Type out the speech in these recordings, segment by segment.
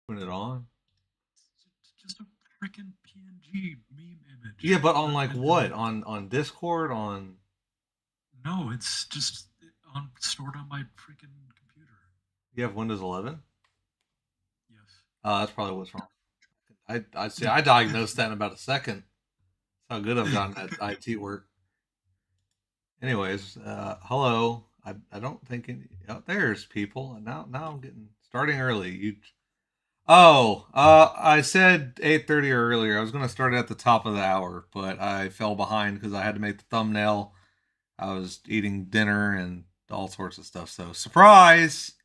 Put it on. It's just a freaking PNG meme image. Yeah, but on like what? On Discord? On No, it's just stored on my freaking computer. you have Windows 11? Yes. That's probably what's wrong. I see. I diagnosed that in about a second. That's how good I've gotten at IT work. Anyways, hello. I don't think any, oh, there's people. Now I'm getting starting early. I said 8:30 earlier. I was gonna start at the top of the hour, but I fell behind because I had to make the thumbnail. I was eating dinner and all sorts of stuff. So surprise!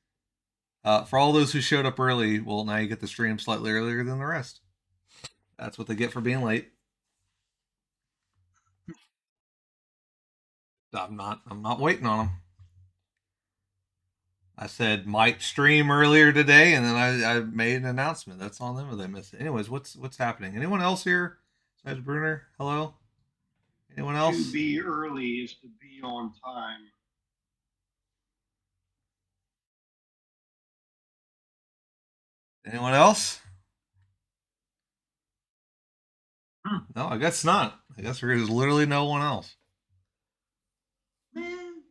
For all those who showed up early, well, now you get the stream slightly earlier than the rest. That's what they get for being late. I'm not waiting on them. I said might stream earlier today, and then I made an announcement. That's on them if they missed it. Anyways, what's happening? Anyone else here? Besides Bruner, hello. Anyone else? To be early is to be on time. Anyone else? No, I guess not. I guess there is literally no one else. Man,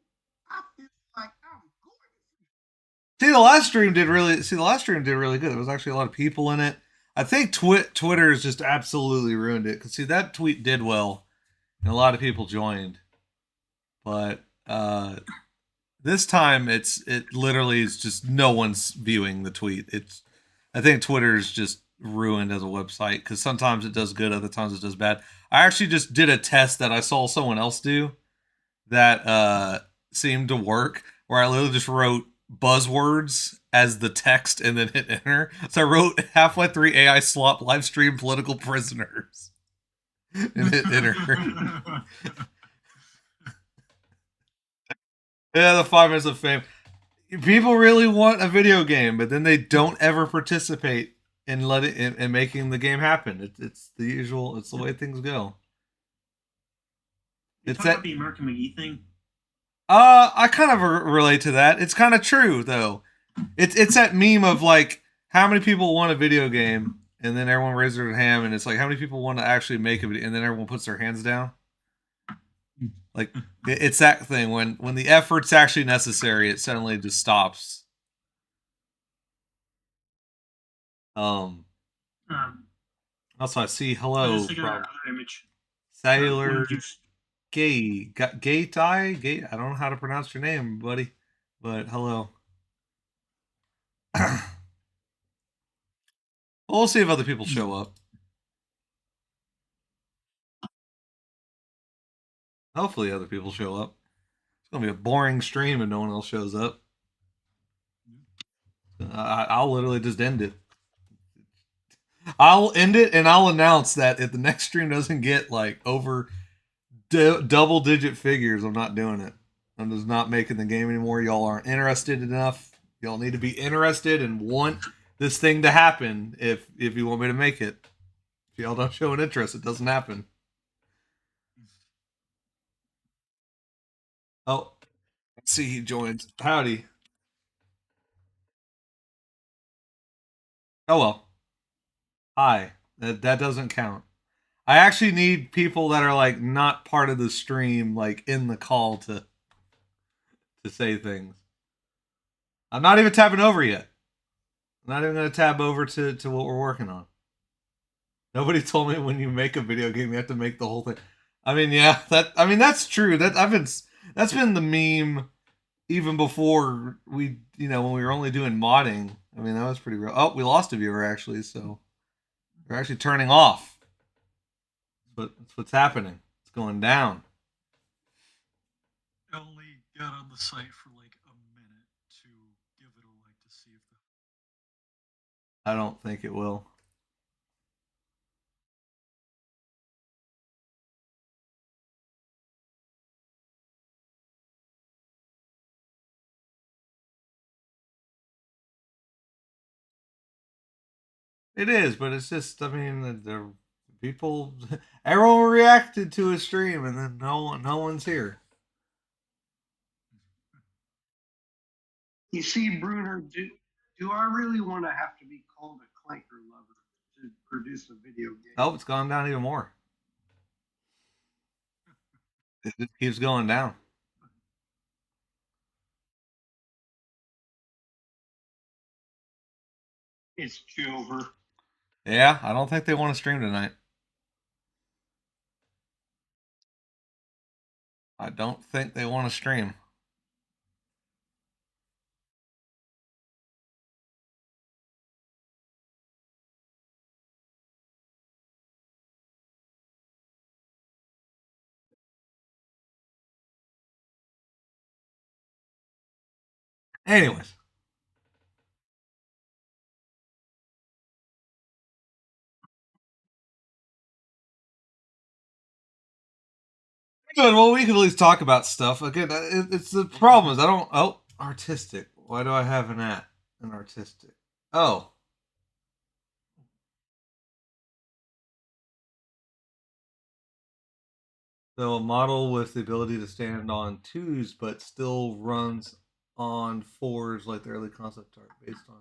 I feel like I'm going. The last stream did really good. There was actually a lot of people in it. I think Twitter has just absolutely ruined it. Cause see that tweet did well, and a lot of people joined, but this time it literally is just no one's viewing the tweet. I think Twitter is just ruined as a website because sometimes it does good, other times it does bad. I actually just did a test that I saw someone else do that seemed to work, where I literally just wrote buzzwords as the text and then hit enter. So I wrote Half-Life 3 AI slop live stream political prisoners and hit enter. Yeah, the 5 minutes of fame. People really want a video game, but then they don't ever participate in in making the game happen. It's the usual. It's the way things go. You It's talking that about the American McGee thing? I kind of relate to that. It's kind of true though. It's that meme of like how many people want a video game, and then everyone raises their hand, and it's like how many people want to actually make a video, and then everyone puts their hands down. Like it's that thing when the effort's actually necessary, it suddenly just stops. Um. Also, I see hello I from image. Cellular Gate. Gate I Gate. I don't know how to pronounce your name, buddy, but hello. We'll see if other people show up. Hopefully, other people show up. It's gonna be a boring stream if no one else shows up. I'll literally just end it. I'll end it and I'll announce that if the next stream doesn't get like over double-digit figures, I'm not doing it. I'm just not making the game anymore. Y'all aren't interested enough. Y'all need to be interested and want this thing to happen if you want me to make it. If y'all don't show an interest, it doesn't happen. Oh, let's see, he joins. Howdy. Oh well. Hi. That doesn't count. I actually need people that are like not part of the stream, like in the call to say things. I'm not even tabbing over yet. I'm not even gonna tab over to what we're working on. Nobody told me when you make a video game you have to make the whole thing. I mean, yeah, that's true. That's been the meme even before we when we were only doing modding. I mean, that was pretty real. Oh, we lost a viewer actually, so we're actually turning off. But that's what's happening. It's going down. I only got on the site for like a minute to give it a like to see if I don't think it will. It is, but it's just, I mean, the people, everyone reacted to a stream, and then no one's here. You see, Bruner, do I really want to have to be called a clanker lover to produce a video game. Oh, it's gone down even more. It just keeps going down. It's over. Yeah, I don't think they want to stream tonight. I don't think they want to stream. Anyways. Good. Well, we can at least talk about stuff. Again, it's the problem is I don't. Oh, artistic. Why do I have an at an artistic? Oh, so a model with the ability to stand on twos, but still runs on fours, like the early concept art based on.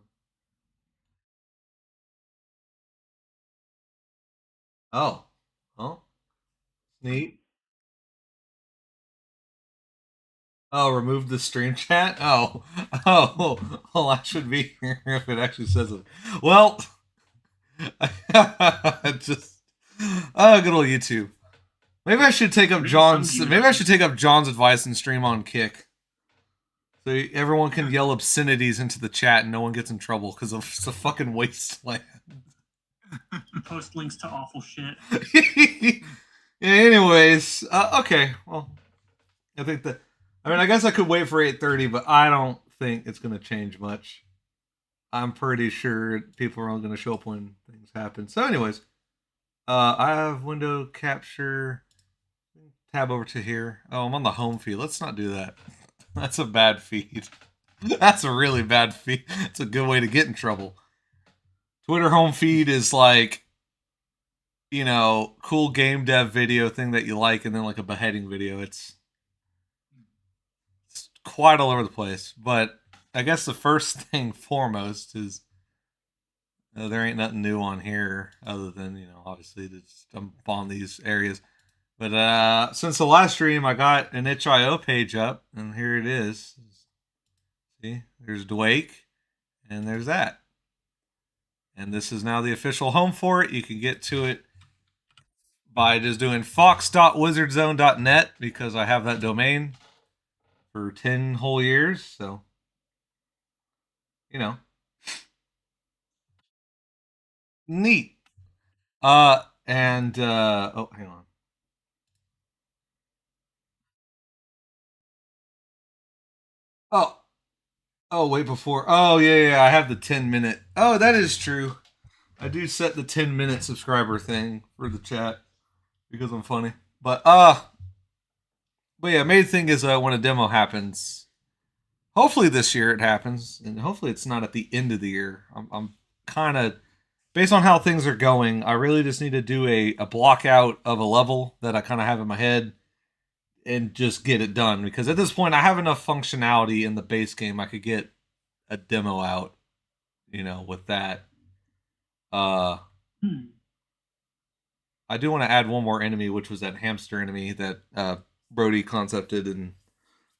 Oh, oh, neat. Oh, remove the stream chat. Oh, well, I should be here if it actually says it. Well, just good old YouTube. Maybe I should take up John's. Maybe I should take up John's advice and stream on Kick, so everyone can yell obscenities into the chat and no one gets in trouble because it's a fucking wasteland. Post links to awful shit. Yeah, anyways, okay. Well, I think that. I mean, I guess I could wait for 8:30, but I don't think it's going to change much. I'm pretty sure people are only going to show up when things happen. So, anyways, I have window capture. Tab over to here. Oh, I'm on the home feed. Let's not do that. That's a bad feed. That's a really bad feed. It's a good way to get in trouble. Twitter home feed is like, you know, cool game dev video thing that you like, and then like a beheading video. It's quite all over the place. But I guess the first thing foremost is there ain't nothing new on here other than, you know, obviously to jump on these areas. But since the last stream, I got an itch.io page up, and here it is. See, there's Quake, and there's that. And this is now the official home for it. You can get to it by just doing fox.wizardzone.net because I have that domain for 10 whole years. So, you know, neat. Oh, hang on. Oh, wait before. Oh, yeah. I have the 10-minute. Oh, that is true. I do set the 10-minute subscriber thing for the chat because I'm funny. But yeah, main thing is when a demo happens. Hopefully this year it happens, and hopefully it's not at the end of the year. I'm kind of based on how things are going. I really just need to do a block out of a level that I kind of have in my head and just get it done because at this point I have enough functionality in the base game. I could get a demo out, you know, with that. I do want to add one more enemy, which was that hamster enemy that Brody concepted and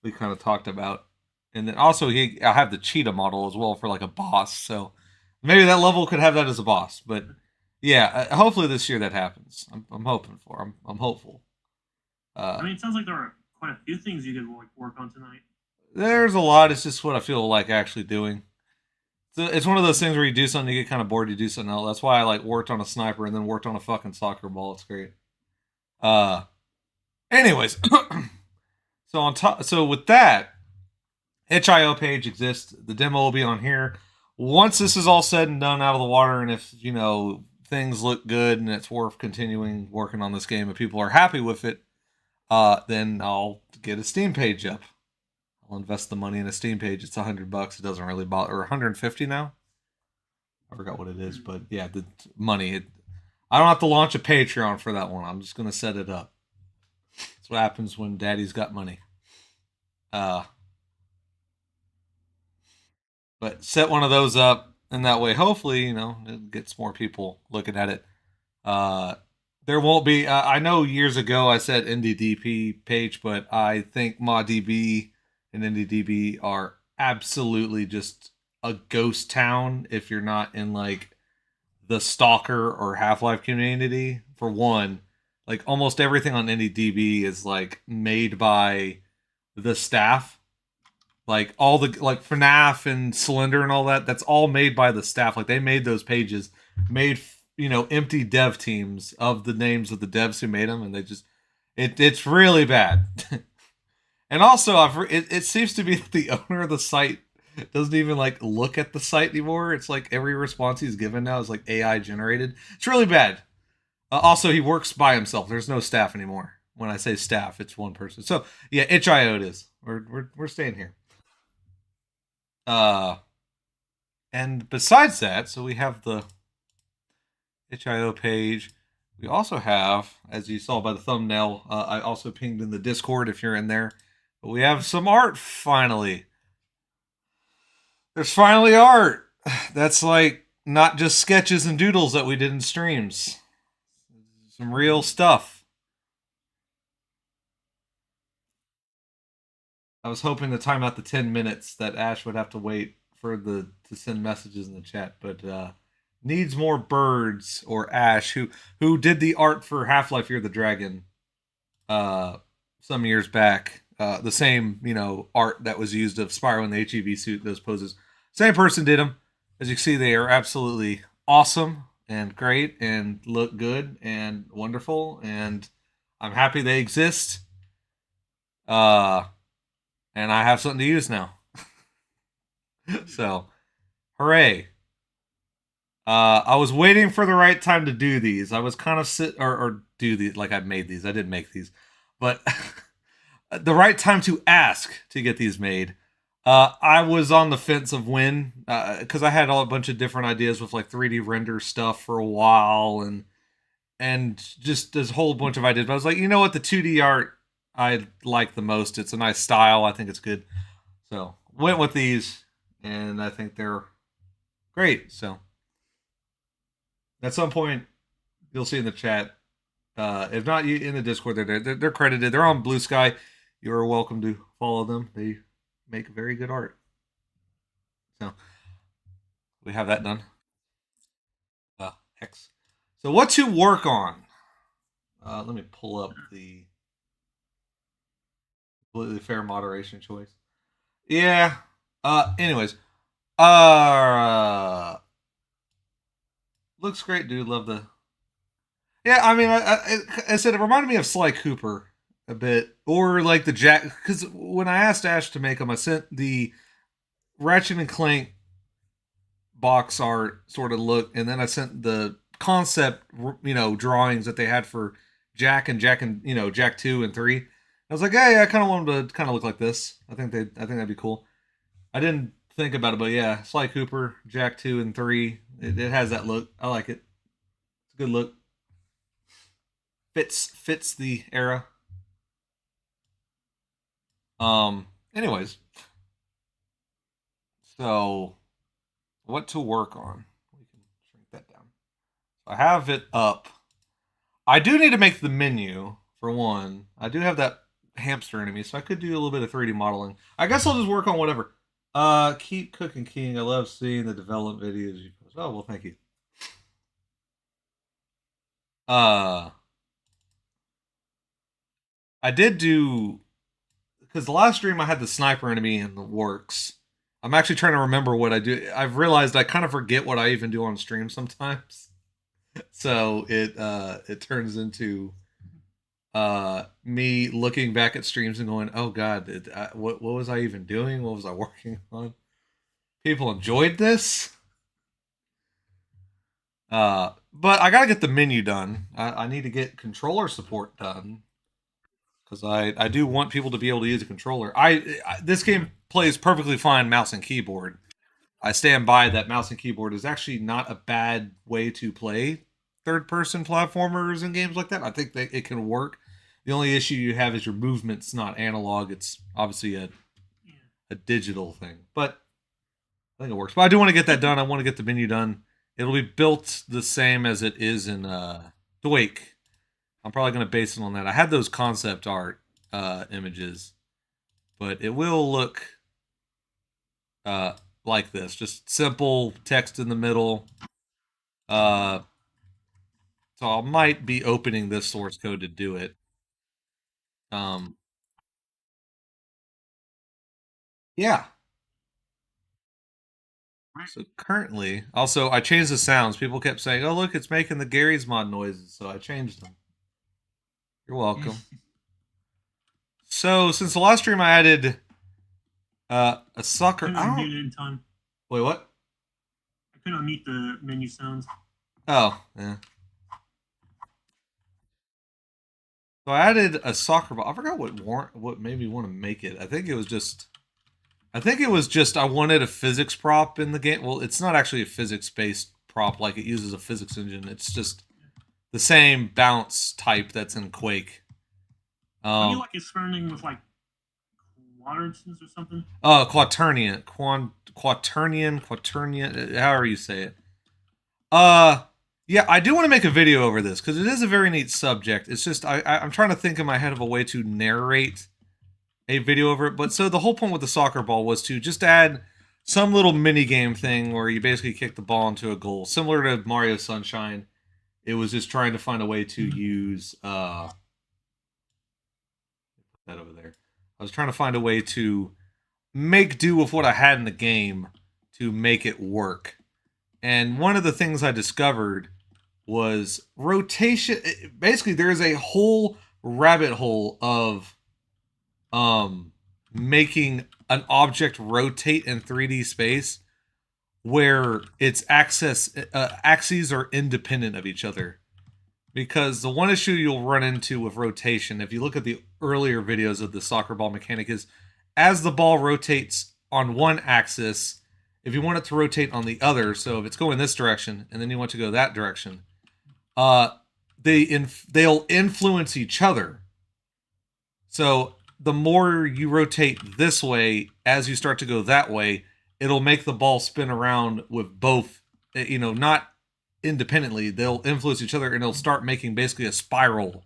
we kind of talked about. And then also I have the cheetah model as well for like a boss. So maybe that level could have that as a boss. But yeah, hopefully this year that happens. I'm hoping for. I'm hopeful. I mean, it sounds like there are quite a few things you could work on tonight. There's a lot. It's just what I feel like actually doing. So it's one of those things where you do something, you get kind of bored, you do something else. That's why I like worked on a sniper and then worked on a fucking soccer ball. It's great. Anyways, so with that, itch.io page exists. The demo will be on here. Once this is all said and done out of the water, and if, you know, things look good and it's worth continuing working on this game and people are happy with it, then I'll get a Steam page up. I'll invest the money in a Steam page. It's $100. It doesn't really bother. Or 150 now. I forgot what it is, but yeah, the money. I don't have to launch a Patreon for that one. I'm just gonna set it up. That's what happens when Daddy's got money. But set one of those up. and that way, hopefully, it gets more people looking at it. There won't be. I know years ago I said IndieDB page, but I think ModDB and IndieDB are absolutely just a ghost town if you're not in like the Stalker or Half-Life community. For one, like almost everything on IndieDB is like made by the staff. Like all the like FNAF and Slender and all that, that's all made by the staff. Like they made those pages, made empty dev teams of the names of the devs who made them, and they just it's really bad. And also, it seems to be that the owner of the site doesn't even like look at the site anymore. It's like every response he's given now is like AI generated. It's really bad. Also, he works by himself. There's no staff anymore. When I say staff, it's one person. So yeah, itch.io it is. We're staying here. And besides that, so we have the itch.io page. We also have, as you saw by the thumbnail, I also pinged in the Discord if you're in there. But we have some art finally. There's finally art. That's like not just sketches and doodles that we did in streams. Some real stuff. I was hoping to time out the 10 minutes that Ash would have to wait to send messages in the chat, but needs more birds or Ash who did the art for Half-Life Year of the Dragon some years back. The same, art that was used of Spyro in the HEV suit, those poses. Same person did them. As you can see, they are absolutely awesome and great and look good and wonderful, and I'm happy they exist. And I have something to use now. So, hooray. I was waiting for the right time to do these. I was kind of or do these, like I made these. I didn't make these. But the right time to ask to get these made. I was on the fence of when, because I had a bunch of different ideas with like 3D render stuff for a while and just this whole bunch of ideas. But I was like, you know what, the 2D art I like the most. It's a nice style. I think it's good. So went with these, and I think they're great. So at some point, you'll see in the chat. If not in the Discord, they're credited. They're on Blue Sky. You're welcome to follow them. They make very good art. So we have that done. X. So what to work on? Let me pull up the completely fair moderation choice. Yeah. Anyways. Looks great, dude. Love the. Yeah, I mean, I said it reminded me of Sly Cooper a bit, or like the Jack. Because when I asked Ash to make them, I sent the Ratchet and Clank box art sort of look, and then I sent the concept, drawings that they had for Jack and Jack 2 and 3. I was like, hey, I kind of want them to kind of look like this. I think that'd be cool. I didn't think about it, but yeah, Sly Cooper, Jack 2 and 3. It has that look. I like it. It's a good look. Fits the era. Anyways. So what to work on? We can shrink that down. So I have it up. I do need to make the menu for one. I do have that hamster enemy, so I could do a little bit of 3D modeling. I guess I'll just work on whatever. Keep cooking, King. I love seeing the development videos you post. Oh well, thank you. I did do, because the last stream I had the sniper enemy in the works. I'm actually trying to remember what I do. I've realized I kind of forget what I even do on stream sometimes. So it turns into me looking back at streams and going, oh god, what was I even doing? What was I working on? People enjoyed this. But I gotta get the menu done. I need to get controller support done, because I do want people to be able to use a controller. This game plays perfectly fine mouse and keyboard. I stand by that. Mouse and keyboard is actually not a bad way to play third-person platformers and games like that. I think that it can work. The only issue you have is your movement's not analog. It's obviously a digital thing. But I think it works. But I do want to get that done. I want to get the menu done. It'll be built the same as it is in Quake. I'm probably going to base it on that. I had those concept art images, but it will look like this. Just simple text in the middle. So I might be opening this source code to do it. Yeah. So currently, also I changed the sounds. People kept saying, "Oh, look, it's making the Gary's mod noises," so I changed them. You're welcome. So since the last stream, I added a soccer. I couldn't unmute it in time. Wait, what? I couldn't unmute the menu sounds. Oh, yeah. So I added a soccer ball. I forgot what made me want to make it. I think it was just I wanted a physics prop in the game. Well, it's not actually a physics-based prop, like it uses a physics engine. It's just the same bounce type that's in Quake. Are you like experimenting with like quaternions or something? Quaternion, however you say it. Yeah, I do want to make a video over this because it is a very neat subject. It's just I'm trying to think in my head of a way to narrate a video over it. But so the whole point with the soccer ball was to just add some little mini game thing where you basically kick the ball into a goal, similar to Mario Sunshine. It was just trying to find a way to use put that over there. I was trying to find a way to make do with what I had in the game to make it work. And one of the things I discovered was rotation. Basically, there is a whole rabbit hole of making an object rotate in 3D space where its axes are independent of each other. Because the one issue you'll run into with rotation, if you look at the earlier videos of the soccer ball mechanic, is as the ball rotates on one axis, if you want it to rotate on the other, so if it's going this direction and then you want to go that direction, they'll influence each other. So the more you rotate this way, as you start to go that way, it'll make the ball spin around with both, not independently. They'll influence each other and it'll start making basically a spiral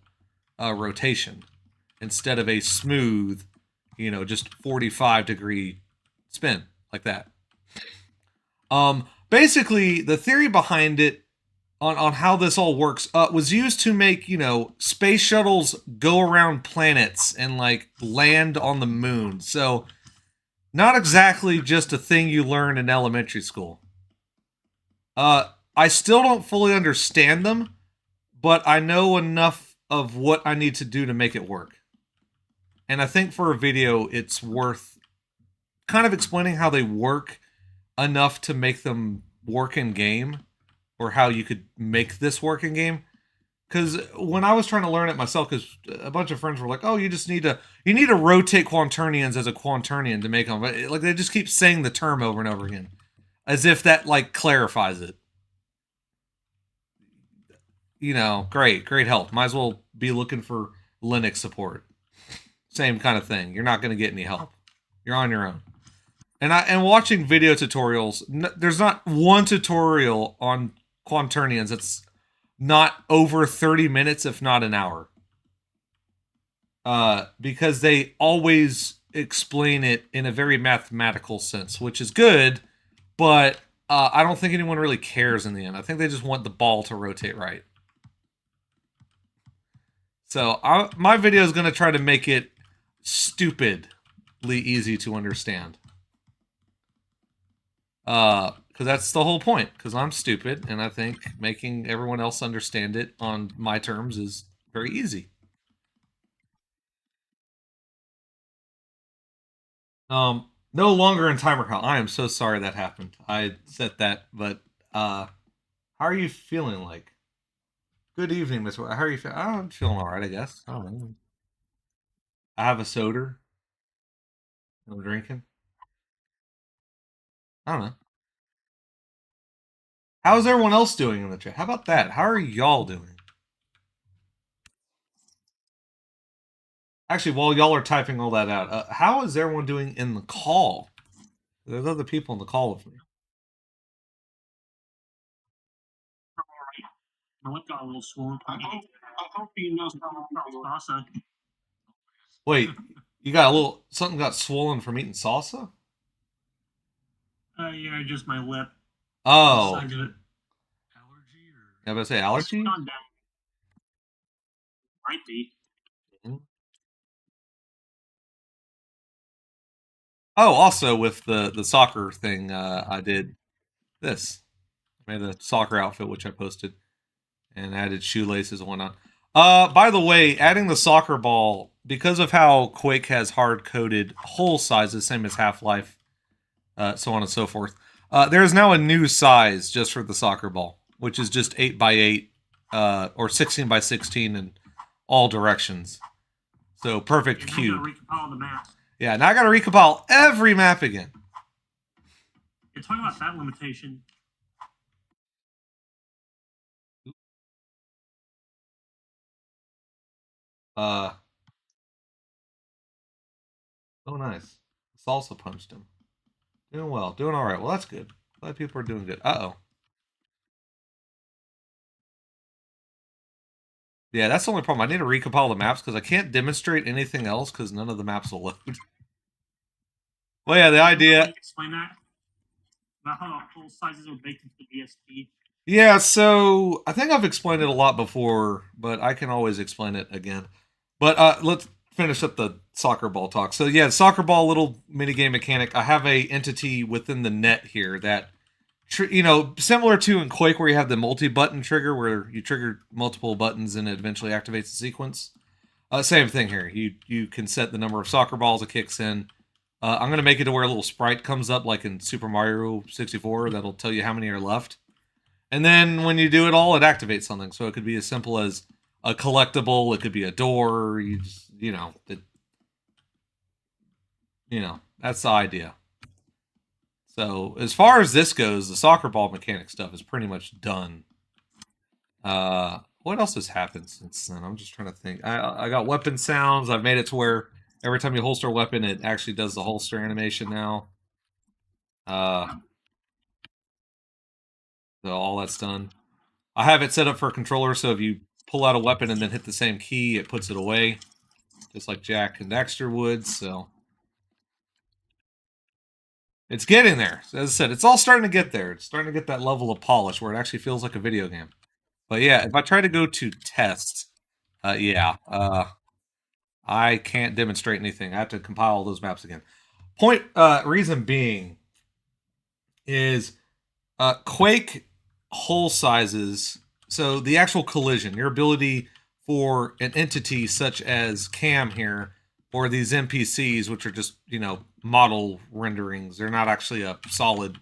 rotation instead of a smooth, just 45-degree spin like that. Basically, the theory behind it on how this all works was used to make, space shuttles go around planets and like land on the moon. So not exactly just a thing you learn in elementary school. I still don't fully understand them, but I know enough of what I need to do to make it work. And I think for a video, it's worth kind of explaining how they work enough to make them work in game, or how you could make this work in game. Because when I was trying to learn it myself, because a bunch of friends were like, "Oh, you need to rotate quaternions as a quaternion to make them," like they just keep saying the term over and over again, as if that like clarifies it. Great help. Might as well be looking for Linux support. Same kind of thing. You're not going to get any help. You're on your own. And watching video tutorials, there's not one tutorial on quaternions that's not over 30 minutes, if not an hour. Because they always explain it in a very mathematical sense, which is good, but I don't think anyone really cares in the end. I think they just want the ball to rotate right. So my video is going to try to make it stupidly easy to understand. Because that's the whole point. Because I'm stupid, and I think making everyone else understand it on my terms is very easy. No longer in timer call. I am so sorry that happened. I said that, but how are you feeling like? Good evening, Miss. How are you feeling? I'm feeling all right, I guess. I don't know. I have a soda. I'm drinking. I don't know. How's everyone else doing in the chat? How about that? How are y'all doing? Actually, while y'all are typing all that out, how is everyone doing in the call? There's other people in the call with me. My lip got a little swollen. I hope you know Salsa. Wait, you got a little something got swollen from eating salsa? Yeah, just my lip. Oh, Sides of it. Allergy or I was about to say allergy. Not that. Might be. Oh, also with the soccer thing, I did this. I made a soccer outfit which I posted, and added shoelaces and whatnot. By the way, adding the soccer ball, because of how Quake has hard-coded hole sizes, same as Half-Life, so on and so forth, there is now a new size just for the soccer ball, which is just 8x8 or 16x16 in all directions. So perfect You're cube. gonna recompile the map. Yeah, now I gotta recompile every map again. You're talking about that limitation. Oh, nice. Salsa punched him. Doing well. Doing all right. Well, that's good. Glad people are doing good. Uh-oh. Yeah, that's the only problem. I need to recompile the maps because I can't demonstrate anything else because none of the maps will load. Well, yeah, the idea... Explain that? About how the hole sizes are baked into the VST. Yeah, so I think I've explained it a lot before, but I can always explain it again. But let's finish up the soccer ball talk. So yeah, soccer ball, little minigame mechanic. I have a entity within the net here that, similar to in Quake where you have the multi-button trigger where you trigger multiple buttons and it eventually activates the sequence. Same thing here. You can set the number of soccer balls it kicks in. I'm going to make it to where a little sprite comes up like in Super Mario 64 that'll tell you how many are left. And then when you do it all, it activates something. So it could be as simple as a collectible. It could be a door. That's the idea. So as far as this goes, the soccer ball mechanic stuff is pretty much done. What else has happened since then? I'm just trying to think. I got weapon sounds. I've made it to where every time you holster a weapon, it actually does the holster animation now. So all that's done. I have it set up for a controller, so if you pull out a weapon and then hit the same key, it puts it away. Just like Jack and Dexter would, so... It's getting there. So as I said, it's all starting to get there. It's starting to get that level of polish where it actually feels like a video game. But yeah, if I try to go to test, I can't demonstrate anything. I have to compile all those maps again. Reason being is Quake hole sizes, so the actual collision, your ability for an entity such as Cam here, or these NPCs, which are just, model renderings. They're not actually a solid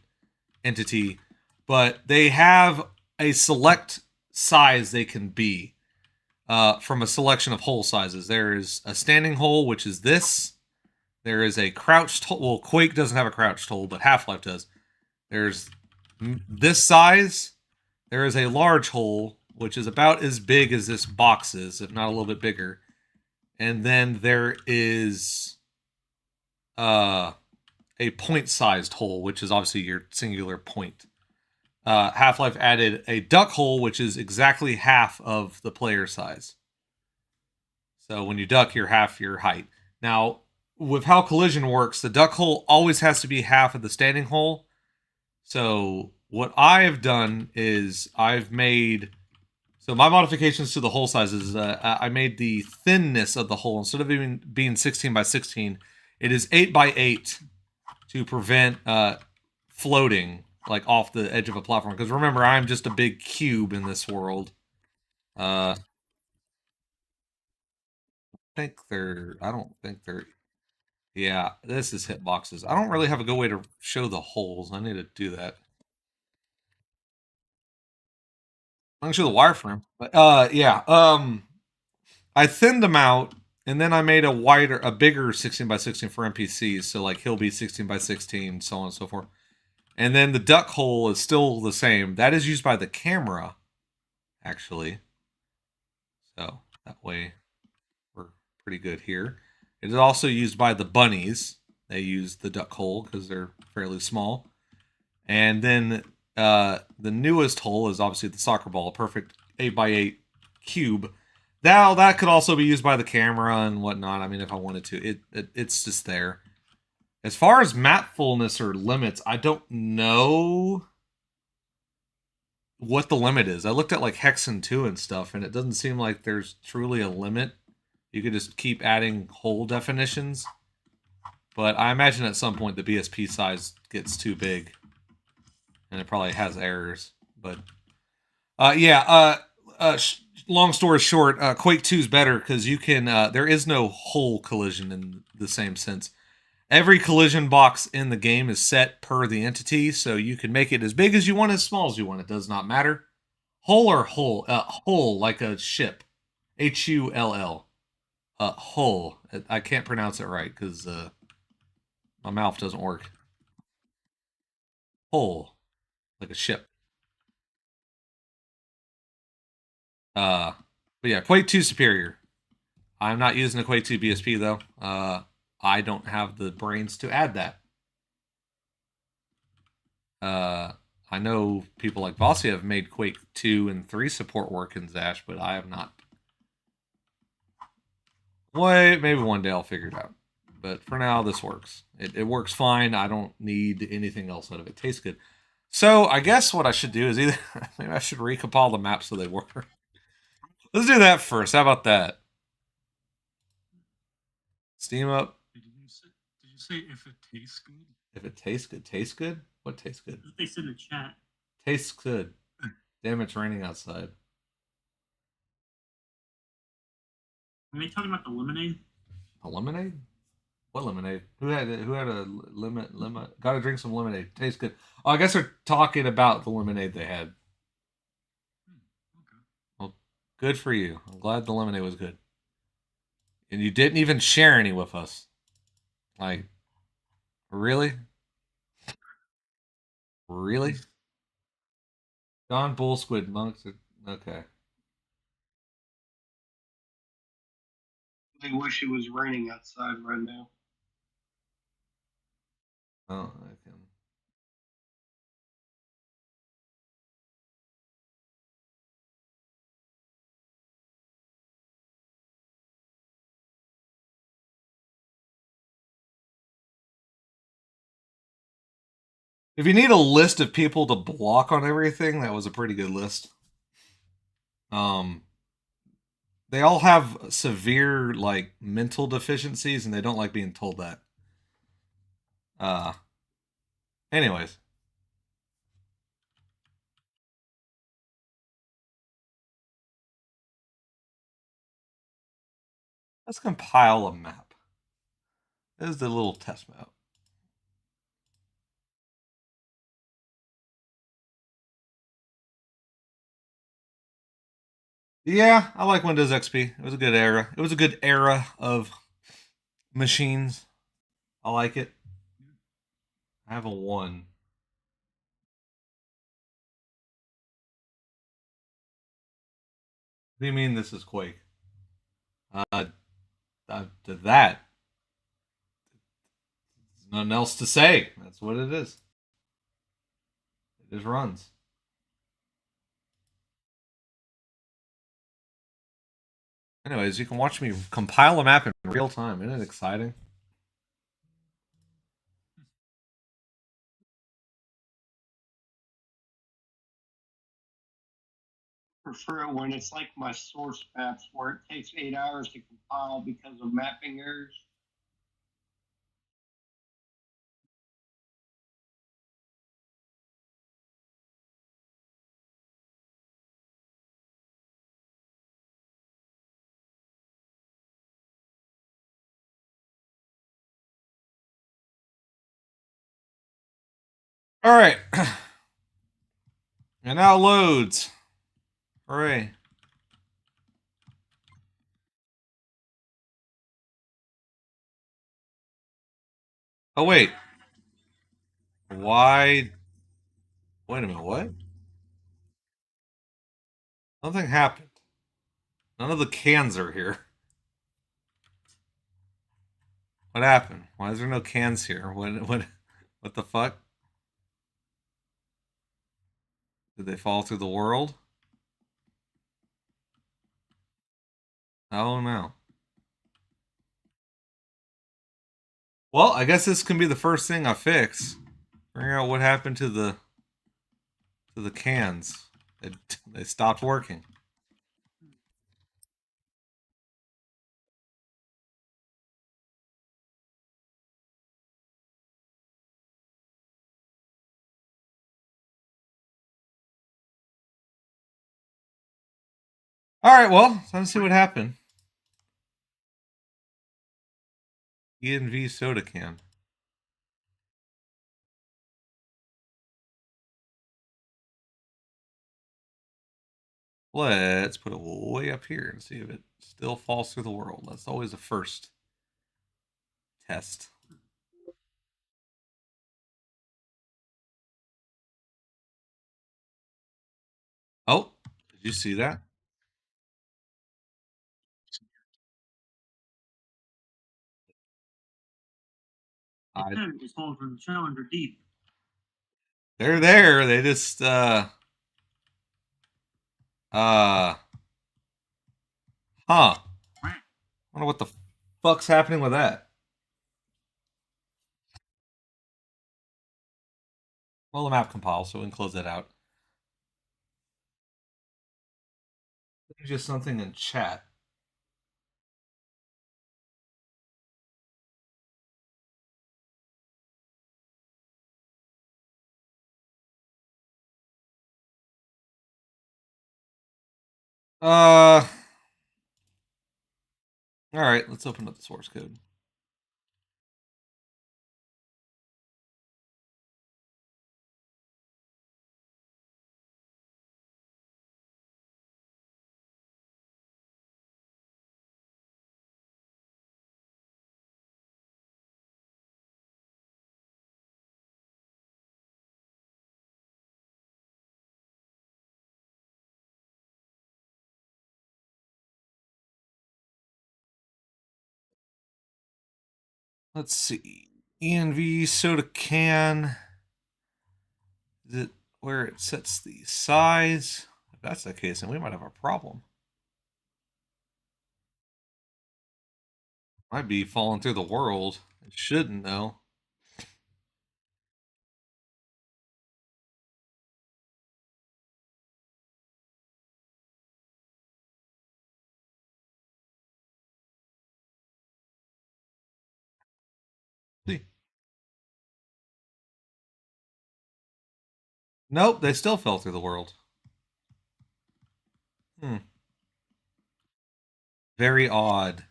entity, but they have a select size they can be from a selection of hole sizes. There is a standing hole, which is this. There is a crouched hole. Well, Quake doesn't have a crouched hole, but Half-Life does. There's this size. There is a large hole, which is about as big as this box is, if not a little bit bigger. And then there is a point-sized hole, which is obviously your singular point. Half-Life added a duck hole, which is exactly half of the player size. So when you duck, you're half your height. Now, with how collision works, the duck hole always has to be half of the standing hole. So what I have done is I've made... So my modifications to the hole sizes, I made the thinness of the hole, instead of even being 16x16, it is 8x8 to prevent floating like off the edge of a platform. Because remember, I'm just a big cube in this world. I don't think they're... Yeah, this is hitboxes. I don't really have a good way to show the holes. I need to do that. I can show the wireframe. But I thinned them out, and then I made a bigger 16x16 for NPCs. So like he'll be 16x16, so on and so forth. And then the duck hole is still the same. That is used by the camera, actually. So that way we're pretty good here. It is also used by the bunnies. They use the duck hole because they're fairly small. And then the newest hole is obviously the soccer ball, a perfect 8x8 cube. Now that could also be used by the camera and whatnot. I mean, if I wanted to, it's just there. As far as map fullness or limits, I don't know what the limit is. I looked at like Hexen 2 and stuff, and it doesn't seem like there's truly a limit. You could just keep adding hole definitions. But I imagine at some point the BSP size gets too big. And it probably has errors. But, long story short, Quake 2 is better because you can, there is no hole collision in the same sense. Every collision box in the game is set per the entity, so you can make it as big as you want, as small as you want. It does not matter. Hull or hull? Hull, like a ship. Hull. Hull. I can't pronounce it right because my mouth doesn't work. Hull. Like a ship. But yeah, Quake 2 superior. I'm not using a Quake 2 BSP though. I don't have the brains to add that. I know people like Bossy have made Quake 2 and 3 support work in Zash, but I have not. Wait, maybe one day I'll figure it out. But for now, this works. It works fine. I don't need anything else out of it. It tastes good. So I guess what I should do is either maybe I should recompile the maps so they work. Let's do that first. How about that? Steam up. Did you say if it tastes good? If it tastes good. Tastes good? What tastes good? They said in the chat. Tastes good. Damn, it's raining outside. Are they talking about the lemonade? A lemonade? What lemonade? Who had a lemon? Gotta drink some lemonade. Tastes good. Oh, I guess they're talking about the lemonade they had. Okay. Well, good for you. I'm glad the lemonade was good. And you didn't even share any with us. Like, really? Really? John Bull Squid Monks. Okay. I wish it was raining outside right now. Oh, I can. If you need a list of people to block on everything, that was a pretty good list. They all have severe like mental deficiencies, and they don't like being told that. Anyways. Let's compile a map. This is the little test map. Yeah, I like Windows XP. It was a good era. It was a good era of machines. I like it. I have a 1. What do you mean this is Quake? To that. There's nothing else to say. That's what it is. It just runs. Anyways, you can watch me compile a map in real time. Isn't it exciting? Prefer it when it's like my source maps where it takes 8 hours to compile because of mapping errors. All right. And now loads. Hooray. Oh, wait. Why? Wait a minute. What? Nothing happened. None of the cans are here. What happened? Why is there no cans here? What the fuck? Did they fall through the world? Oh no. Well, I guess this can be the first thing I fix. Figuring out what happened to the cans. They stopped working. All right, well, time to see what happened. E&V soda can. Let's put it way up here and see if it still falls through the world. That's always a first test. Oh, did you see that? It's falling from the Challenger deep. They're there. They just huh. Wonder what the fuck's happening with that. Well, the map compiles, so we can close that out. Just something in chat. All right, let's open up the source code. Let's see. ENV soda can. Is it where it sets the size? If that's the case, then we might have a problem. Might be falling through the world. It shouldn't, though. See. Nope, they still fell through the world. Very odd.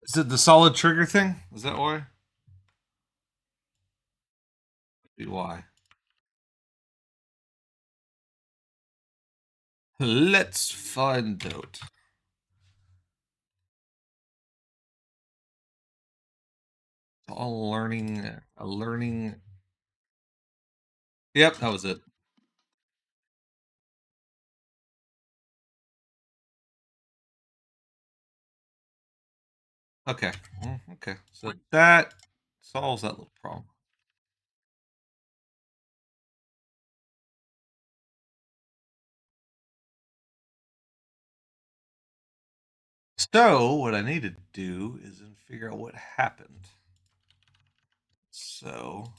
Is it the solid trigger thing? Is that why? Be why. Let's find out. All learning. A learning. Yep, that was it. Okay. Okay. So that solves that little problem. So what I need to do is then figure out what happened. So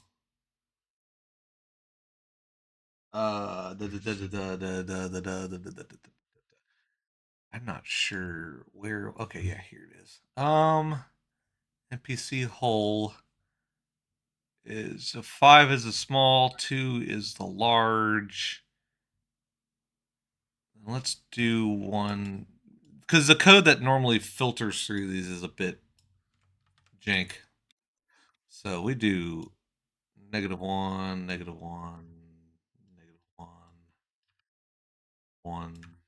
I'm not sure where. Okay, yeah, here it is. NPC hole is a 5 is a small, 2 is the large. Let's do 1 because the code that normally filters through these is a bit jank. So we do -1, -1, -1, 1,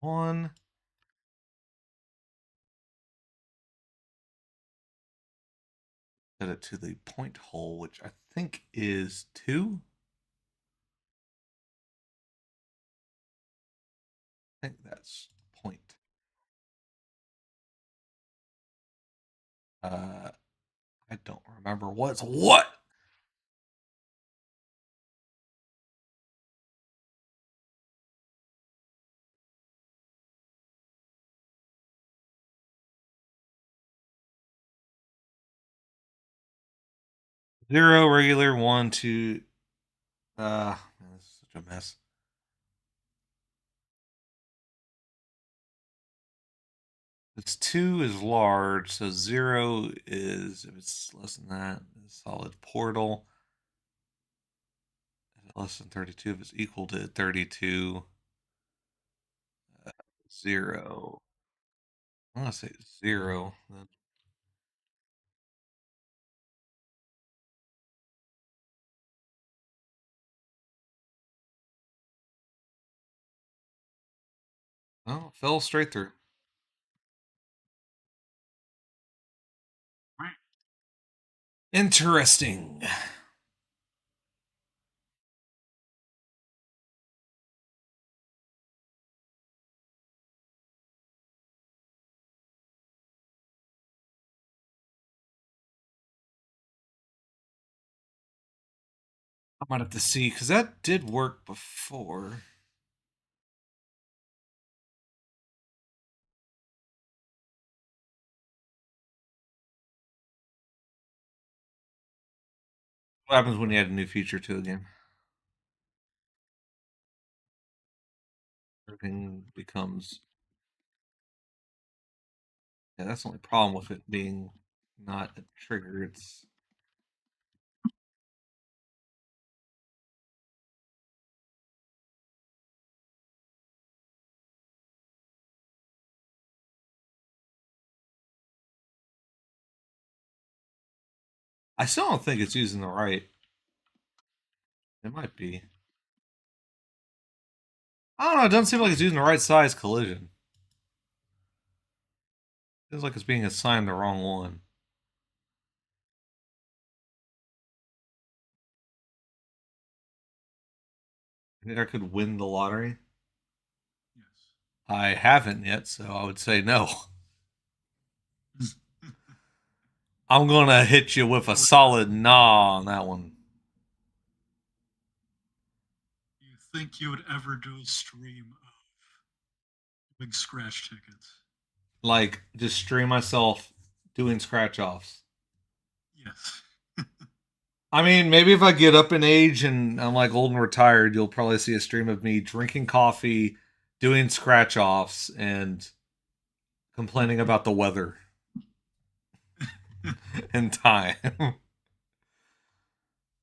1. Set it to the point hole, which I think is 2. I think that's point. I don't remember what's what. 0, regular, 1, 2. Man, this is such a mess. It's 2 is large, so 0 is, if it's less than that, is solid portal. If it's less than 32, if it's equal to 32, 0. I'm gonna say 0. Then. Oh, fell straight through. Right. Interesting. I might have to see because that did work before. What happens when you add a new feature to a game? Everything becomes. Yeah, that's the only problem with it being not a trigger. It's. I still don't think it's using the right. It might be. I don't know. It doesn't seem like it's using the right size collision. It feels like it's being assigned the wrong one. I think I could win the lottery. Yes. I haven't yet, so I would say no. I'm gonna hit you with a solid nah on that one. You think you would ever do a stream of big scratch tickets? Like, just stream myself doing scratch offs. Yes. I mean, maybe if I get up in age and I'm like old and retired, you'll probably see a stream of me drinking coffee, doing scratch offs, and complaining about the weather in time.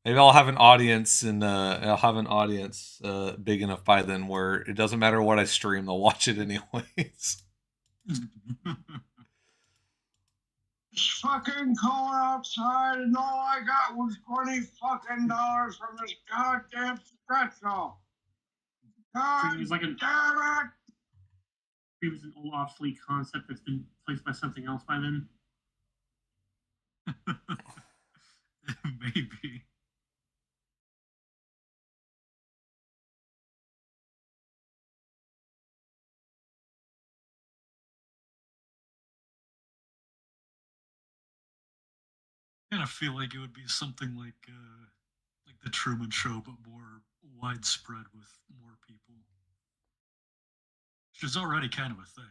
Maybe I'll have an audience, and I'll have an audience big enough by then where it doesn't matter what I stream; they'll watch it anyways. It's fucking cold outside, and all I got was $20 from this goddamn scratch off. God It was like a damn it! it was an old obsolete concept that's been replaced by something else by then. Maybe. I kind of feel like it would be something like the Truman Show, but more widespread with more people, which is already kind of a thing.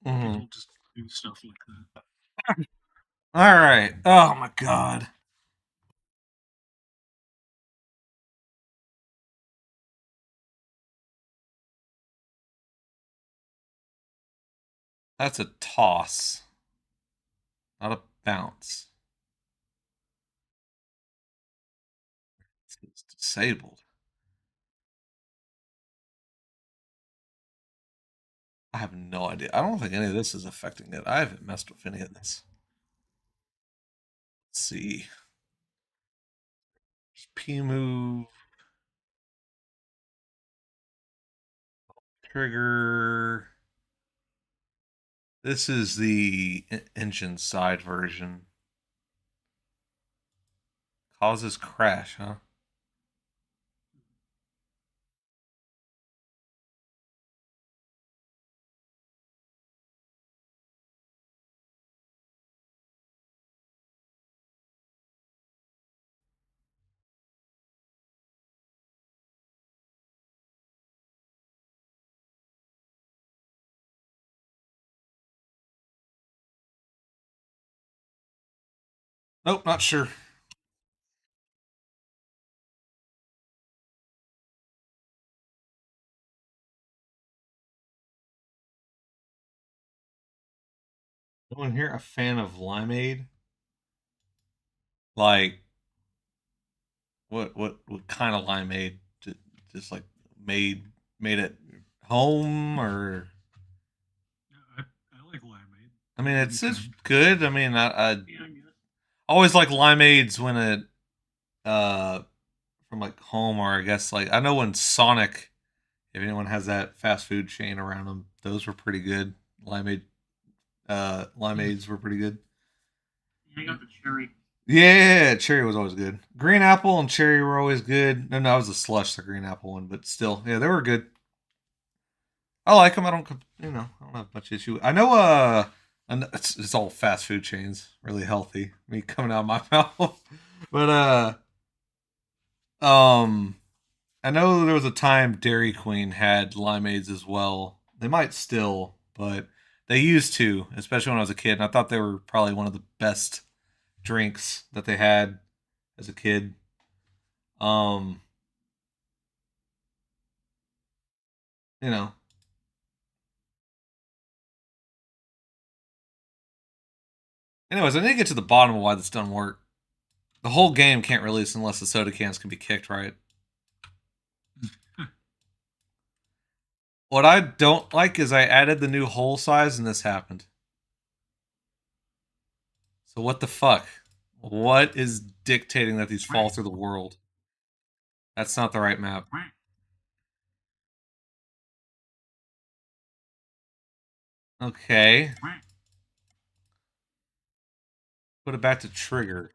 Mm-hmm. People just do stuff like that. All right. Oh my god. That's a toss, not a bounce. It's disabled. I have no idea. I don't think any of this is affecting it. I haven't messed with any of this. Let's see. P move. Trigger. This is the engine side version. Causes crash, huh? Nope, not sure. Someone here a fan of limeade? Like what kind of limeade? Just like made at home or? Yeah, I like limeade. I mean, it's Okay. good. I mean, I Yeah, I guess. always like limeades when it from like home, or I guess like I know when Sonic, if anyone has that fast food chain around them, those were pretty good. Limeade limeades were pretty good. Yeah, I got the cherry. Yeah, cherry was always good. Green apple and cherry were always good. No, that was the slush, the green apple one, but still, yeah, they were good. I like them. I don't, I don't have much issue. I know, and it's all fast food chains, really healthy. Me coming out of my mouth, but um, I know there was a time Dairy Queen had limeades as well. They might still, but they used to, especially when I was a kid. And I thought they were probably one of the best drinks that they had as a kid. Um, you know. Anyways, I need to get to the bottom of why this doesn't work. The whole game can't release unless the soda cans can be kicked right. What I don't like is I added the new hole size and this happened. So what the fuck? What is dictating that these fall through the world? That's not the right map. Okay. Put it back to trigger.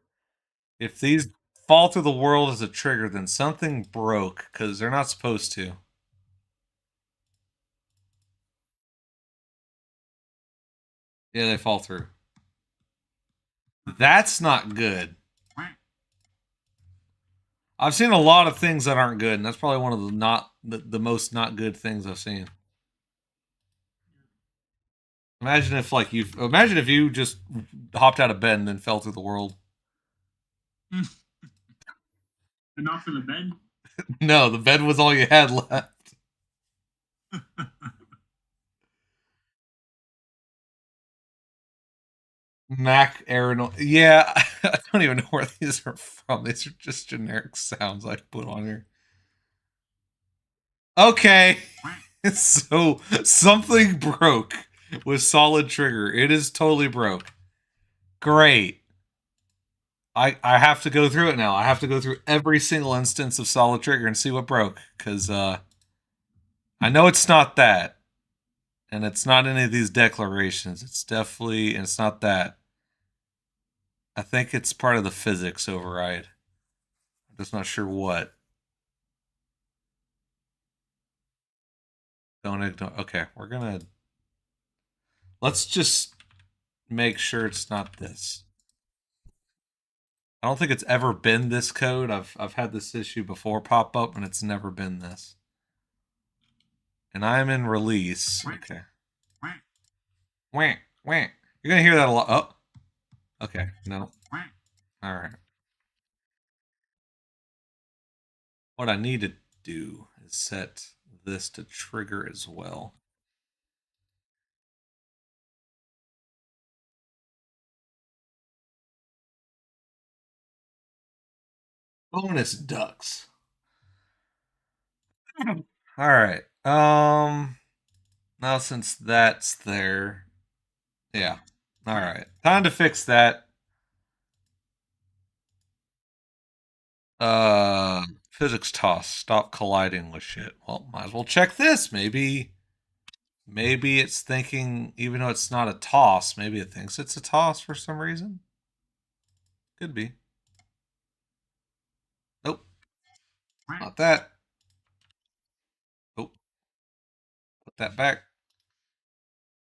If these fall through the world as a trigger, then something broke, because they're not supposed to. Yeah, they fall through. That's not good. I've seen a lot of things that aren't good, and that's probably one of the most not good things I've seen. Imagine if you just hopped out of bed and then fell through the world. But not for the bed. No, the bed was all you had left. Mac Aeronol. Yeah, I don't even know where these are from. These are just generic sounds I put on here. Okay. So something broke with solid trigger. It is totally broke. Great. I have to go through it now. I have to go through every single instance of solid trigger and see what broke, because I know it's not that, and it's not any of these declarations. It's definitely, and it's not that. I think it's part of the physics override. I'm just not sure what. Don't ignore. Okay, we're gonna. Let's just make sure it's not this. I don't think it's ever been this code. I've had this issue before pop up, and it's never been this. And I'm in release. Okay. Wah, wah. You're gonna hear that a lot. Oh. Okay. No. All right. What I need to do is set this to trigger as well. Bonus ducks. All right. Now since that's there, yeah. All right. Time to fix that. Physics toss. Stop colliding with shit. Well, might as well check this. Maybe it's thinking, even though it's not a toss, maybe it thinks it's a toss for some reason. Could be. Nope. Not that. Nope. Put that back.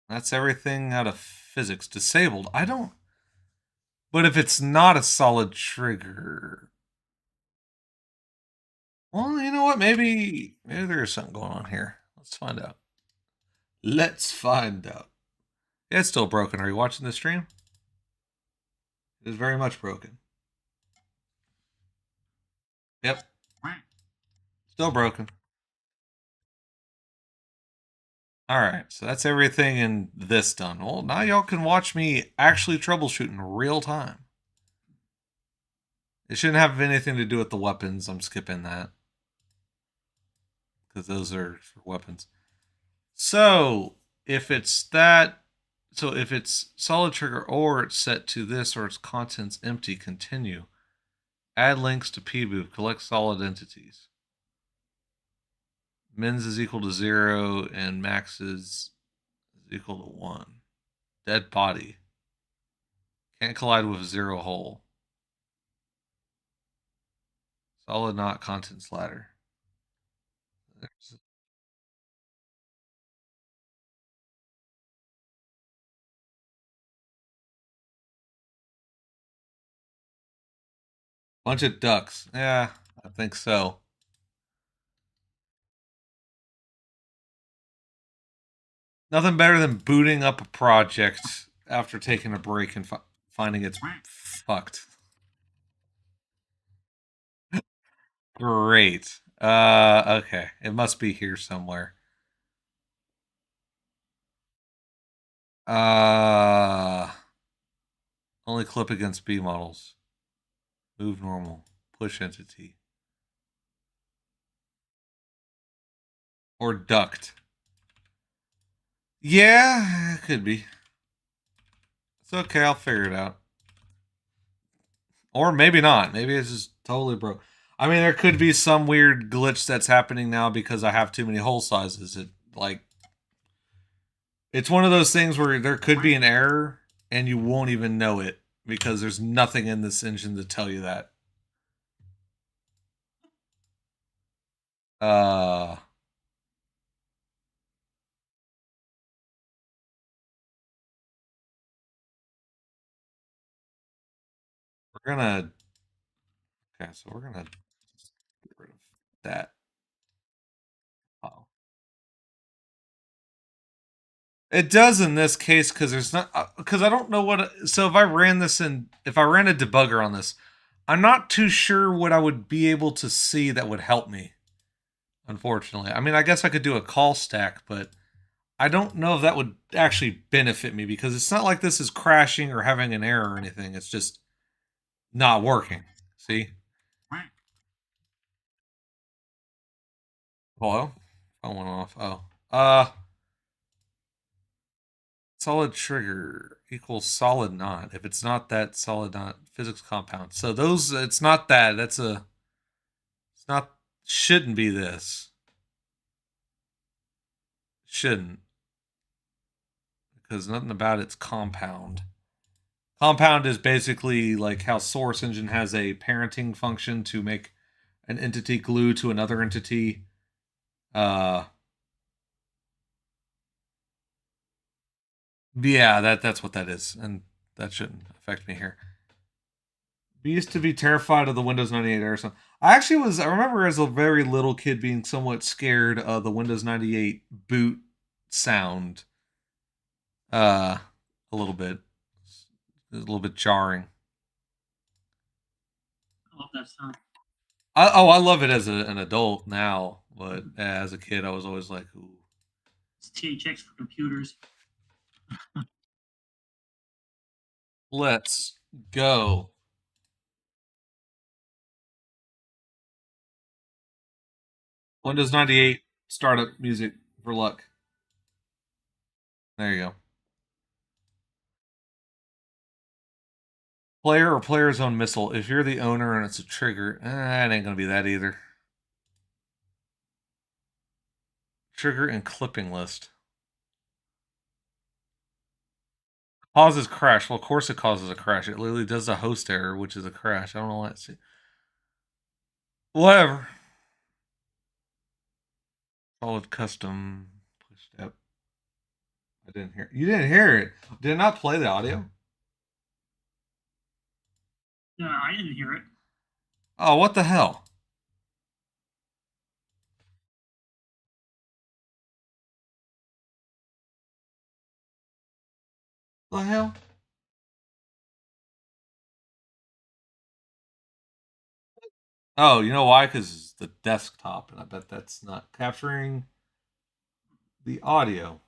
That's everything out of physics. Disabled. I don't. But if it's not a solid trigger. Well, you know what? Maybe there is something going on here. Let's find out. Let's find out. Yeah, it's still broken. Are you watching the stream? It is very much broken. Yep. Still broken. Alright, so that's everything in this done. Well, now y'all can watch me actually troubleshoot in real time. It shouldn't have anything to do with the weapons. I'm skipping that. Because those are for weapons. So, if it's that... So if it's solid trigger or it's set to this or its contents empty, continue. Add links to pboop. Collect solid entities. Mins is equal to 0 and max is equal to 1. Dead body. Can't collide with 0 hole. Solid knot contents ladder. There's a bunch of ducks. Yeah, I think so. Nothing better than booting up a project after taking a break and finding it's fucked. Great. Okay. It must be here somewhere. Only clip against B models. Move normal. Push entity. Or duct. Yeah, it could be. It's okay, I'll figure it out. Or maybe not. Maybe it's just totally broke. I mean, there could be some weird glitch that's happening now because I have too many hole sizes. It's one of those things where there could be an error and you won't even know it because there's nothing in this engine to tell you that. We're gonna... Okay, so we're gonna just get rid of that. Oh. It does in this case because there's not... Because I don't know what... So if I ran this in... If I ran a debugger on this, I'm not too sure what I would be able to see that would help me. Unfortunately. I mean, I guess I could do a call stack, but I don't know if that would actually benefit me because it's not like this is crashing or having an error or anything. It's just not working. See? Hello? Phone went off. Oh. Solid trigger equals solid knot. If it's not that, solid knot, physics compound. So those, it's not that. It's not, shouldn't be this. Shouldn't. Because nothing about it's compound. Compound is basically like how Source Engine has a parenting function to make an entity glue to another entity. Yeah, that's what that is, and that shouldn't affect me here. We used to be terrified of the Windows 98 error. I remember as a very little kid being somewhat scared of the Windows 98 boot sound. A little bit. A little bit jarring. I love that sound. I love it as an adult now, but as a kid, I was always like, ooh. It's THX for computers. Let's go. Windows 98 startup music for luck. There you go. Player or player's own missile. If you're the owner and it's a trigger, it ain't gonna be that either. Trigger and clipping list. Causes crash. Well, of course it causes a crash. It literally does a host error, which is a crash. I don't know why it's... Whatever. Solid custom push step. I didn't hear... You didn't hear it. Did it not play the audio? Yeah, I didn't hear it. Oh, what the hell? The hell? Oh, you know why? Because it's the desktop, and I bet that's not capturing the audio.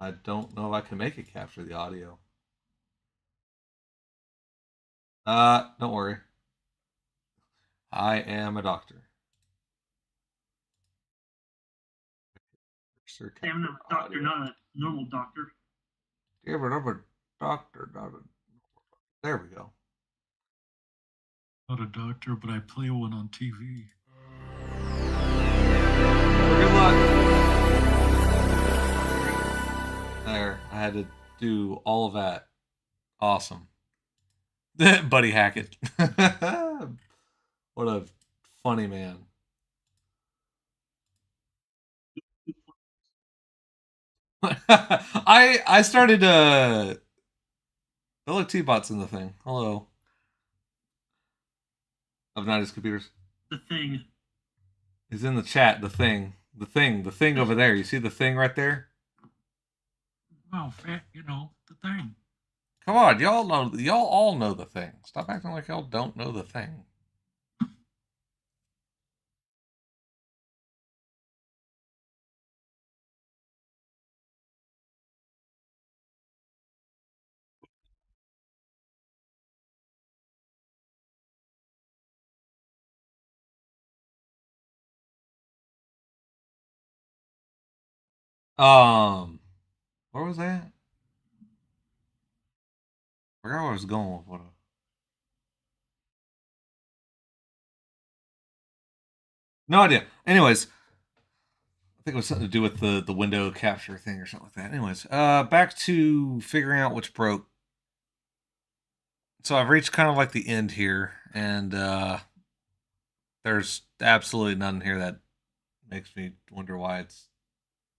I don't know if I can make it capture the audio. Don't worry. I am a doctor. I'm a doctor, not a normal doctor. Yeah, but I'm a doctor, not a... There we go. Not a doctor, but I play one on TV. Good luck. There, I had to do all of that. Awesome. Buddy Hackett. What a funny man. I started oh look, T-Bot's in the thing. Hello. Of 90s computers. The thing. He's in the chat, the thing over there. You see the thing right there? Well, you know, the thing. Come on, y'all all know the thing. Stop acting like y'all don't know the thing. Where was that? I forgot where I was going with what. No idea. Anyways, I think it was something to do with the window capture thing or something like that. Anyways, back to figuring out which broke. So I've reached kind of like the end here, and there's absolutely nothing here that makes me wonder why it's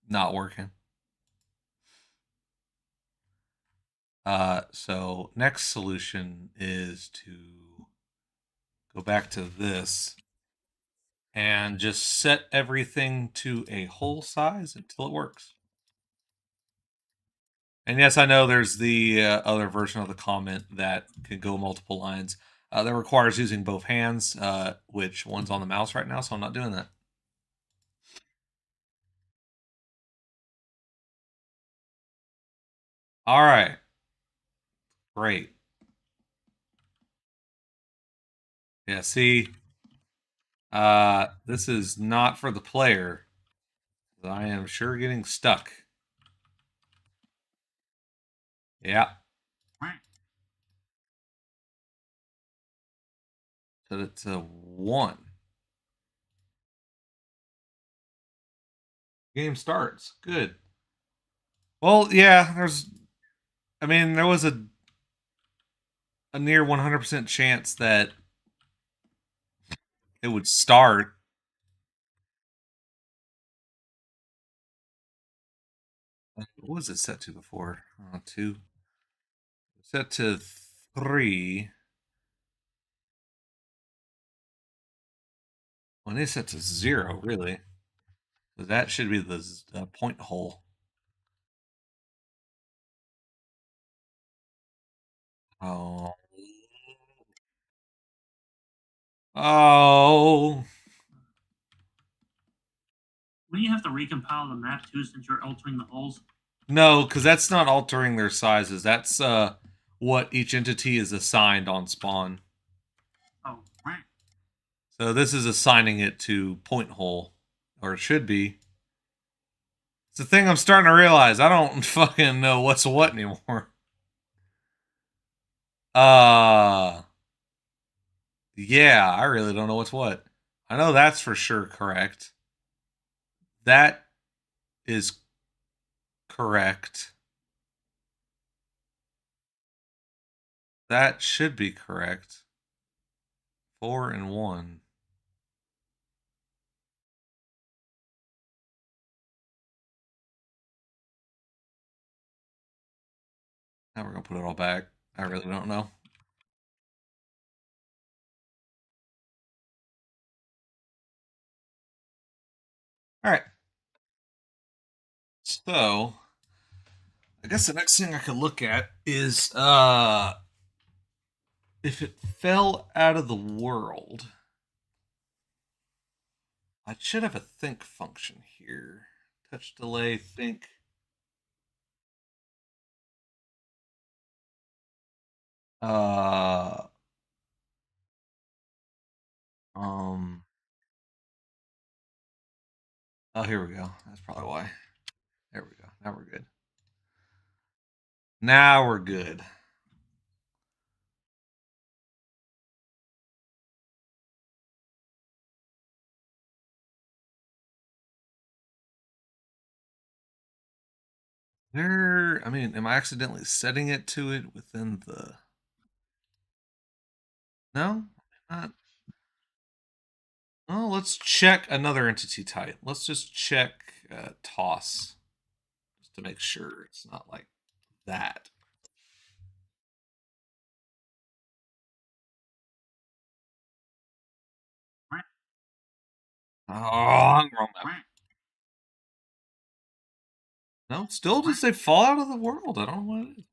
not working. So next solution is to go back to this and just set everything to a whole size until it works. And yes, I know there's the other version of the comment that can go multiple lines. That requires using both hands, which one's on the mouse right now, so I'm not doing that. All right. Great. Yeah, see, this is not for the player. I am sure getting stuck. Yeah. Set it to 1. Game starts. Good. Well, yeah, there was a near 100% chance that it would start. What was it set to before? 2. Set to 3. Well, it's set to 0, really. So that should be the point hole. Oh. Oh. Wouldn't you have to recompile the map too, since you're altering the holes? No, because that's not altering their sizes. That's what each entity is assigned on spawn. Oh. So this is assigning it to point hole, or it should be. It's the thing I'm starting to realize. I don't fucking know what's what anymore. Yeah, I really don't know what's what. I know that's for sure correct. That is correct. That should be correct. 4 and 1. Now we're going to put it all back. I really don't know. All right. So, I guess the next thing I could look at is if it fell out of the world, I should have a think function here. Touch delay, think. Uh, um. Oh, here we go. That's probably why. There we go. Now we're good. Now we're good. There. I mean, am I accidentally setting it to it within the? No, not. Oh, let's check another entity type. Let's just check toss, just to make sure it's not like that. Oh, I'm wrong. No, still just say fall out of the world. I don't know what it is.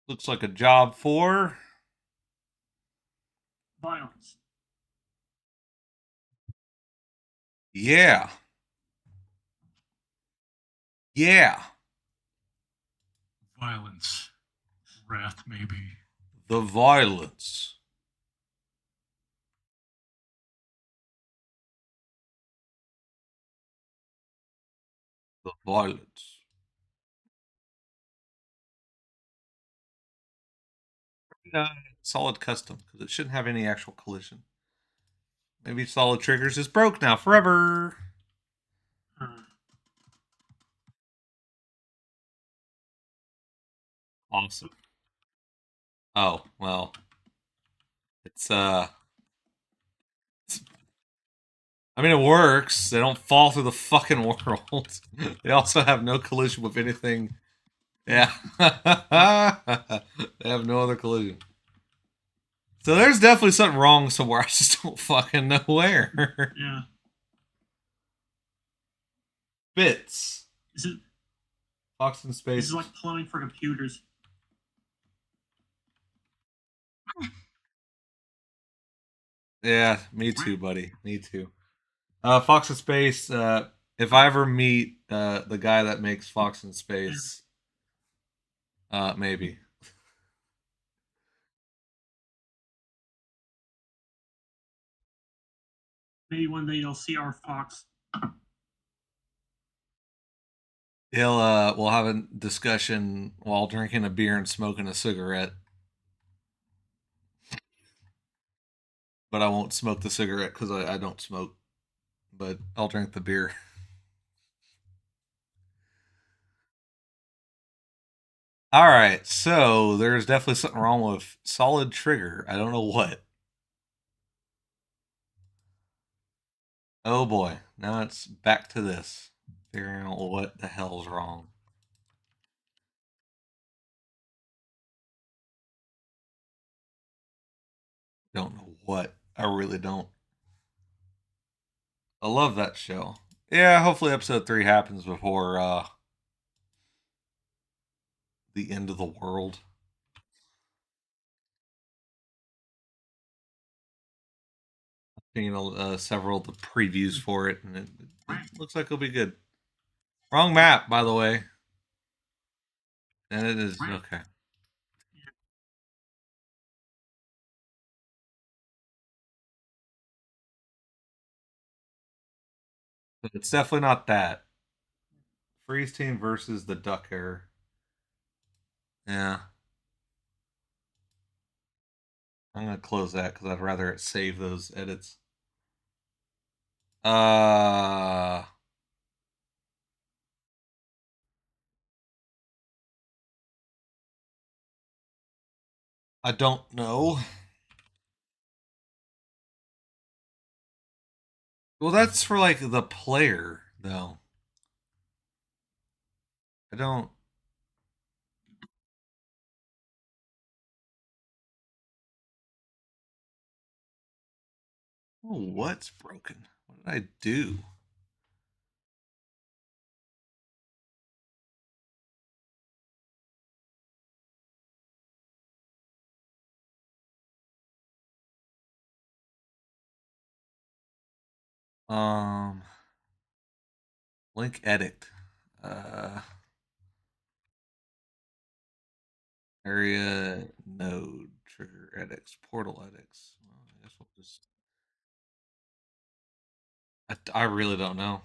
Looks like a job for. Violence. Yeah. Yeah. Violence. Wrath, maybe. The violence. The violence. Solid custom, because it shouldn't have any actual collision. Maybe solid triggers is broke now forever. Awesome. Oh, well. It's I mean, it works. They don't fall through the fucking world. They also have no collision with anything. Yeah. They have no other collision. So there's definitely something wrong somewhere. I just don't fucking know where. Yeah. Bits. This is Fox in space. this is like plumbing for computers. Yeah, me too, buddy. Me too. Fox in Space. If I ever meet the guy that makes Fox in Space, maybe. Maybe one day you'll see our Fox. We'll have a discussion while drinking a beer and smoking a cigarette. But I won't smoke the cigarette because I don't smoke. But I'll drink the beer. All right, so there's definitely something wrong with solid trigger. I don't know what. Oh boy, now it's back to this. Figuring out what the hell's wrong. Don't know what. I really don't. I love that show. Yeah, hopefully episode 3 happens before the end of the world. I've seen several of the previews for it, and it looks like it'll be good. Wrong map, by the way. And it is okay. But it's definitely not that. Freeze team versus the duck error. Yeah. I'm gonna close that because I'd rather it save those edits. I don't know. Well, that's for like the player, though. I don't. Oh, what's broken? What did I do? Link edit. Area node trigger edits portal edits. Well, I guess we'll just. I really don't know.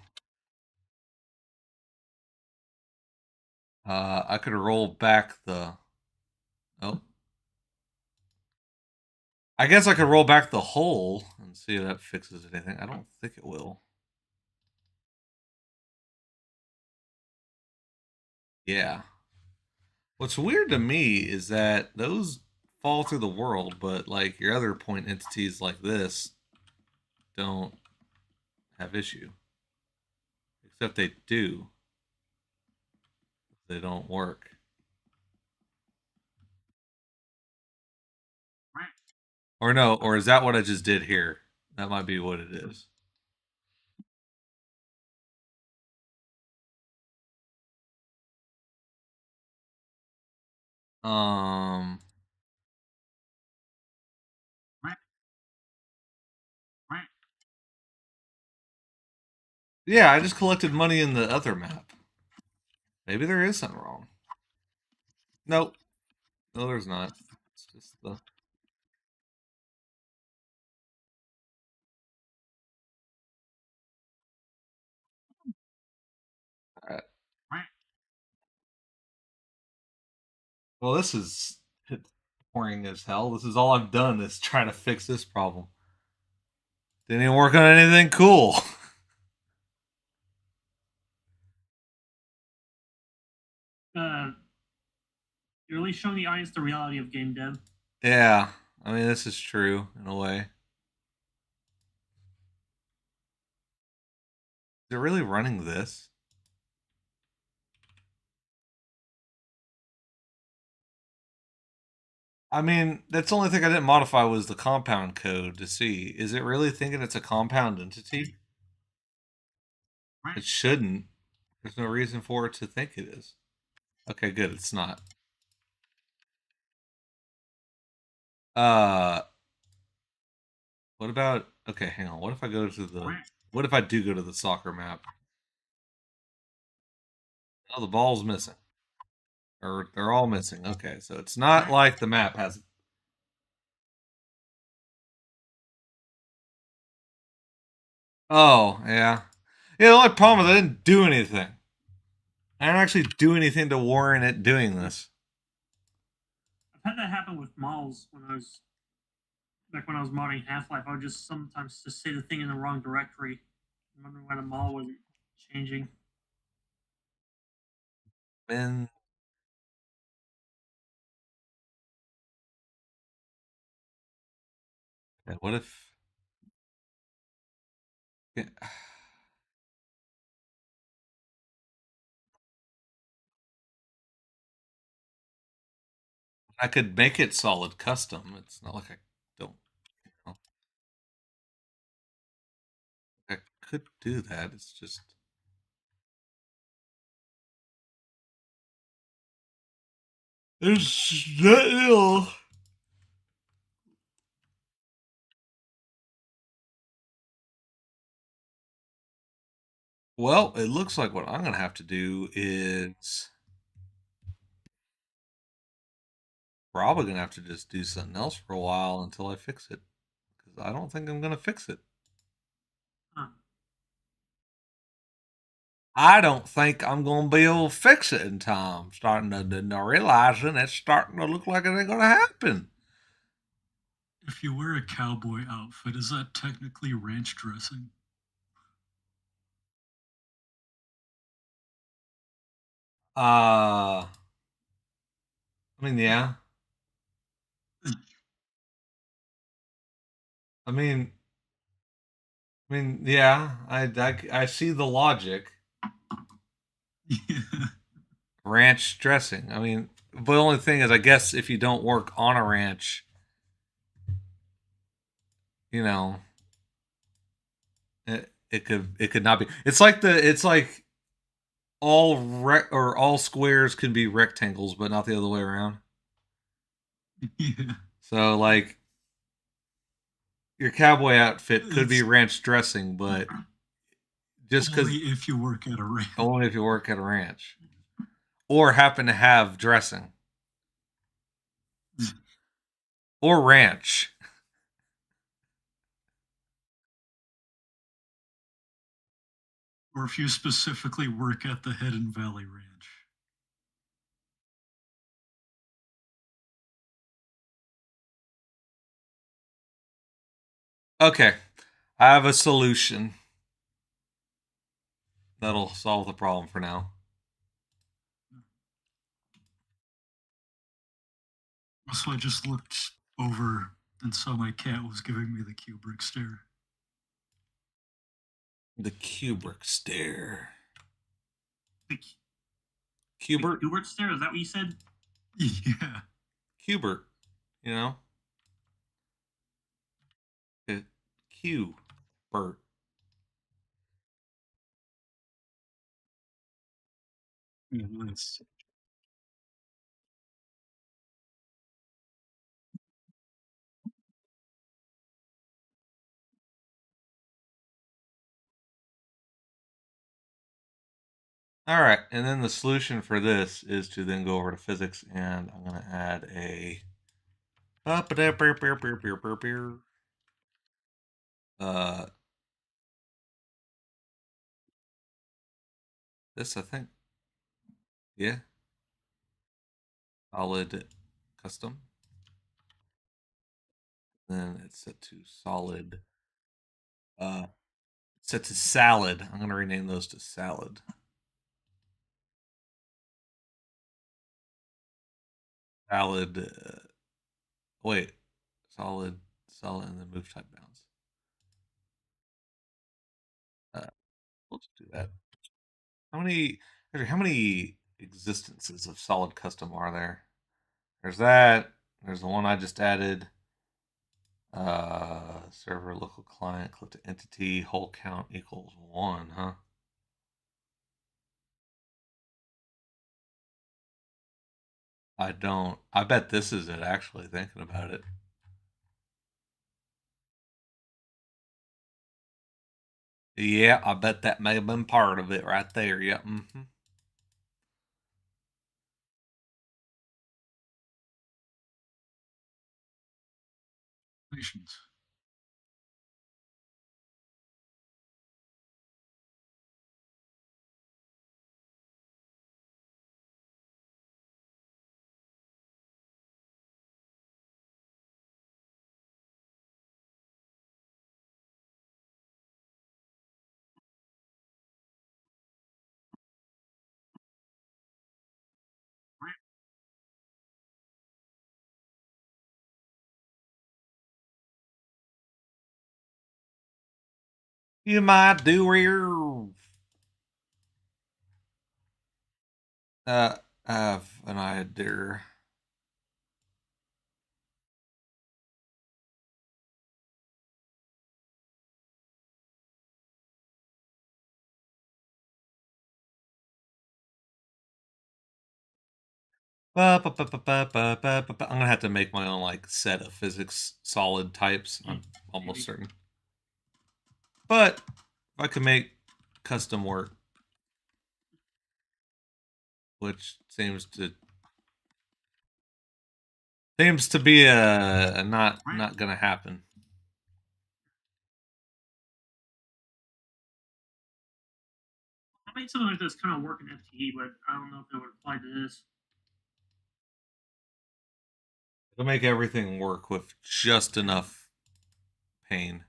I could roll back the. Oh. I guess I could roll back the hole and see if that fixes anything. I don't think it will. Yeah. What's weird to me is that those fall through the world, but like your other point entities like this don't have issue. Except they do. They don't work. Or no, or is that what I just did here? That might be what it is. Um Yeah, I just collected money in the other map. Maybe there is something wrong. Nope. No, there's not. It's just the Alright. Well, this is boring as hell. This is all I've done is try to fix this problem. Didn't even work on anything cool. You're at least showing the audience the reality of game dev. Yeah, I mean this is true in a way. Is it really running this? I mean, that's the only thing I didn't modify was the compound code to see. Is it really thinking it's a compound entity? It shouldn't. There's no reason for it to think it is. Okay, good. It's not. Uh, what about? Okay, hang on. What if I go to the? What if I do go to the soccer map? Oh, the ball's missing, or they're all missing. Okay, so it's not like the map has. Oh, yeah. Yeah, the only problem is I didn't do anything. I didn't actually do anything to warrant it doing this. I've had that happen with malls when I was modding Half-Life. I would just sometimes just say the thing in the wrong directory. Remember when a mall was changing? And what if? Yeah, I could make it solid custom. It's not like I don't. You know, I could do that. It's just. It's not ill. Well, it looks like what I'm gonna have to do is probably gonna have to just do something else for a while until I fix it, because I don't think I'm gonna fix it. Huh. I don't think I'm gonna be able to fix it in time. Starting to realizing it's starting to look like it ain't gonna happen. If you wear a cowboy outfit, is that technically ranch dressing? I mean, yeah. I mean, yeah. I see the logic. Yeah. Ranch dressing. I mean, the only thing is, I guess if you don't work on a ranch, you know, it could not be. It's like all squares can be rectangles, but not the other way around. Yeah. So like your cowboy outfit could be ranch dressing, but just because Only if you work at a ranch. only if you work at a ranch or happen to have dressing or ranch. Or if you specifically work at the Hidden Valley Ranch. Okay, I have a solution that'll solve the problem for now. So I just looked over and saw my cat was giving me the Kubrick stare. The Kubrick stare. The Kubert? Hubert stare? Is that what you said? Yeah. Kubert. You know? Q-Bert. Nice. All right, and then the solution for this is to then go over to physics, and I'm going to add a this, I think. Yeah. Solid custom. Then it's set to solid. Set to salad. I'm going to rename those to salad. Salad. Wait. Solid, and then move type bounds. Let's do that. How many existences of solid custom are there? There's that. There's the one I just added. Server local client, click to entity, whole count equals 1, huh? I bet this is it, actually, thinking about it. Yeah, I bet that may have been part of it right there. Yeah. Mm-hmm. Congratulations. You might do your. I have an idea. I'm gonna have to make my own like set of physics solid types. I'm almost certain. But if I could make custom work, which seems to be a not gonna happen. I made something like this kind of work in FTE, but I don't know if it would apply to this. It'll make everything work with just enough pain.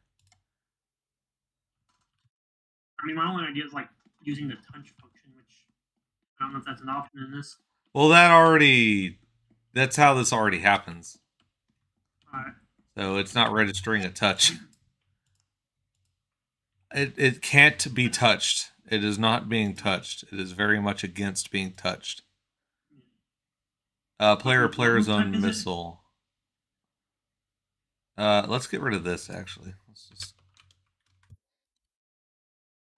I mean, my only idea is like using the touch function, which I don't know if that's an option in this. Well, that's how this already happens. Alright. So it's not registering a touch. It can't be touched. It is not being touched. It is very much against being touched. Player zone missile. Let's get rid of this actually. Let's just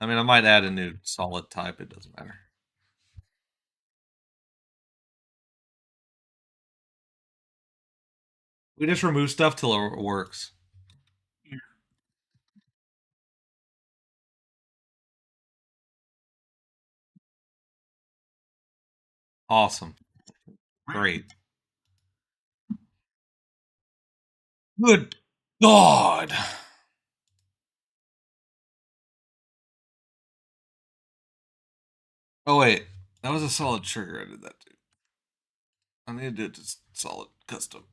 I mean, I might add a new solid type. It doesn't matter. We just remove stuff till it works. Yeah. Awesome. Great. Good God. Oh, wait. That was a solid trigger. I did that too. I need to do it to solid custom.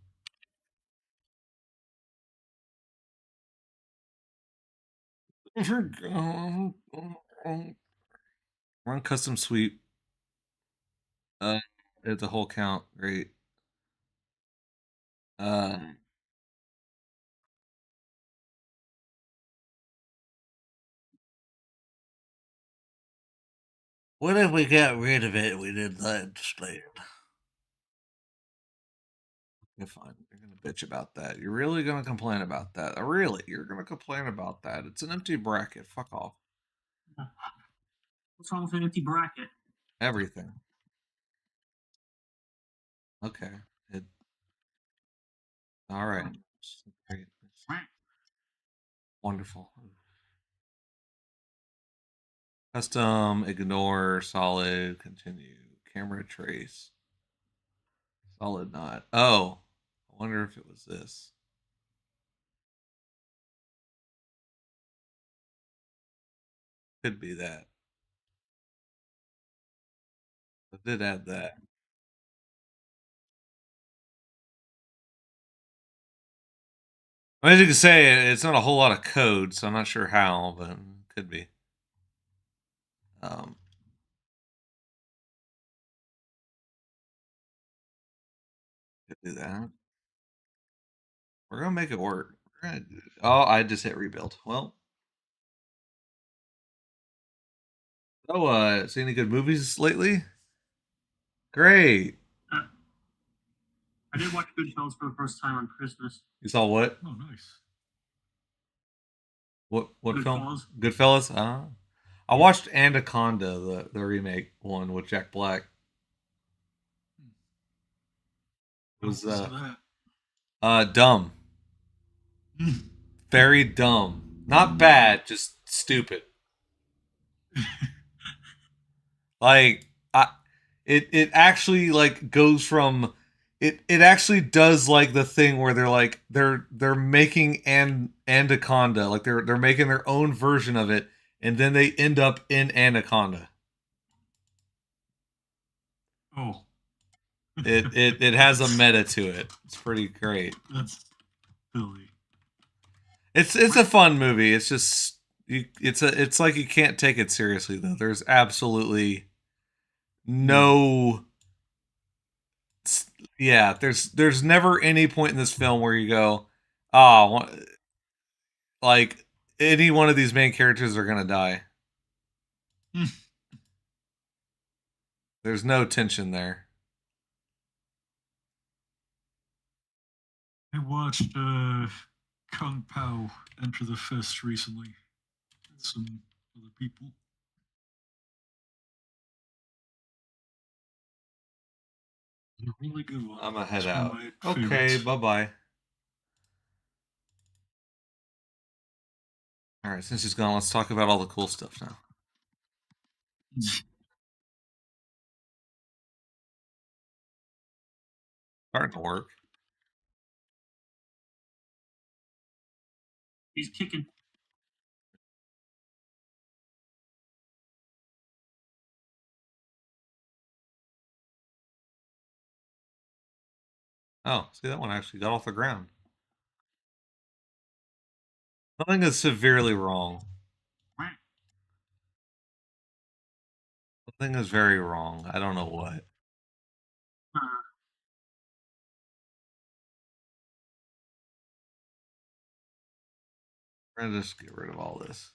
Run custom sweep. It's a whole count. Great. What if we got rid of it? We did that instead. Okay, fine. You're gonna bitch about that. You're really gonna complain about that. Really, you're gonna complain about that. It's an empty bracket. Fuck off. What's wrong with an empty bracket? Everything. Okay. All right. Great. Wonderful. Custom, ignore, solid, continue, camera trace, solid not. Oh, I wonder if it was this. Could be that. I did add that. As you can say, it's not a whole lot of code, so I'm not sure how, but it could be. Could do that. We're gonna make it work. Oh, I just hit rebuild. Well. Oh, see any good movies lately? Great. I did watch Goodfellas for the first time on Christmas. You saw what? Oh, nice. What Goodfellas. film? Goodfellas. I watched Anaconda, the remake one with Jack Black. It was dumb. Very dumb. Not bad, just stupid. Like it actually like goes from it actually does like the thing where they're like they're making Anaconda, like they're making their own version of it, and then they end up in Anaconda. Oh. It has a meta to it. It's pretty great. That's silly. It's a fun movie. It's just it's like you can't take it seriously though. There's absolutely no yeah, there's never any point in this film where you go, oh, like any one of these main characters are gonna die. There's no tension there. I watched Kung Pao Enter the Fist recently with some other people. A really good one. I'm gonna head out. Okay, bye-bye. All right, since he's gone, let's talk about all the cool stuff now. Starting to work. He's kicking. Oh, see, that one actually got off the ground. Something is severely wrong. Something is very wrong. I don't know what. We're gonna just get rid of all this.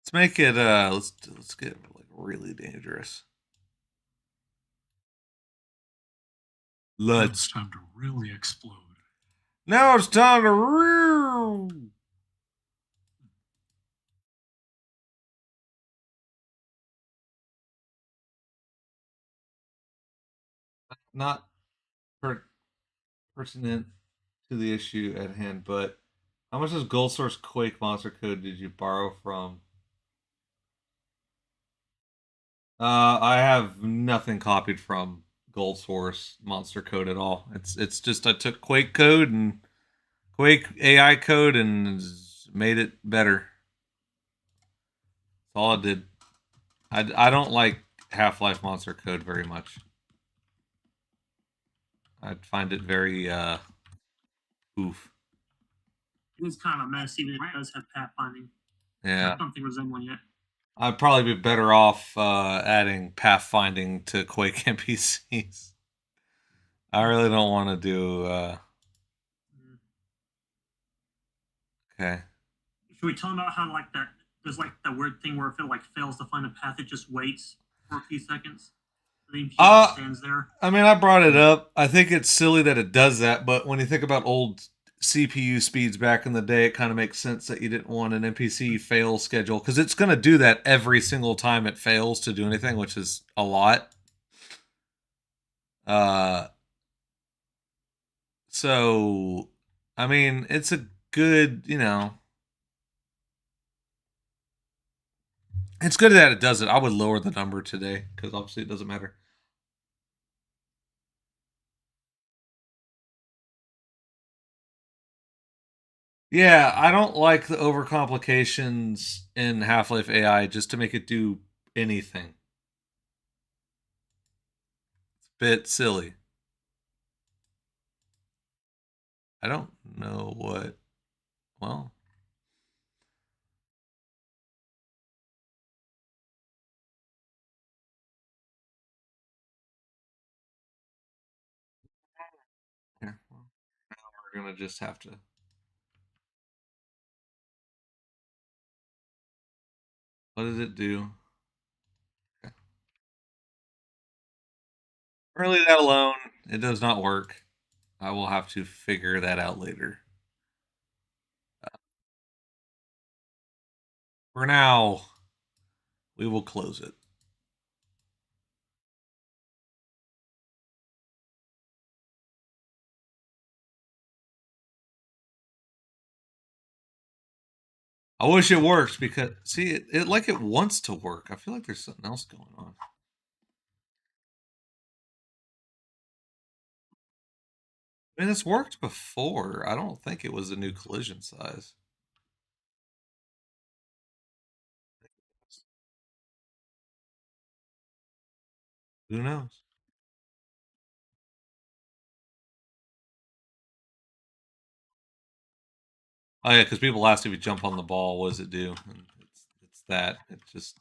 Let's make it let's get like really dangerous. Now it's Let's. time to really explode. Now it's time to. Not pertinent to the issue at hand, but how much is Gold Source Quake monster code did you borrow from? I have nothing copied from Gold Source monster code at all. It's just I took Quake code and Quake AI code and made it better. That's all I did. I don't like Half-Life monster code very much. I find it very oof. It is kind of a mess, even if it does have pathfinding. Yeah. Something resembling it. I'd probably be better off adding pathfinding to Quake NPCs. I really don't want to do. Okay. Should we tell them about how like that? There's like that weird thing where if it like fails to find a path, it just waits for a few seconds. The NPC stands there. I mean, I brought it up. I think it's silly that it does that, but when you think about old CPU speeds back in the day, it kind of makes sense that you didn't want an NPC fail schedule because it's going to do that every single time it fails to do anything, which is a lot. So, I mean, it's a good, it's good that it does it. I would lower the number today because obviously it doesn't matter. Yeah, I don't like the overcomplications in Half-Life AI just to make it do anything. It's a bit silly. I don't know what. Well, here. Well, now we're gonna just have to. What does it do? Okay. We're leave that alone. It does not work. I will have to figure that out later. For now, we will close it. I wish it worked because see it like it wants to work. I feel like there's something else going on. I mean, this worked before. I don't think it was a new collision size. Who knows? Oh yeah, because people asked if you jump on the ball, what does it do? And it's that. It's just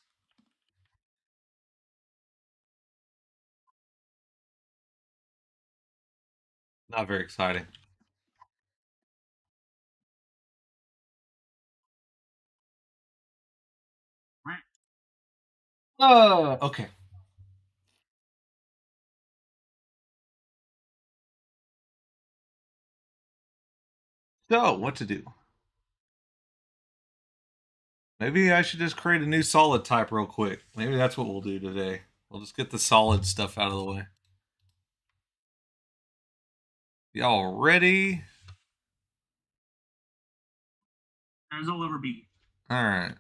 not very exciting. Okay. So what to do? Maybe I should just create a new solid type real quick. Maybe that's what we'll do today. We'll just get the solid stuff out of the way. Y'all ready? As I'll ever be. All right.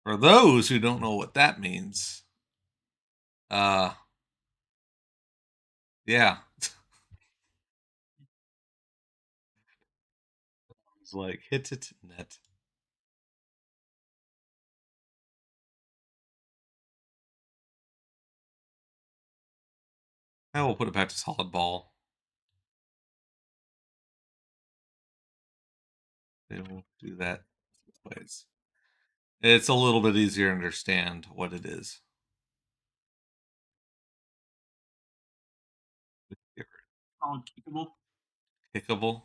For those who don't know what that means, uh, yeah, it's like hit it net. I will put it back to solid ball. They will do that ways. It's a little bit easier to understand what it is. Solid kickable. Kickable.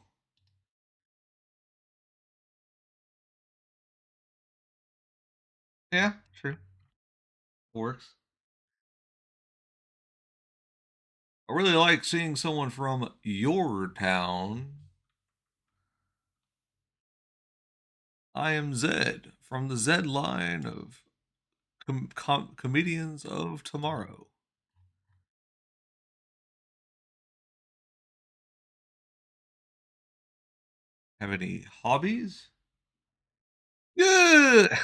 Yeah, true. Works. I really like seeing someone from your town. I am Zed from the Zed line of comedians of tomorrow. Have any hobbies? Yeah.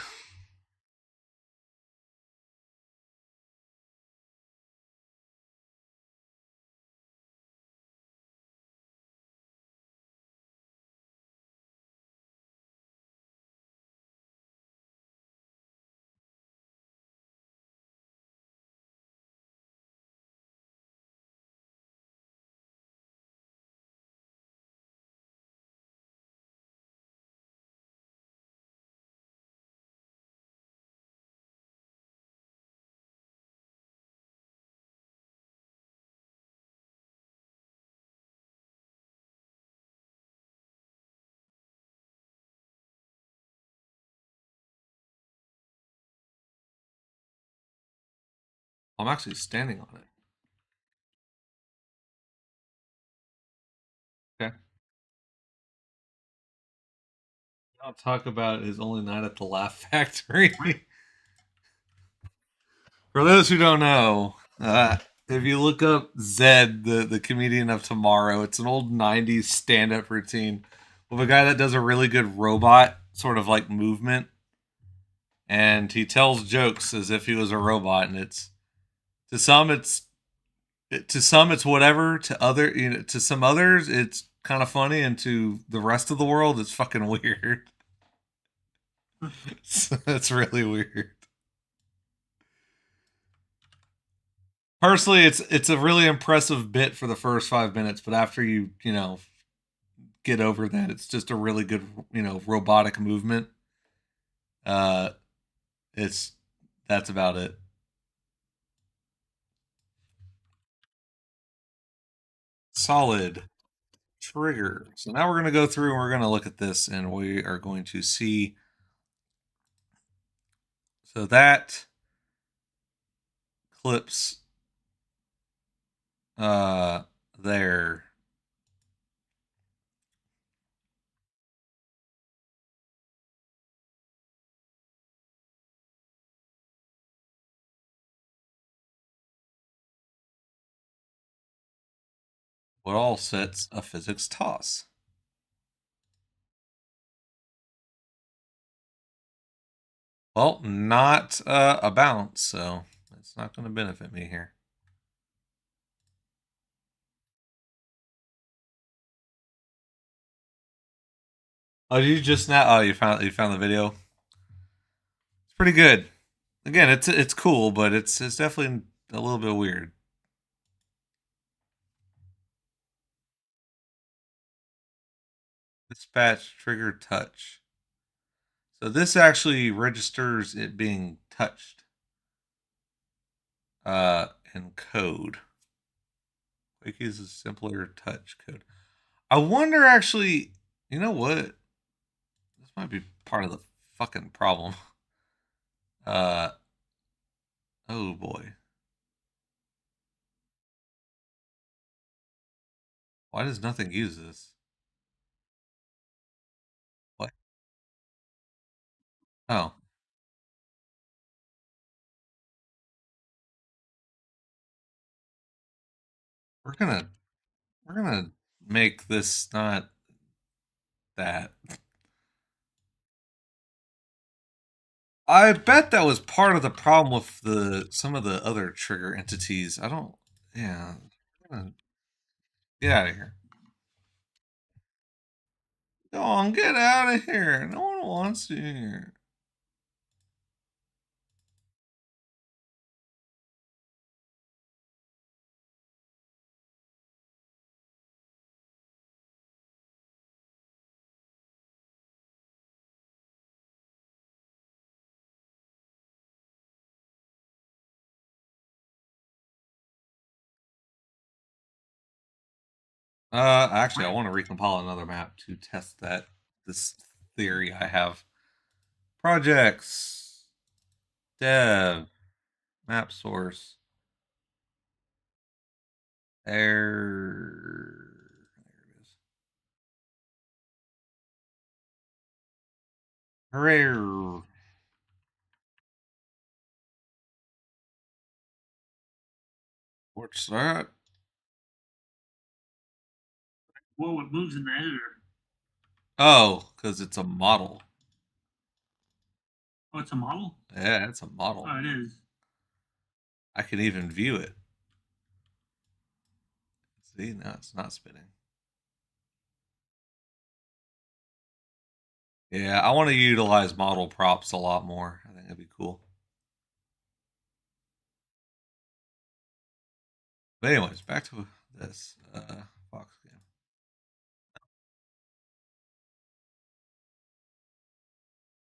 I'm actually standing on it. Okay. I'll talk about his only night at the Laugh Factory. For those who don't know, if you look up Zed, the comedian of tomorrow, it's an old 90s stand up routine with a guy that does a really good robot sort of like movement. And he tells jokes as if he was a robot. And it's to some, it's whatever. To some others, it's kind of funny. And to the rest of the world, it's fucking weird. It's really weird. Personally, it's a really impressive bit for the first 5 minutes, but after you know get over that, it's just a really good robotic movement. Uh, it's that's about it. Solid trigger. So now we're gonna go through and we're gonna look at this, and we are going to see. So that clips there. What all sets a physics toss? Well, not a bounce, so it's not going to benefit me here. Oh, you just now? Oh, you found the video. It's pretty good. Again, it's cool, but it's definitely a little bit weird. Dispatch trigger touch. So this actually registers it being touched in code. Quake uses simpler touch code. I wonder actually, you know what? This might be part of the fucking problem. Uh oh boy. Why does nothing use this? What? Oh, we're gonna we're gonna make this not that. I bet that was part of the problem with the some of the other trigger entities. I don't. Yeah. Get out of here. Go on, get out of here. No one wants you here. Actually, I want to recompile another map to test this theory I have. Projects, dev, map source, there it is. Hooray! What's that? Whoa, it moves in the editor. Oh, because it's a model. Oh, it's a model? Yeah, it's a model. Oh, it is. I can even view it. See, now it's not spinning. Yeah, I want to utilize model props a lot more. I think that'd be cool. But anyways, back to this Fox game.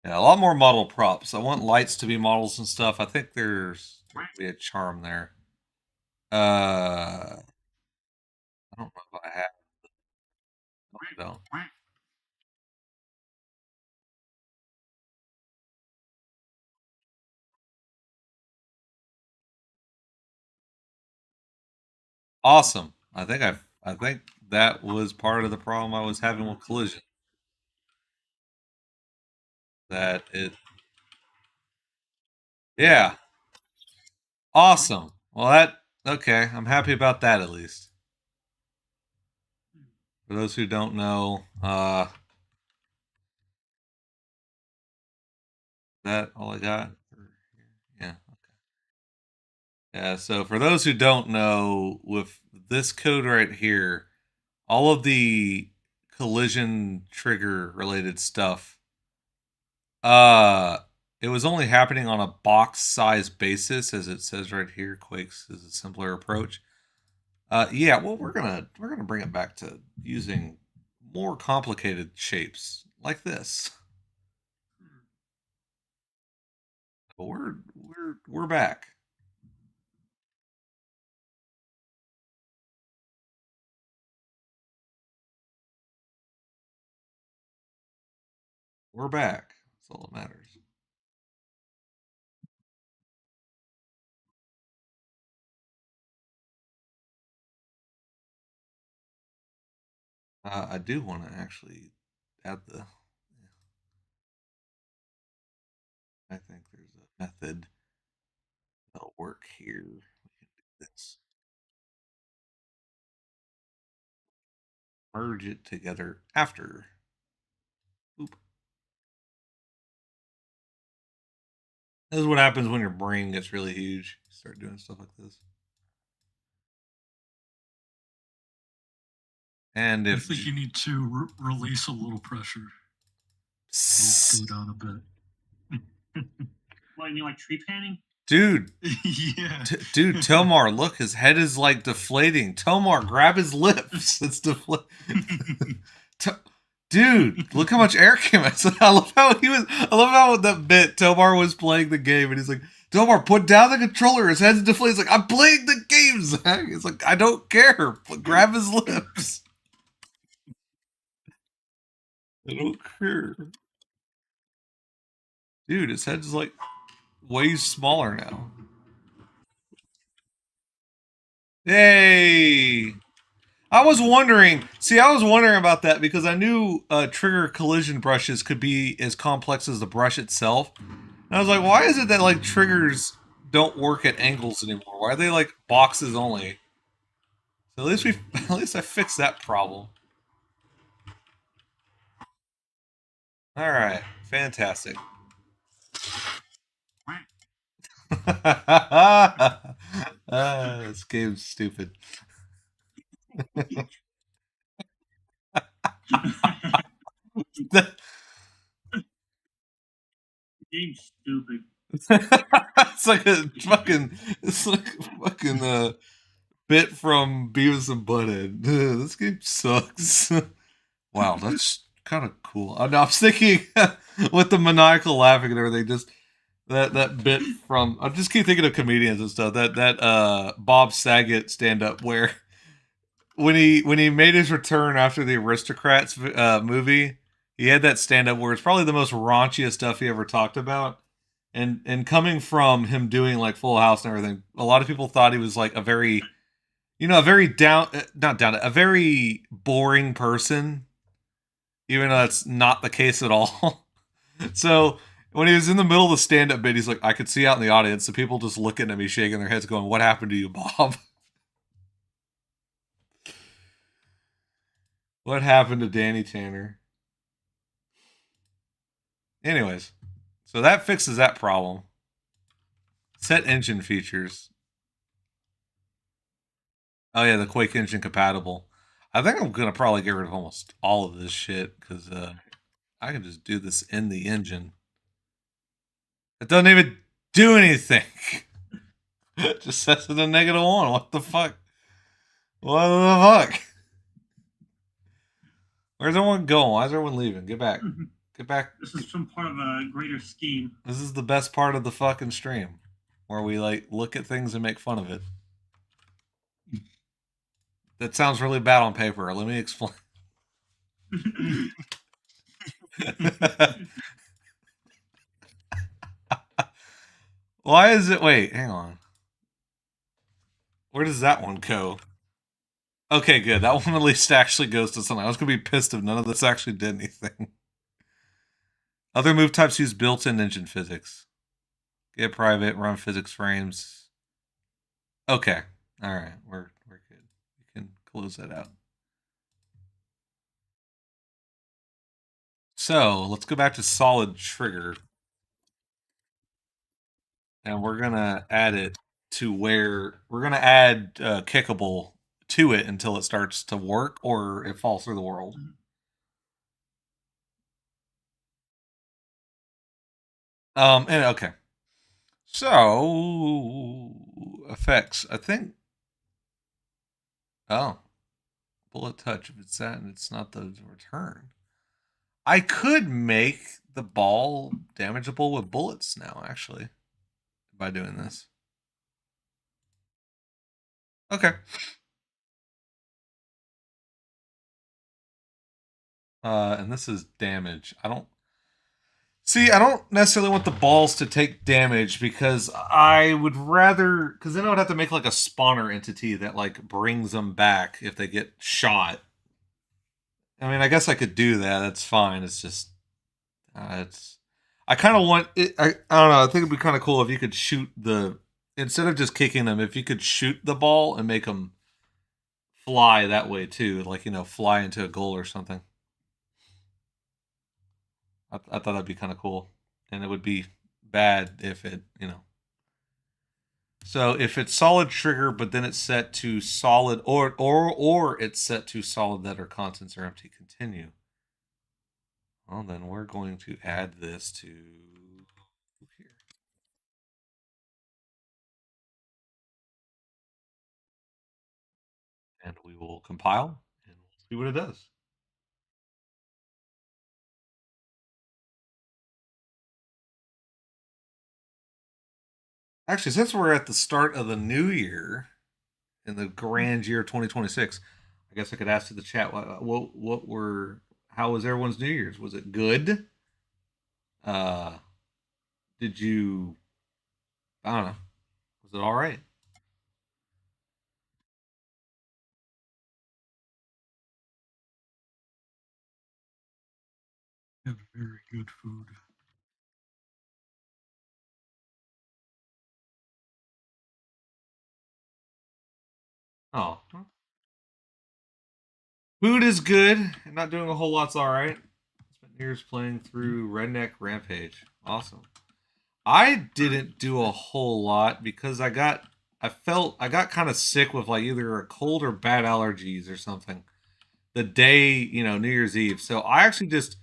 Yeah, a lot more model props. I want lights to be models and stuff. I think there's be a charm there. I don't know if I have. No, I don't. Awesome. I think that was part of the problem I was having with collision. That it. Yeah. Awesome. Well, okay. I'm happy about that at least. For those who don't know, that all I got? Yeah. Okay. Yeah. So for those who don't know, with this code right here, all of the collision trigger related stuff, it was only happening on a box size basis, as it says right here. Quake's is a simpler approach. Yeah. Well, we're gonna bring it back to using more complicated shapes like this. But we're back. We're back. That's all that matters. I do want to actually add the. I think there's a method that'll work here. We can do this. Merge it together after. Oop. This is what happens when your brain gets really huge. You start doing stuff like this. And I if think you need to release a little pressure. Go down a bit. What, you mean like tree panning? dude, Yeah. dude, Tomar, look, his head is like deflating. Tomar, grab his lips. It's deflating. Dude, look how much air came out. I love how that bit Tomar was playing the game and he's like, Tomar, put down the controller. His head's deflating. He's like, I'm playing the game, Zach. He's like, I don't care. Grab his lips. I don't care. Dude, his head's like way smaller now. Yay! I was wondering about that because I knew trigger collision brushes could be as complex as the brush itself. And I was like, why is it that like triggers don't work at angles anymore? Why are they like boxes only? So at least I fixed that problem. All right, fantastic. This game's stupid. Game's stupid. It's like a fucking bit from Beavis and Butthead. This game sucks. Wow, that's kind of cool. I was thinking with the maniacal laughing and everything, just that bit from. I just keep thinking of comedians and stuff. That Bob Saget stand up where when he made his return after the Aristocrats movie, he had that stand up where it's probably the most raunchiest stuff he ever talked about. And coming from him doing like Full House and everything, a lot of people thought he was like a very, a very a very boring person, even though that's not the case at all. So when he was in the middle of the stand-up bit, he's like, I could see out in the audience, the people just looking at me, shaking their heads, going, "What happened to you, Bob? What happened to Danny Tanner?" Anyways, so that fixes that problem. Set engine features. Oh yeah, the Quake engine compatible. I think I'm gonna probably get rid of almost all of this shit because I can just do this in the engine. It doesn't even do anything. It just sets it to -1. What the fuck? What the fuck? Where's everyone going? Why is everyone leaving? Get back. Get back. This is some part of a greater scheme. This is the best part of the fucking stream. Where we like look at things and make fun of it. That sounds really bad on paper. Let me explain. Why is it? Wait, hang on. Where does that one go? Okay, good. That one at least actually goes to something. I was going to be pissed if none of this actually did anything. Other move types use built-in engine physics. Get private, run physics frames. Okay. All right. We're good. We can close that out. So let's go back to solid trigger. And we're going to add it to where we're going to add kickable to it until it starts to work or it falls through the world. And okay. So effects, I think. Oh, bullet touch. If it's that and it's not the return, I could make the ball damageable with bullets now. Actually, by doing this. Okay. And this is damage. I don't necessarily want the balls to take damage because I would rather, because then I would have to make like a spawner entity that like brings them back if they get shot. I mean, I guess I could do that. That's fine. It's just, I kind of want it. I don't know. I think it'd be kind of cool if you could shoot instead of just kicking them, if you could shoot the ball and make them fly that way too, like, fly into a goal or something. I thought that'd be kind of cool, and it would be bad if it, So if it's solid trigger, but then it's set to solid, or it's set to solid that are constants or empty. Continue. Well, then we're going to add this to here. And we will compile and we'll see what it does. Actually, since we're at the start of the new year, in the grand year 2026, I guess I could ask to the chat how was everyone's New Year's? Was it good? Did you? I don't know. Was it all right? Have very good food. Oh, food is good. And not doing a whole lot's all right. Spent years playing through Redneck Rampage. Awesome. I didn't do a whole lot because I got kind of sick with like either a cold or bad allergies or something the day, New Year's Eve. So I actually just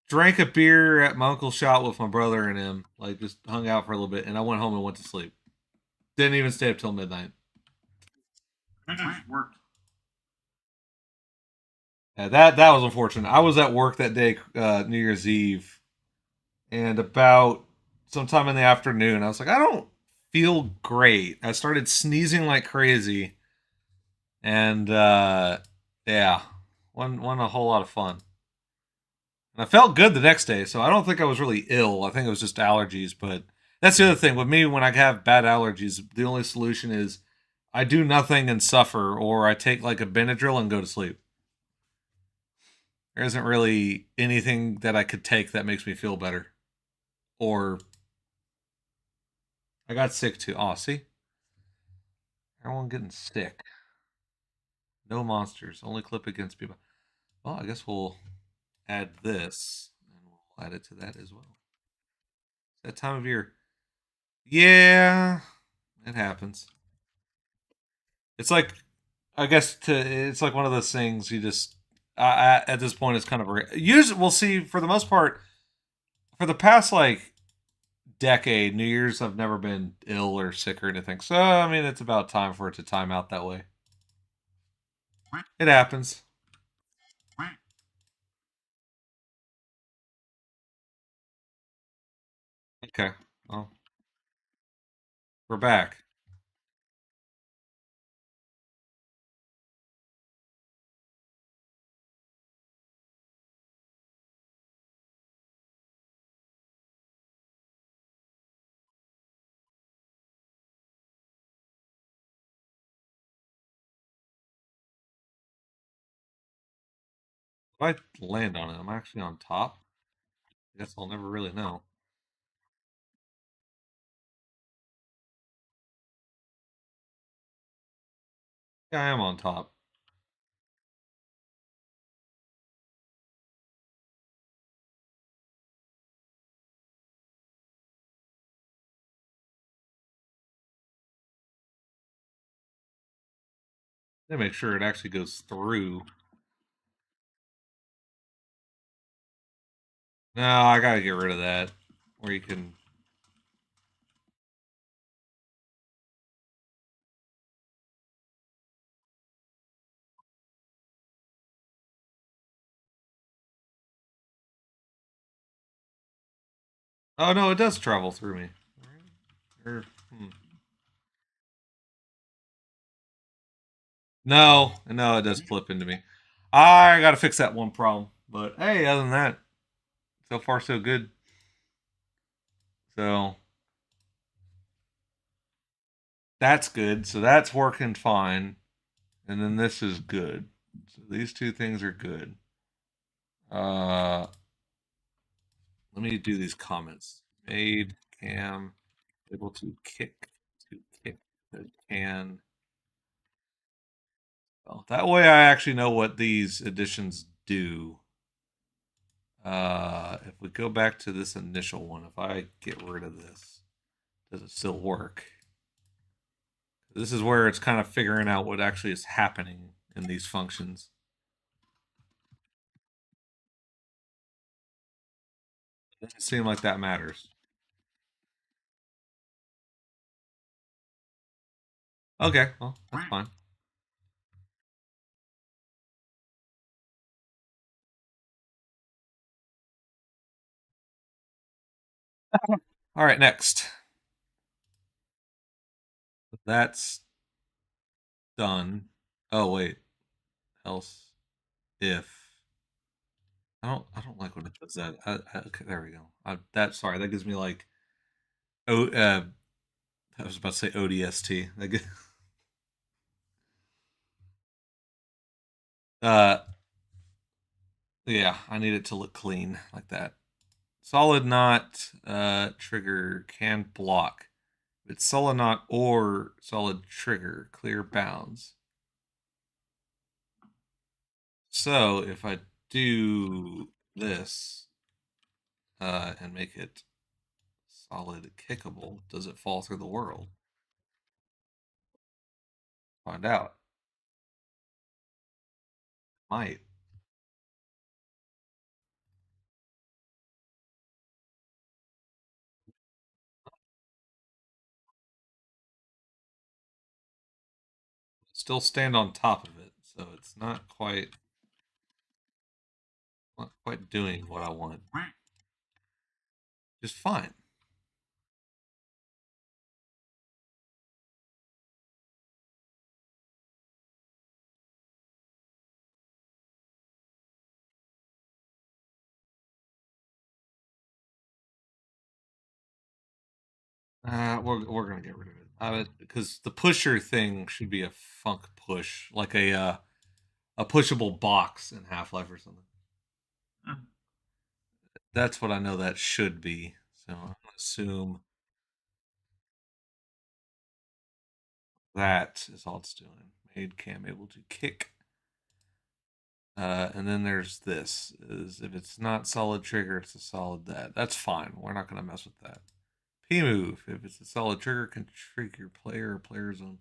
drank a beer at my uncle's shop with my brother and him, like just hung out for a little bit, and I went home and went to sleep. Didn't even stay up till midnight. I think I just worked. Yeah, that was unfortunate. I was at work that day, New Year's Eve, and about sometime in the afternoon, I was like, I don't feel great. I started sneezing like crazy, And yeah, one a whole lot of fun. And I felt good the next day, so I don't think I was really ill. I think it was just allergies. But that's the other thing with me when I have bad allergies. The only solution is I do nothing and suffer, or I take like a Benadryl and go to sleep. There isn't really anything that I could take that makes me feel better. Or I got sick too. Oh, see, everyone getting sick. No monsters, only clip against people. Well, I guess we'll add this, and we'll add it to that as well. That time of year. Yeah, it happens. It's like, I guess it's like one of those things you just, at this point, it's kind of, usually we'll see for the most part, for the past like decade, New Year's, I've never been ill or sick or anything. So, I mean, it's about time for it to time out that way. It happens. Okay. Well, we're back. If I land on it, I'm actually on top. I guess I'll never really know. Yeah, I am on top. Let me make sure it actually goes through. No, I gotta get rid of that. Where you can. Oh no, it does travel through me. Or, No, no, it does flip into me. I gotta fix that one problem. But hey, other than that, so far so good. So that's good. So that's working fine. And then this is good. So these two things are good. Let me do these comments. Made cam able to kick the can. Well, that way I actually know what these additions do. If we go back to this initial one, if I get rid of this, does it still work? This is where it's kind of figuring out what actually is happening in these functions. It doesn't seem like that matters. Okay, well, that's fine. All right, next. That's done. Oh wait, else if I don't like when it does that. Okay, there we go. Sorry, that gives me like I was about to say ODST. Uh, yeah, I need it to look clean like that. Solid knot trigger can block. It's solid knot or solid trigger, clear bounds. So if I do this and make it solid kickable, does it fall through the world? Find out. Might. Still stand on top of it, so it's not quite doing what I want. Just fine. We're gonna get rid of it because the pusher thing should be a funk push, like a pushable box in Half-Life or something. That's what I know that should be. So I'm gonna assume that is all it's doing. Made cam able to kick. And then there's this: is if it's not solid trigger, it's a solid that. That's fine. We're not gonna mess with that. P move: if it's a solid trigger, can trigger player or player zone.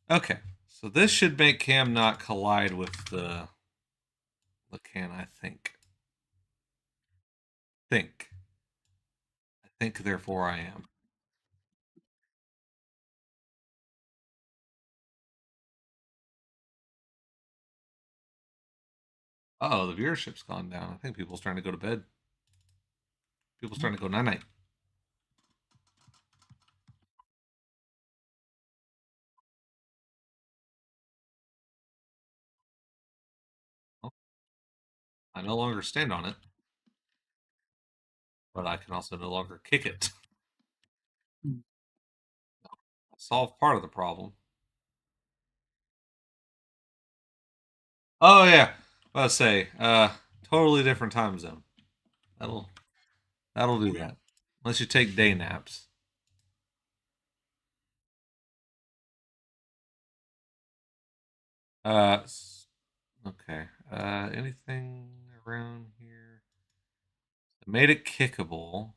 Okay, so this should make cam not collide with the can. I think. I think. Therefore, I am. Oh, the viewership's gone down. I think people's trying to go to bed. People's trying to go night night. Well, I no longer stand on it, but I can also no longer kick it. Solve part of the problem. Oh yeah, I'll say totally different time zone. That'll do that. Unless you take day naps. Uh, okay. Anything around here? I made it kickable.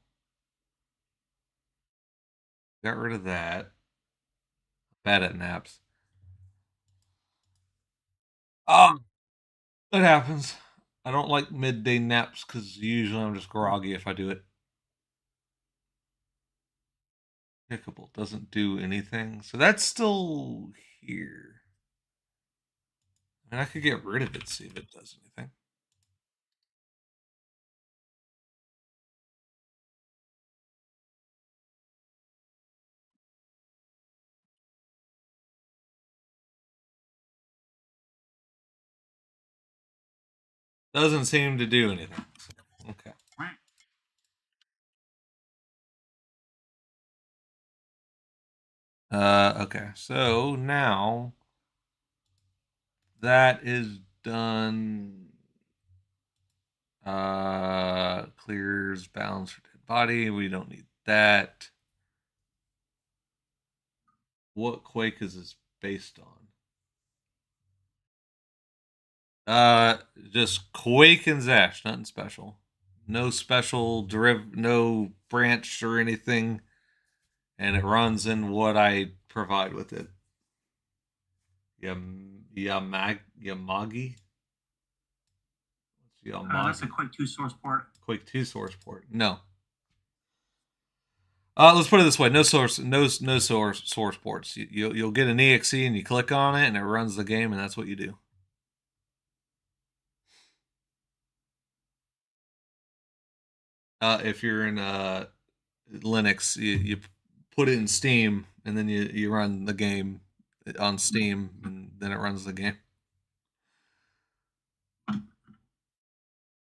Got rid of that. Bad at naps. Oh, it happens. I don't like midday naps because usually I'm just groggy if I do it. Kickable doesn't do anything, so that's still here. And I could get rid of it, see if it does anything. Doesn't seem to do anything. Okay. Okay. So now that is done. Clears balance for dead body. We don't need that. What Quake is this based on? Just Quake and Zash, nothing special. No special no branch or anything, and it runs in what I provide with it. Yamagi. That's a Quake 2 source port. Quake 2 source port. No. Let's put it this way: no source ports. You'll get an exe and you click on it and it runs the game, and that's what you do. If you're in Linux, you put it in Steam and then you run the game on Steam, and then it runs the game.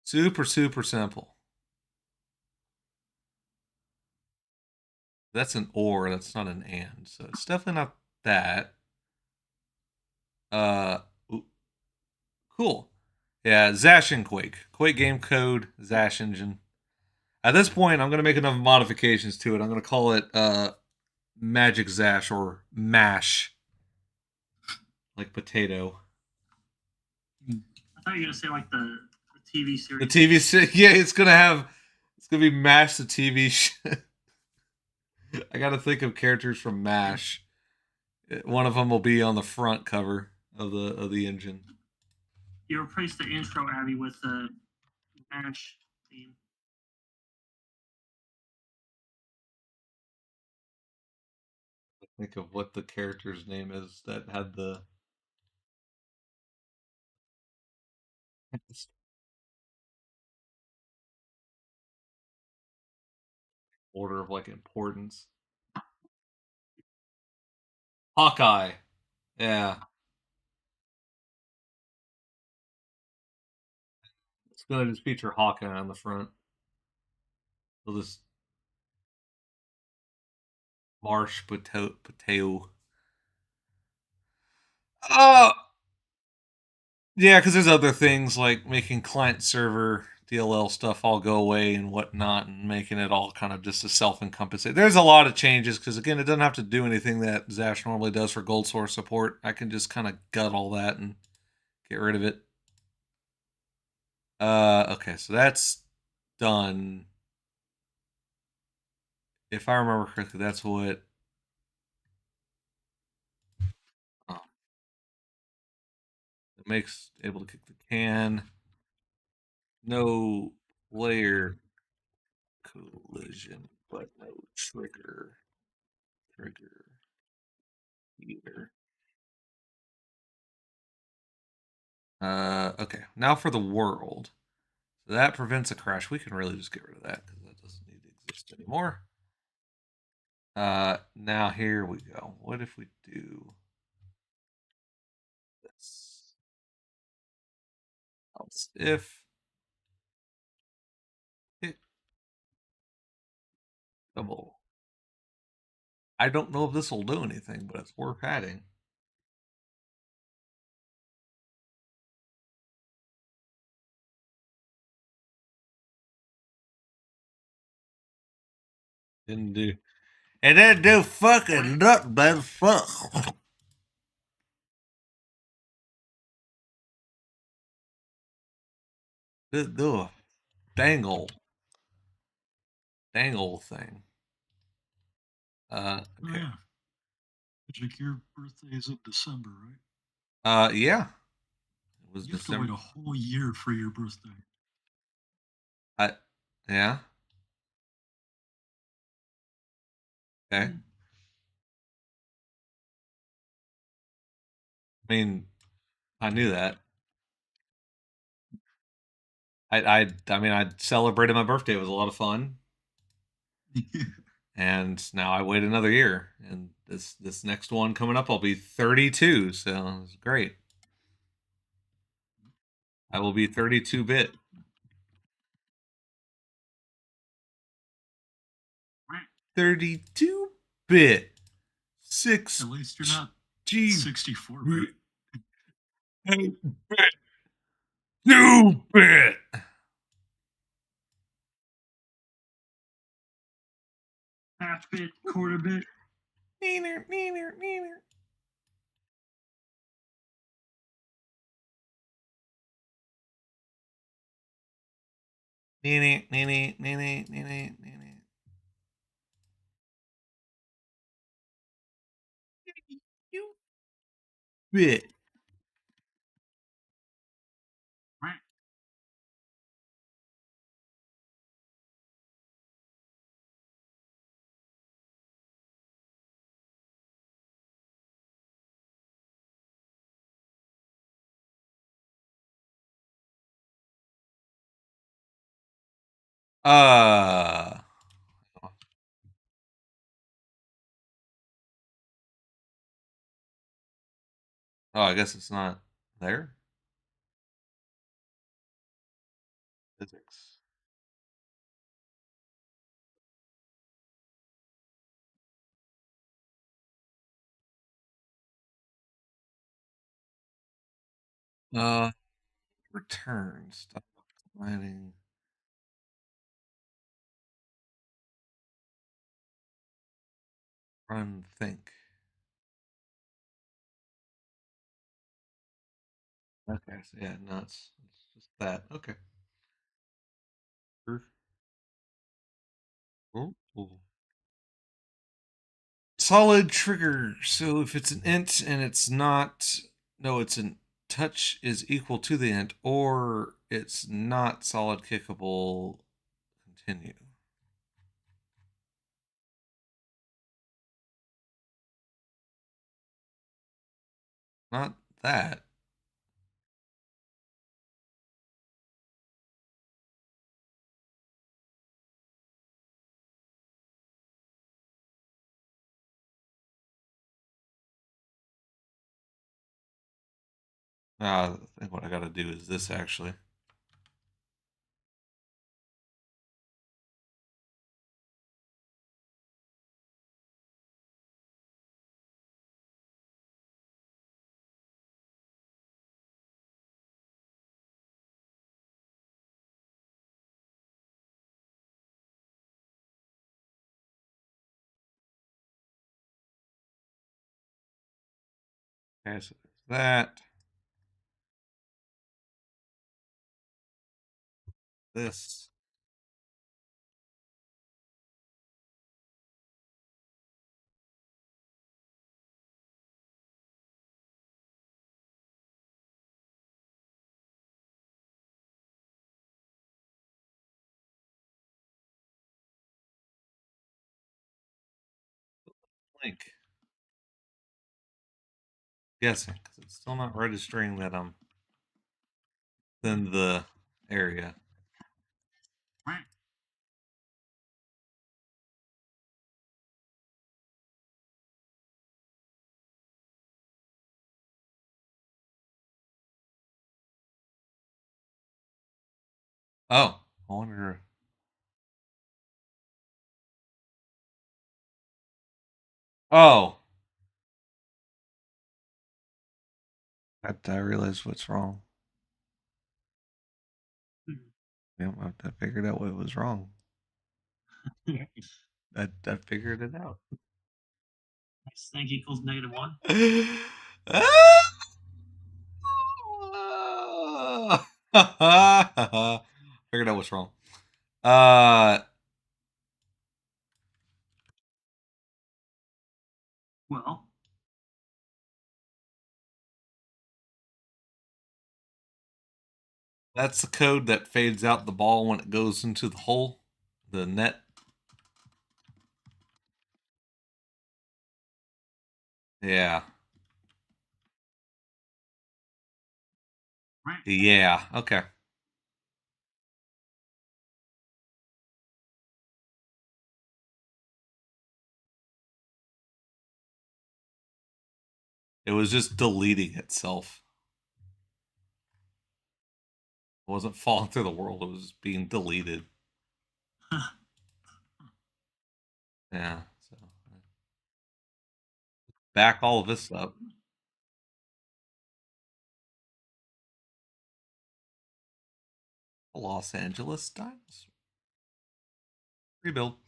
Super simple. That's an or. That's not an and. So it's definitely not that. Cool. Yeah, Zash and Quake. Quake game code, Zash engine. At this point, I'm going to make enough modifications to it. I'm going to call it Magic Zash or MASH. Like potato. I thought you were going to say like the TV series. The TV series. Yeah, it's going to be MASH the TV show. I got to think of characters from MASH. One of them will be on the front cover of the engine. You replace the intro, Abby, with the MASH theme. Think of what the character's name is that had the order of like importance. Hawkeye. Yeah. It's gonna just feature Hawkeye on the front. We'll just Marsh potato. Oh, yeah, because there's other things like making client server DLL stuff all go away and whatnot, and making it all kind of just a self-encompassing. There's a lot of changes because again, it doesn't have to do anything that Zash normally does for gold source support. I can just kind of gut all that and get rid of it. Okay, so that's done. If I remember correctly, that's what. Oh, it makes able to kick the can. No player collision, but no trigger. Trigger either. Okay. Now for the world. So that prevents a crash. We can really just get rid of that because that doesn't need to exist anymore. Now here we go. What if we do this? Else if it double. I don't know if this will do anything, but it's worth adding. Didn't do. It didn't do fucking nothing, man. Fuck. Didn't do a dangle thing. Oh, Okay. yeah. Magic, your birthday is in December, right? Yeah. It was You have to wait December. a whole year for your birthday. Yeah. Okay. I mean, I knew that. I mean, I celebrated my birthday. It was a lot of fun, and now I wait another year. And this next one coming up, I'll be 32. So it's great. I will be 32-bit. Right. 32-bit. Six. At least you're not G 64 bit. 8-bit. 2-bit. Half bit, quarter bit. Neener, neener, neener. Neener, neener, neener, neener, neener. You bit. Right. Uh. Oh, I guess it's not there. Physics. Uh, return. Stop planning. Run. Think. Okay. So yeah, no, it's just that. Okay. Sure. Oh, oh. Solid trigger. So if it's an int and it's not, no, it's an touch is equal to the int, or it's not solid kickable. Continue. Not that. I think what I got to do is this actually. Okay, so there's that. This. Link. Guessing, because it's still not registering that I'm in the area. Oh, I wonder. Oh, I realized what's wrong. Yep, I figured out what was wrong. I figured it out. Stank equals -1. Figured out what's wrong. Well, That's the code that fades out the ball when it goes into the hole, the net. Yeah. Yeah. Okay. It was just deleting itself. It wasn't falling through the world. It was being deleted. Yeah. So back all of this up. Los Angeles dinosaur. Rebuild.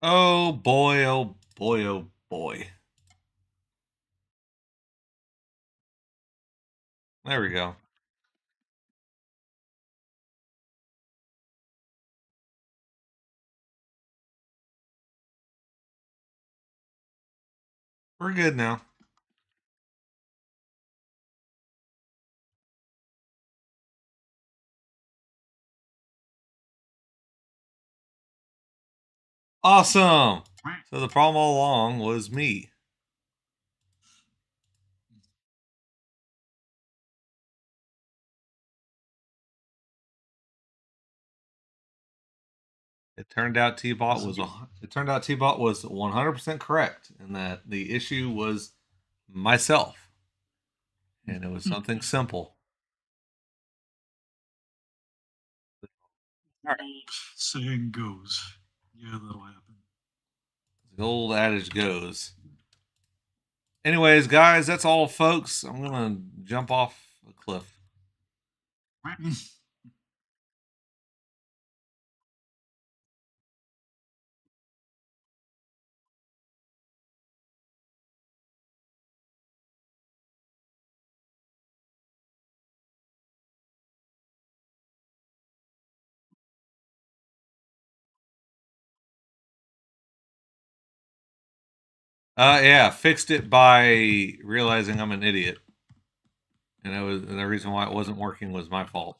Oh boy, oh boy, oh boy. There we go. We're good now. Awesome. So the problem all along was me. It turned out T-Bot was 100% correct in that the issue was myself, and it was something simple. Old saying goes. Yeah, that'll happen. The old adage goes. Anyways, guys, that's all, folks. I'm gonna jump off a cliff. Yeah, fixed it by realizing I'm an idiot, and the reason why it wasn't working was my fault.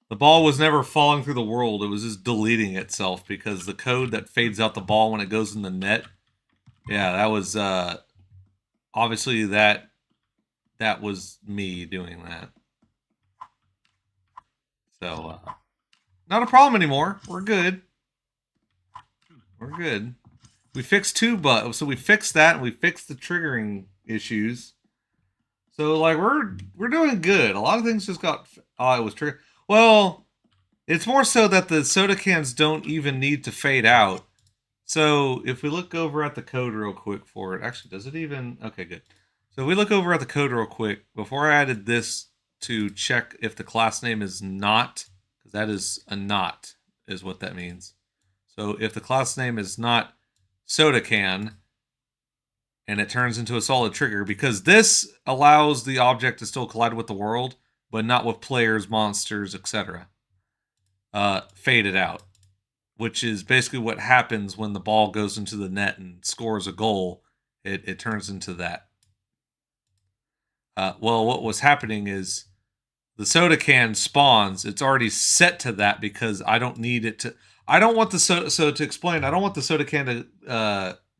The ball was never falling through the world; it was just deleting itself because the code that fades out the ball when it goes in the net Yeah, that was obviously that was me doing that. So not a problem anymore. We're good. We're good. We fixed so we fixed that and we fixed the triggering issues. So like we're doing good. A lot of things just got it was triggered. Well, it's more so that the soda cans don't even need to fade out. So if we look over at the code real quick for it, actually, does it even? Okay, good. So if we look over at the code real quick, before I added this to check if the class name is not, because that is a not, is what that means. So if the class name is not soda can, and it turns into a solid trigger, because this allows the object to still collide with the world, but not with players, monsters, etc. Fade it out, which is basically what happens when the ball goes into the net and scores a goal. It turns into that. Well, what was happening is the soda can spawns. It's already set to that because I don't need it to. I don't want the soda. So to explain, I don't want the soda can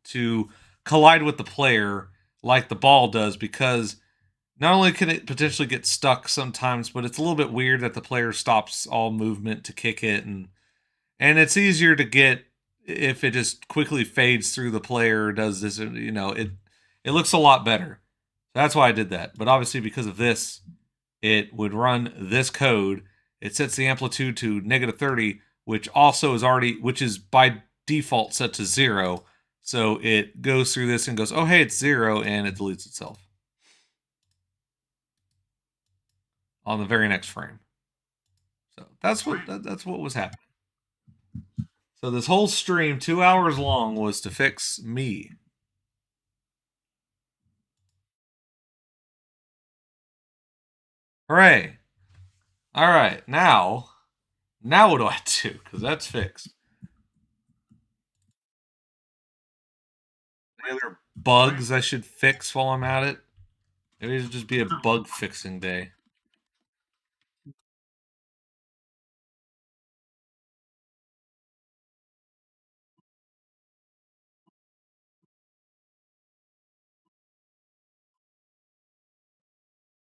to collide with the player like the ball does, because not only can it potentially get stuck sometimes, but it's a little bit weird that the player stops all movement to kick it, and it's easier to get if it just quickly fades through the player. Does this? It looks a lot better. That's why I did that. But obviously, because of this, it would run this code. It sets the amplitude to -30, which also is which is by default set to 0. So it goes through this and goes, oh, hey, it's 0, and it deletes itself on the very next frame. So that's what was happening. So this whole stream, 2 hours long, was to fix me. Hooray. All right, now what do I do? Because that's fixed. Any other bugs I should fix while I'm at it? Maybe it'll just be a bug fixing day.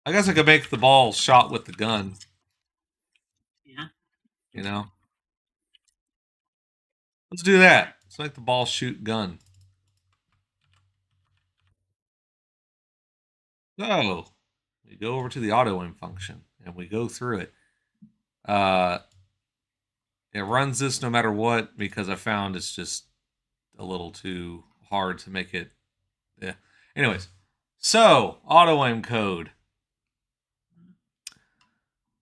I guess I could make the ball shot with the gun. Yeah. You know? Let's do that. Let's make the ball shoot gun. So, we go over to the auto aim function and we go through it. It runs this no matter what, because I found it's just a little too hard to make it. Yeah. Anyways, so auto aim code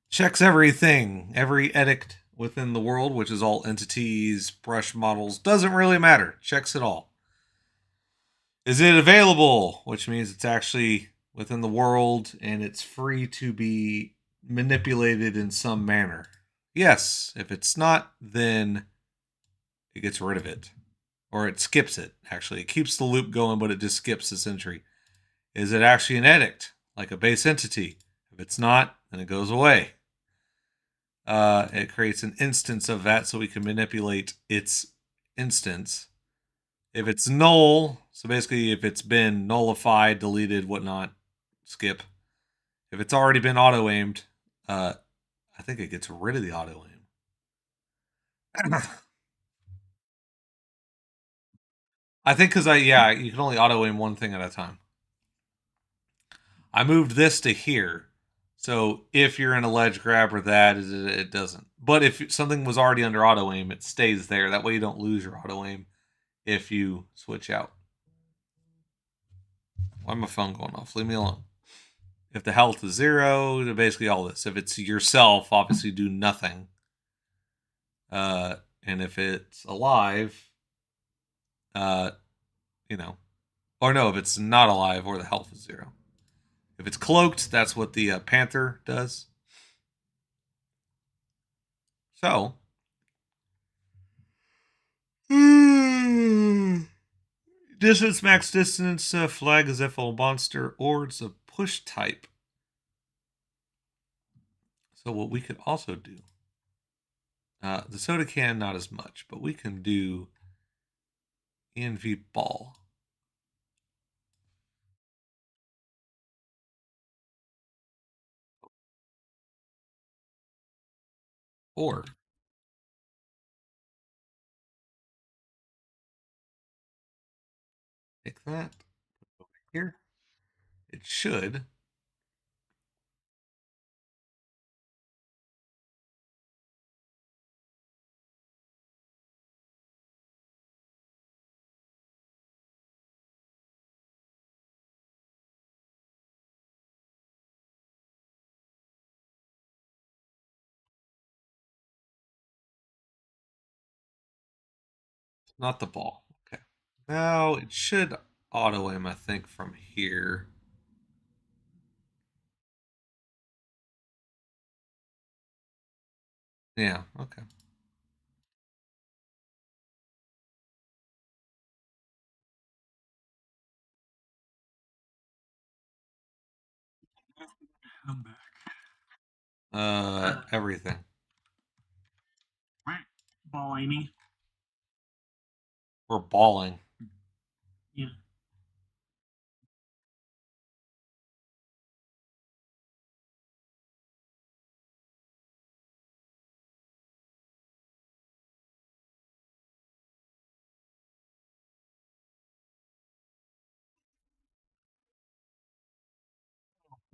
checks everything, every edict within the world, which is all entities, brush models, doesn't really matter. Checks it all. Is it available? Which means it's actually within the world and it's free to be manipulated in some manner. Yes. If it's not, then it gets rid of it. Or it skips it, actually. It keeps the loop going, but it just skips this entry. Is it actually an edict, like a base entity? If it's not, then it goes away. It creates an instance of that so we can manipulate its instance. If it's null, so basically if it's been nullified, deleted, whatnot, skip. If it's already been auto-aimed, I think it gets rid of the auto-aim. I think because you can only auto-aim one thing at a time. I moved this to here. So if you're in a ledge grab or that, it doesn't. But if something was already under auto-aim, it stays there. That way you don't lose your auto-aim if you switch out. Why is my phone going off? Leave me alone. If the health is 0, basically all this. If it's yourself, obviously do nothing. And if it's alive, or no, if it's not alive or the health is 0. If it's cloaked, that's what the Panther does. So, distance, max distance, flag is FL monster, or it's a push type. So what we could also do, the soda can, not as much, but we can do ENV ball. Or take that over here. It should. Not the ball. Okay. Now it should auto aim, I think, from here. Yeah, okay. I'm back. Everything. Ball aiming. We're balling. Yeah.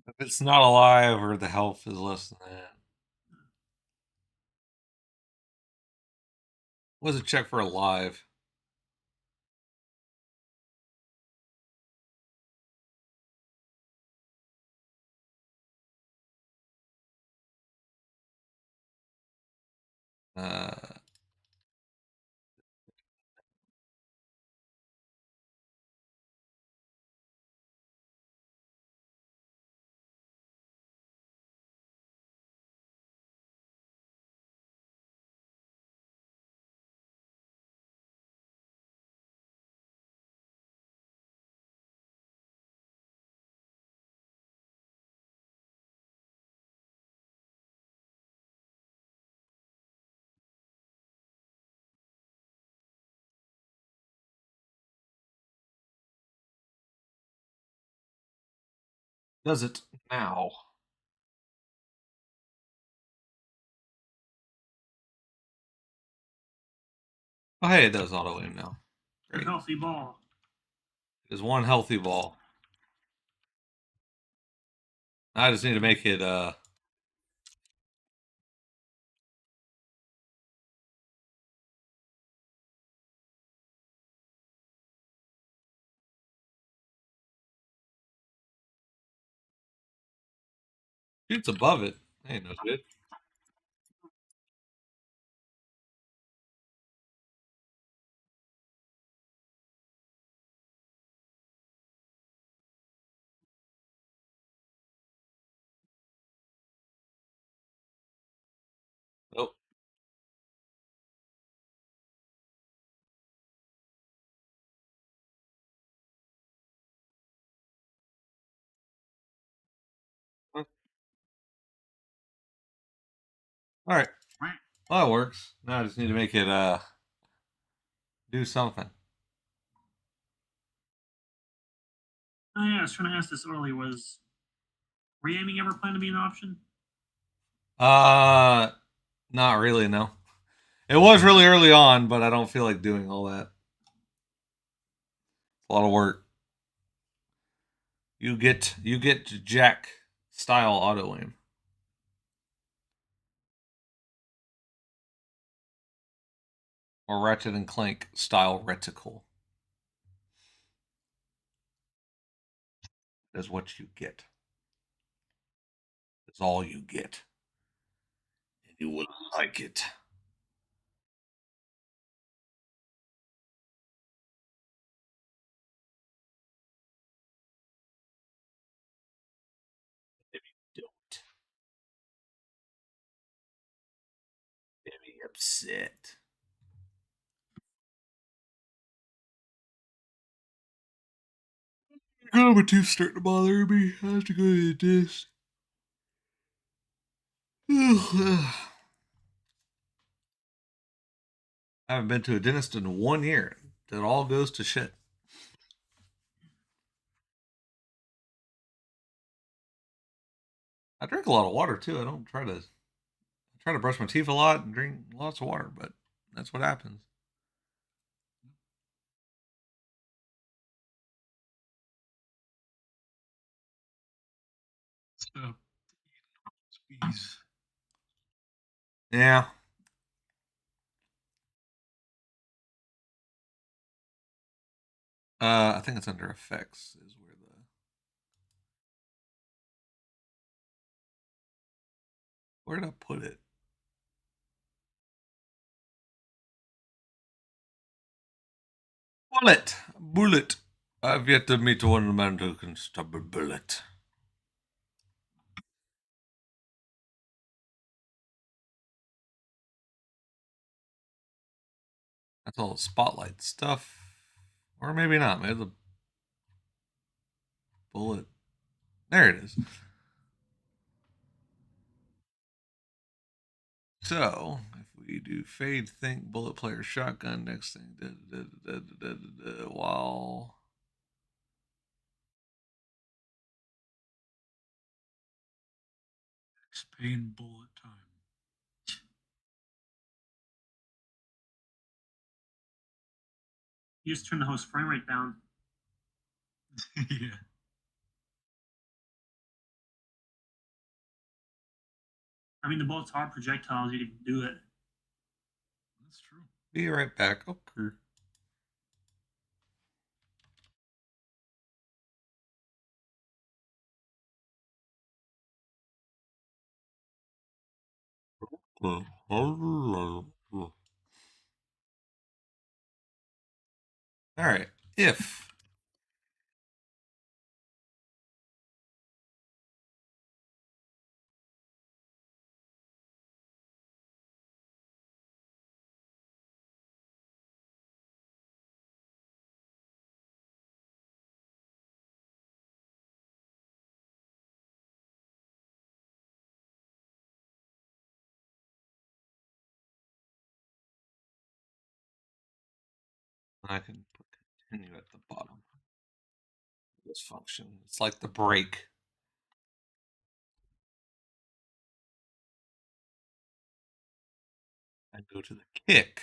If it's not alive or the health is less than that. What does it check for alive? Uh, does it now? Oh, hey, it does auto aim now. A Great. healthy ball. There's one healthy ball. I just need to make it shoots above it. Ain't no good. Nope. All right. Well, that works. Now I just need to make it do something. Oh yeah, I was trying to ask this earlier. Was re-aiming ever planned to be an option? Uh Not really, no. It was really early on, but I don't feel like doing all that. It's a lot of work. You get Jack style auto aim. Or Ratchet and Clank style reticle. That's what you get. That's all you get. And you will like it. If you don't, be upset. God, my teeth's starting to bother me. I have to go to the dentist. I haven't been to a dentist in 1 year. That all goes to shit. I drink a lot of water too. I try to brush my teeth a lot and drink lots of water, but that's what happens. So, bees. Yeah. I think it's under effects is where the where did I put it? Bullet. I've yet to meet one man who can stop a bullet. That's all the spotlight stuff, or maybe not. Maybe the bullet. There it is. So if we do fade, think, bullet player, shotgun, next thing, while Pain bullet time. You just turn the host frame rate down. Yeah. I mean, the bullets are projectiles. You can do it. That's true. be right back. Okay. All right. If I can put continue at the bottom of this function, it's like the break. I go to the kick.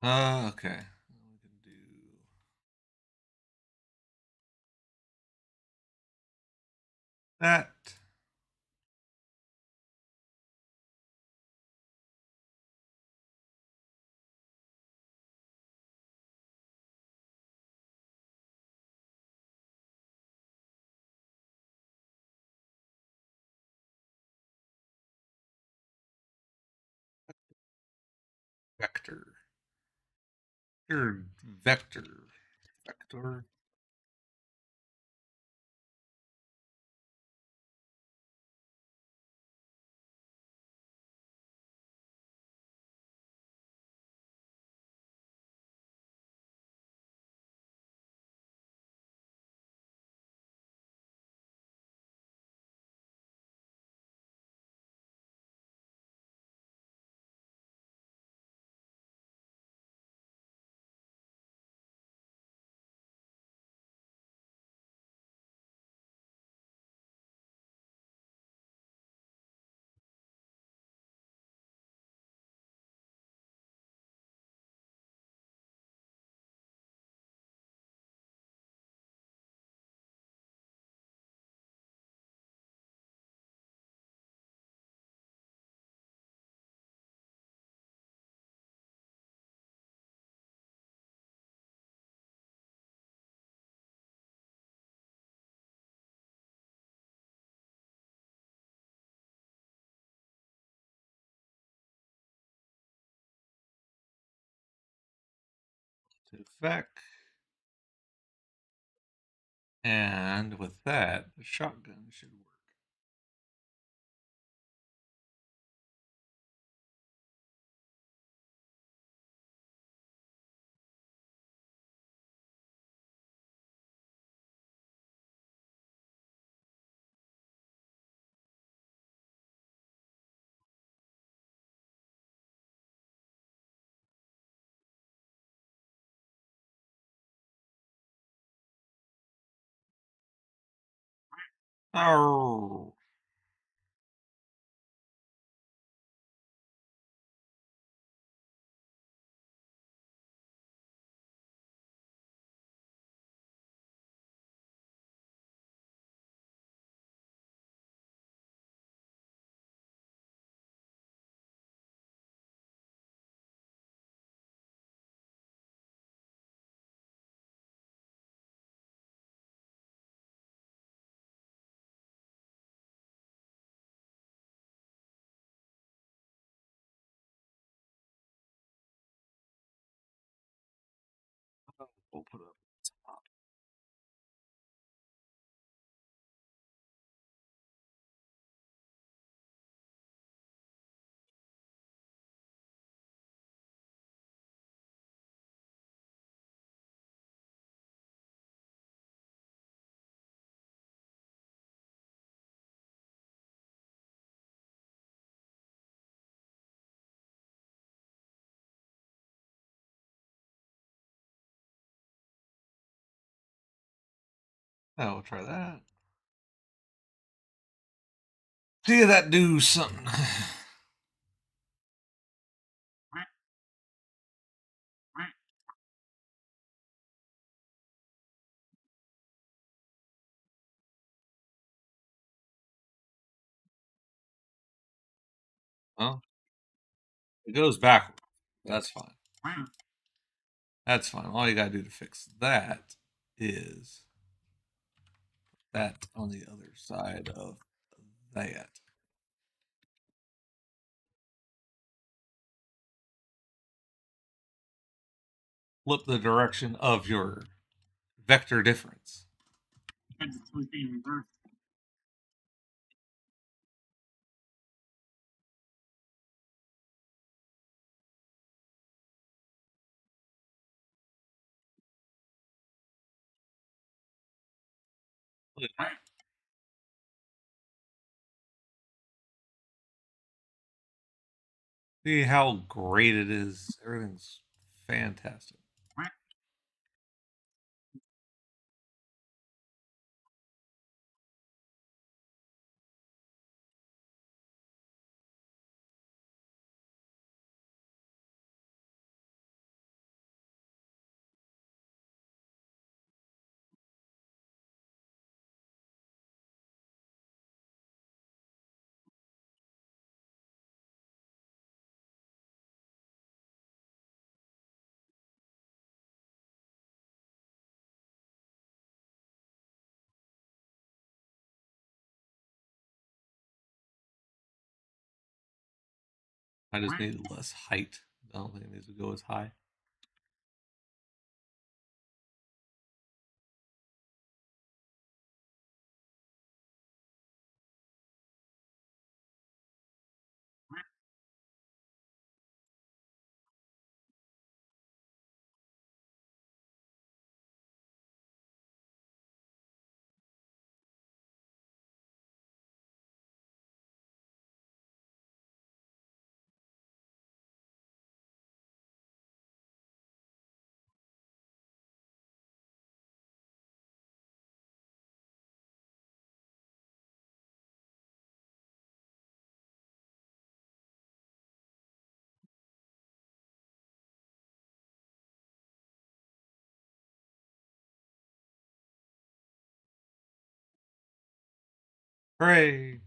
Okay. We can do that. Vector. Vector. Vector. Effect. And with that, the shotgun should work. Oh. We'll put up top. Oh, we'll try that. See if that do something. Well, it goes backward. That's fine. That's fine. All you gotta do to fix that is that on the other side of that. Flip the direction of your vector difference. That's the only thing in reverse. See how great it is. Everything's fantastic. I just need less height. I don't think it needs to go as high. Hooray!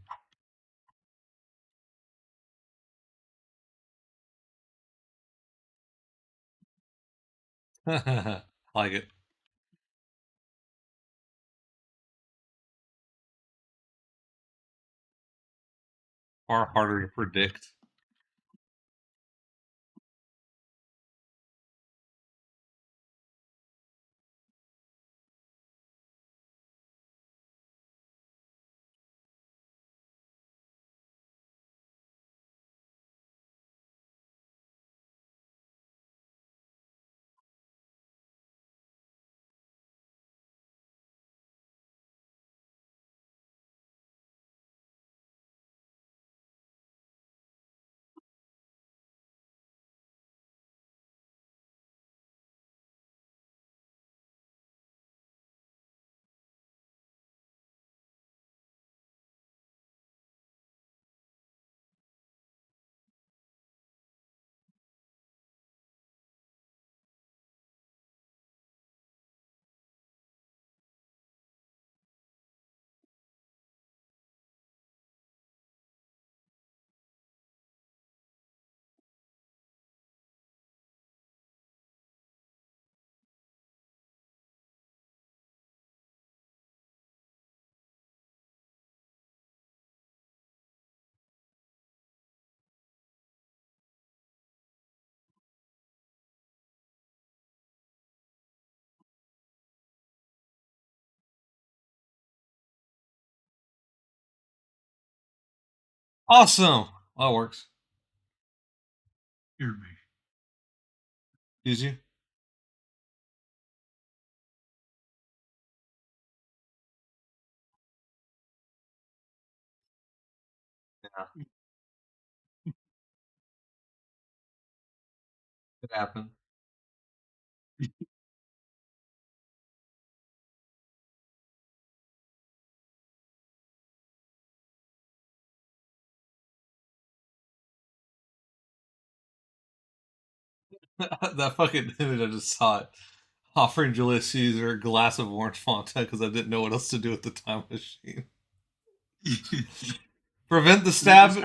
Like it. Far harder to predict. Awesome. That works. Hear me. Excuse you. Yeah. It happened. That fucking image, I just saw it. Offering Julius Caesar a glass of orange Fanta because I didn't know what else to do with the time machine. Prevent the stab.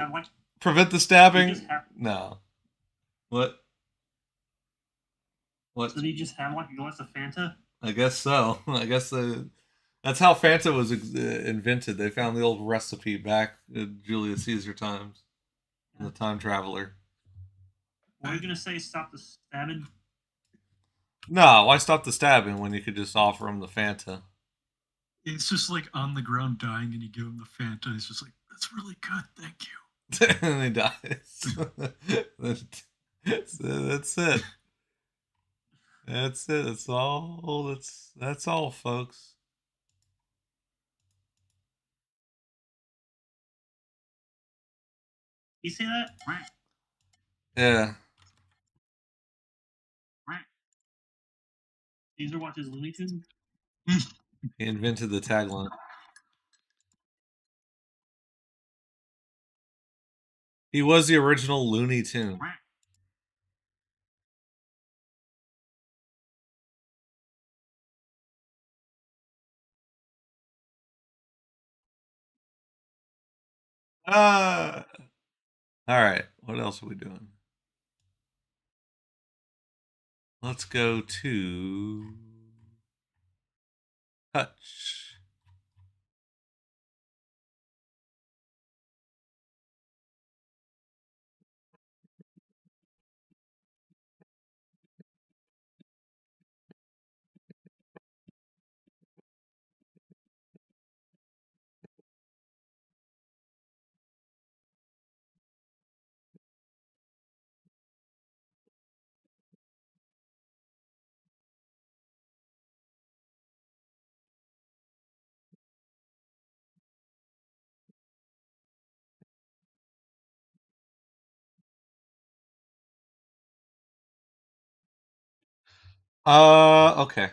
Prevent the stabbing. No. What? What? Did he just have like a glass of Fanta? I guess so. I guess that's how Fanta was invented. They found the old recipe back in Julius Caesar times. The time traveler. What are you gonna say? Stop the stabbing? No, why stop the stabbing when you could just offer him the Fanta? It's just like on the ground dying, and you give him the Fanta. He's just like, "That's really good, thank you." And he dies. That's it. That's it. That's all. That's all, folks. You see that? Yeah. Caesar watches Looney Tunes. He invented the tagline. He was the original Looney Tune. All right. What else are we doing? Let's go to touch. Okay.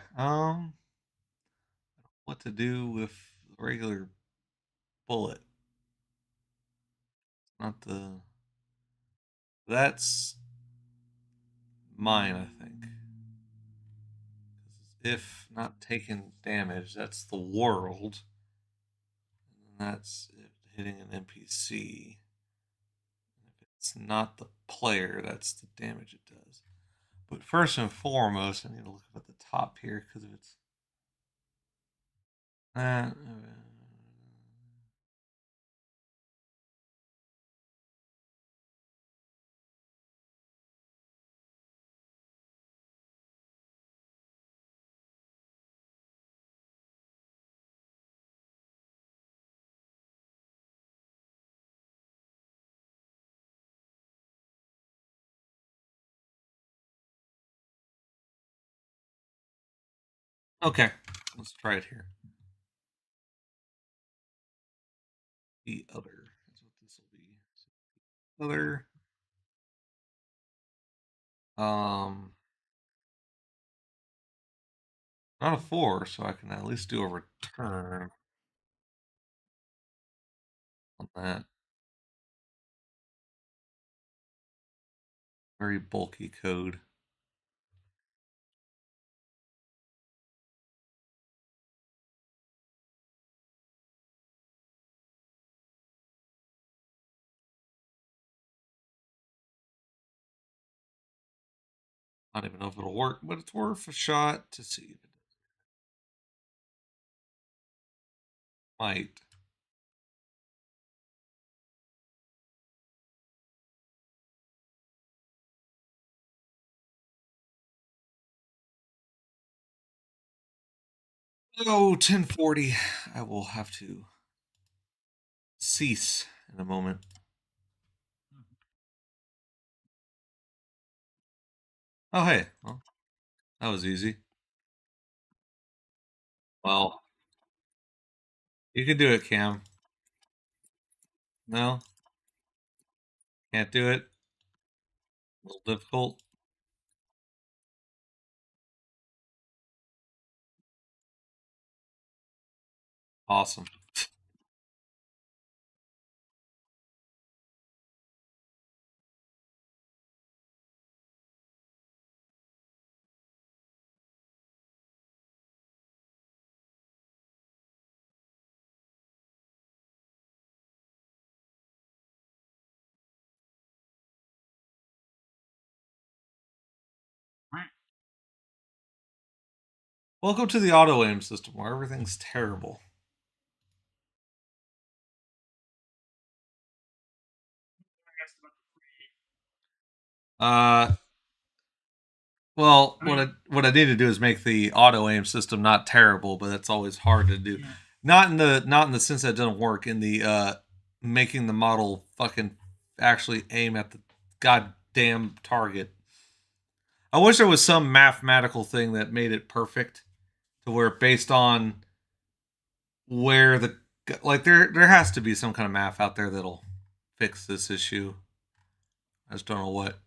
What to do with the regular bullet? Not the. That's mine, I think. If not taking damage, that's the world. And that's it hitting an NPC. If it's not the player, that's the damage it does. But first and foremost, I need to look up at the top here because if it's. Okay, let's try it here. The other is what this will be. Other. Not a 4, so I can at least do a return on that. Very bulky code. I don't even know if it'll work, but it's worth a shot to see if it might. Oh, 1040. I will have to cease in a moment. Oh, hey. Well, that was easy. Well, you can do it, Cam. No? Can't do it? A little difficult? Awesome. Welcome to the auto aim system where everything's terrible. Uh, well, what I need to do is make the auto aim system not terrible, but that's always hard to do. Yeah. Not in the sense that it doesn't work. In the making the model fucking actually aim at the goddamn target. I wish there was some mathematical thing that made it perfect, to where based on where the like there has to be some kind of math out there that'll fix this issue. I just don't know what.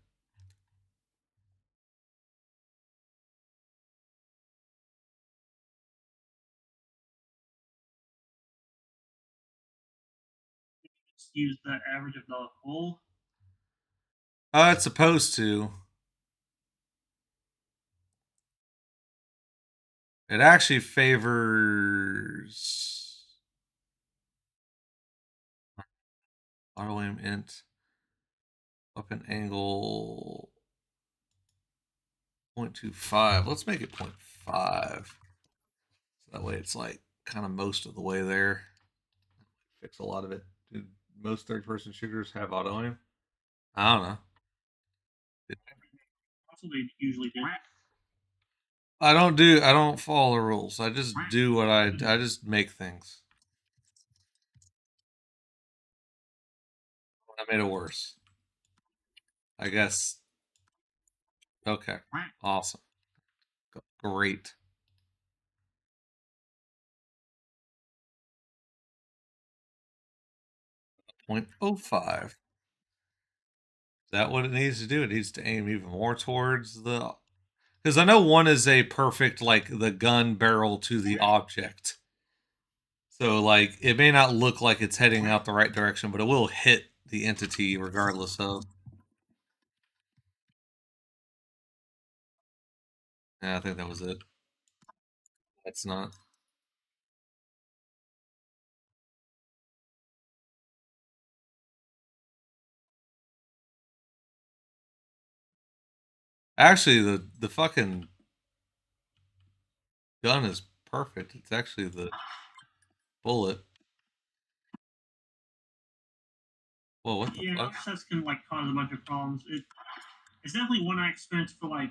Just use the average of the whole. It's supposed to. It actually favors auto aim int weapon angle 0.25. Let's make it 0.5. So that way it's like kind of most of the way there. Fix a lot of it. Do most third-person shooters have auto aim? I don't know. That's what they usually do. I don't follow the rules. I just do what I just make things. I made it worse. I guess. Okay. Awesome. Great. 0.05. Is that what it needs to do? It needs to aim even more towards the. Because I know one is a perfect, like, the gun barrel to the object. So, like, it may not look like it's heading out the right direction, but it will hit the entity regardless of. Yeah, I think that was it. That's not. Actually, the fucking gun is perfect. It's actually the bullet. Whoa, what the fuck? Offsets can like cause a bunch of problems. It's definitely one I experienced for like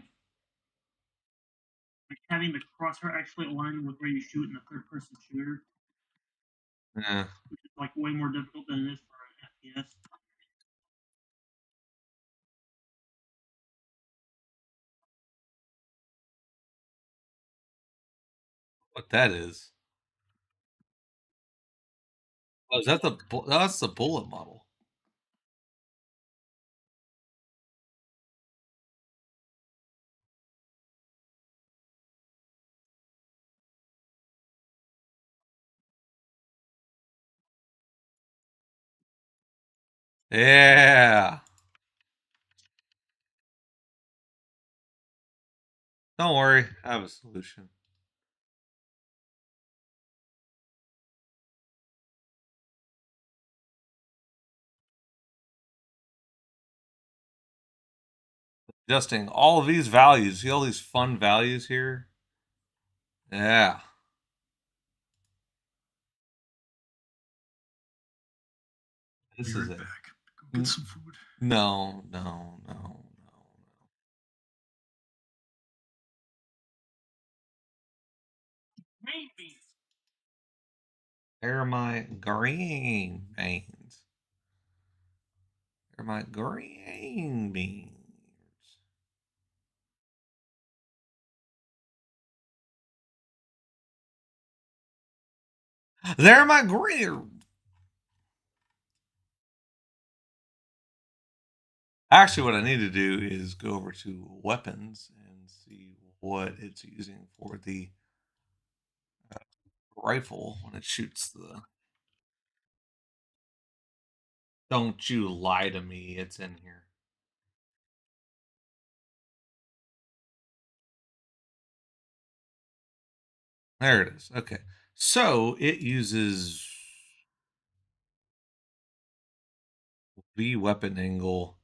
having the crosshair actually align with where you shoot in a third-person shooter, Yeah. which is like way more difficult than it is for an FPS. What that is? Oh, is that the? That's the bullet model. Yeah. Don't worry, I have a solution. Adjusting all of these values. See all these fun values here? Yeah. This Be is right it. back. Go get some food. No, no, no, no. Maybe. There are my green beans. There are my green beans. There, my greer. Actually, what I need to do is go over to weapons and see what it's using for the rifle when it shoots the. Don't you lie to me, it's in here. There it is. Okay. So it uses V weapon angle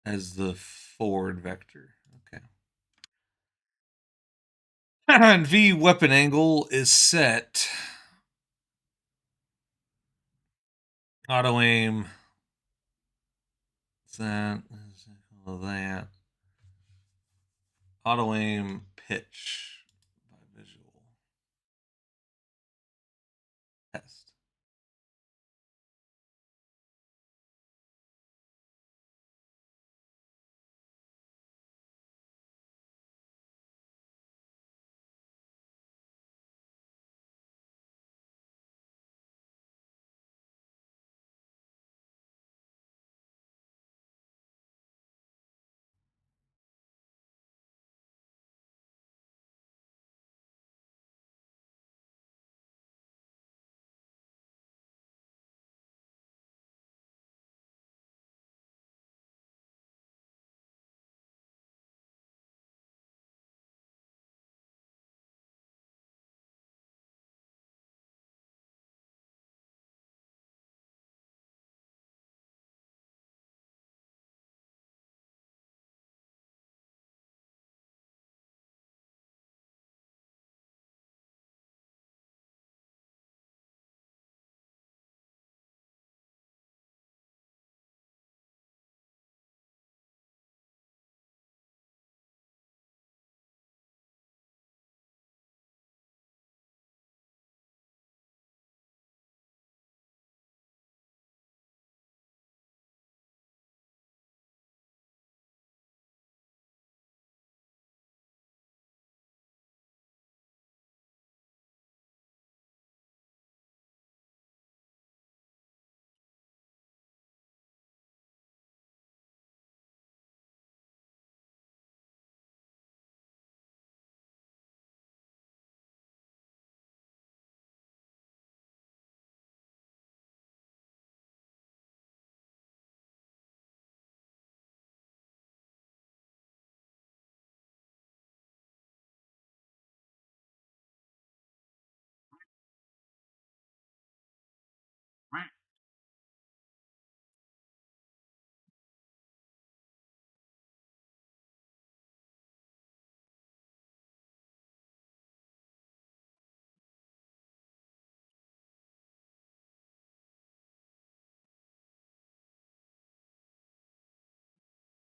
as the forward vector. Okay. And V weapon angle is set. Auto aim. That. That. Auto aim pitch by visual test.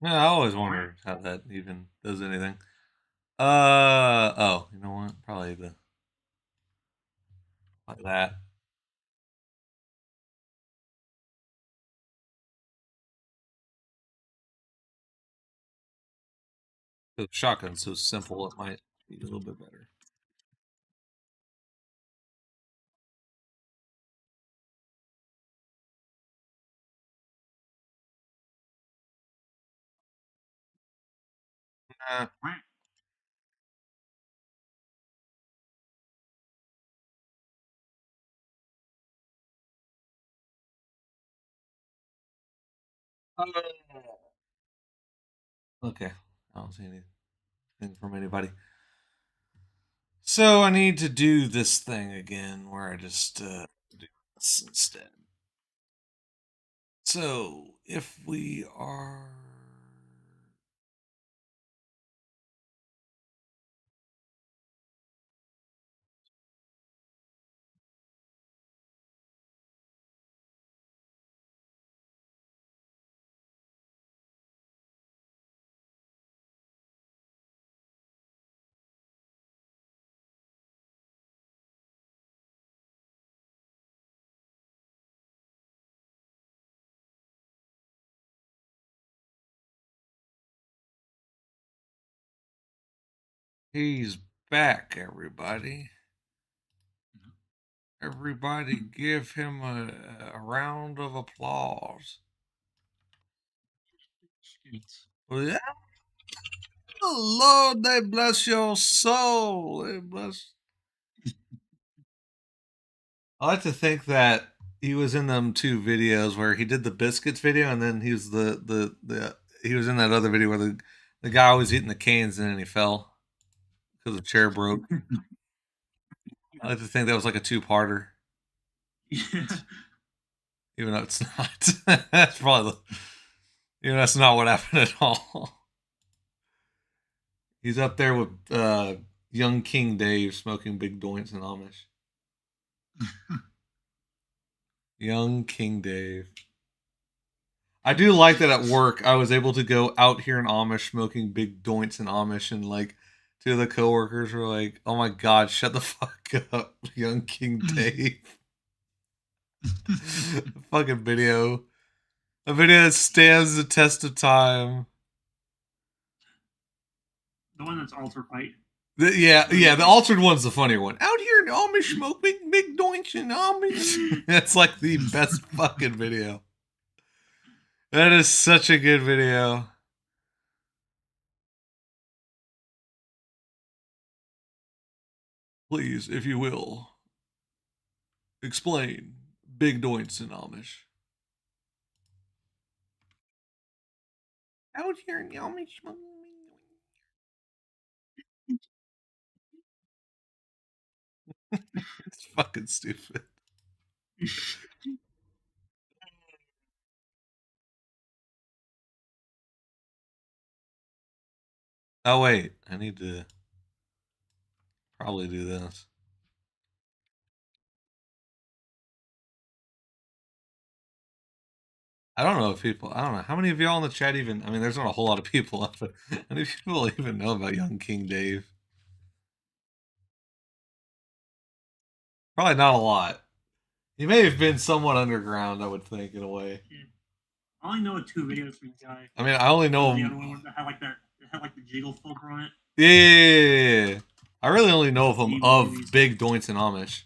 Yeah, I always wondered how that even does anything. Oh, you know what? Probably the like that. The shotgun's so simple, it might be a little bit better. Uh, okay, I don't see anything from anybody. So I need to do this thing again where I just do this instead. So if we are he's back, everybody. Everybody give him a round of applause. Well, yeah. Oh, Lord, they bless your soul. They bless. I like to think that he was in them two videos where he did the biscuits video, and then he was he was in that other video where the guy was eating the canes and then he fell because the chair broke. I like to think that was like a two-parter, Yeah. even though it's not. That's probably that's not what happened at all. He's up there with young King Dave smoking big joints in Amish. Young King Dave. I do like that at work I was able to go out here in Amish smoking big joints in Amish, and like two of the coworkers were like, "Oh my god, shut the fuck up, young King Dave." Fucking video. A video that stands the test of time. The one that's alter fight. Yeah, the altered one's the funnier one. Out here in Amish smoking big joints in Amish. That's like the best fucking video. That is such a good video. Please, if you will, explain big joints in Amish. Out here in Amish smoking. It's fucking stupid. Oh wait, I need to probably do this. I don't know if people. I don't know how many of y'all in the chat even. I mean, there's not a whole lot of people, but how many people even know about young King Dave? Probably not a lot. He may have been somewhat underground, I would think, in a way. Yeah. I only know two videos from the guy. I mean, I only know The him. other one that had like the jiggle filter on it. Yeah. I really only know of him of big joints and Amish.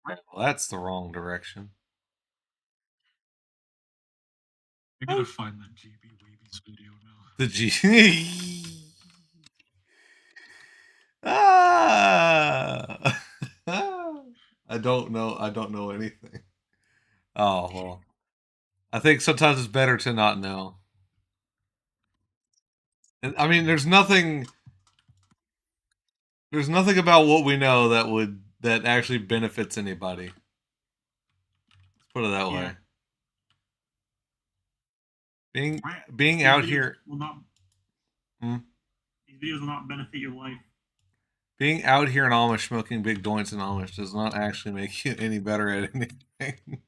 Well, that's the wrong direction. I gotta find that GB Weebies video now. The G. Ah. I don't know. I don't know anything. Oh well. I think sometimes it's better to not know. And I mean, there's nothing. There's nothing about what we know that actually benefits anybody. Let's put it that way. Being out here will not. Hmm? These videos will not benefit your life. Being out here in Amish smoking big joints in Amish does not actually make you any better at anything.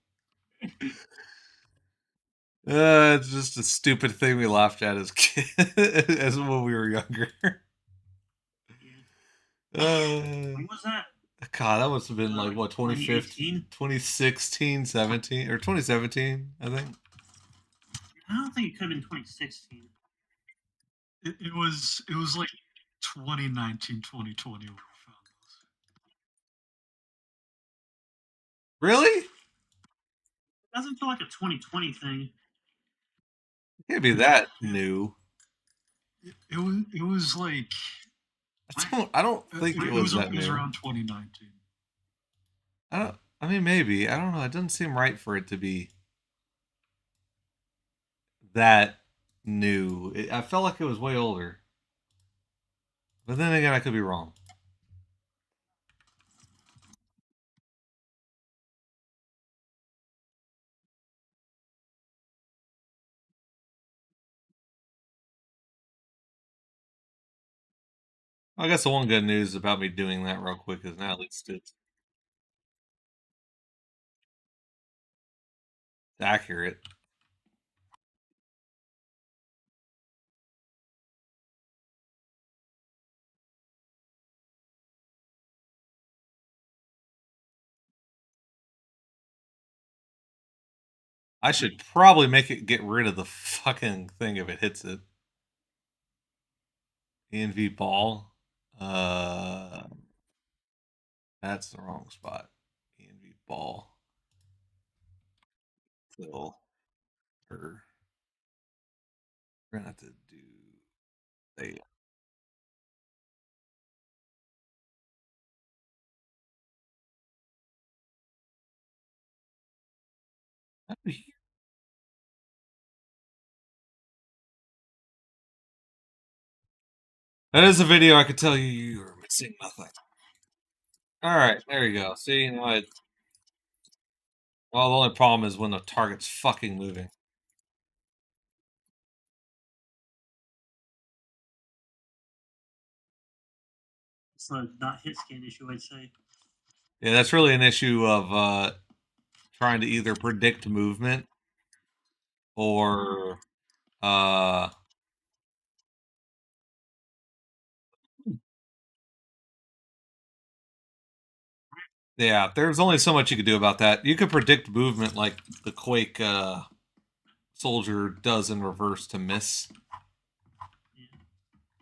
It's just a stupid thing we laughed at as kids, as when we were younger. When was that? God, that must have been like what 2015, 2016, 17, or 2017, I think. I don't think it could have been 2016. It was like 2019, 2020 when we found those. Really? It doesn't feel like a 2020 thing. It can't be that new. It was like I don't think it was that It was new. around 2019. I mean, maybe. I don't know. It doesn't seem right for it to be that new. I felt like it was way older. But then again, I could be wrong. I guess the one good news about me doing that real quick is now at least it's accurate. I should probably make it get rid of the fucking thing if it hits it. ENV ball. That's the wrong spot. ENV ball. Kill her. We're gonna have to do a that is a video I could tell you are missing nothing. Alright, there you go. See, well, the only problem is when the target's fucking moving. It's a not hit scan issue, I'd say. Yeah, that's really an issue of trying to either predict movement or yeah, there's only so much you could do about that. You could predict movement like the Quake soldier does in reverse to miss.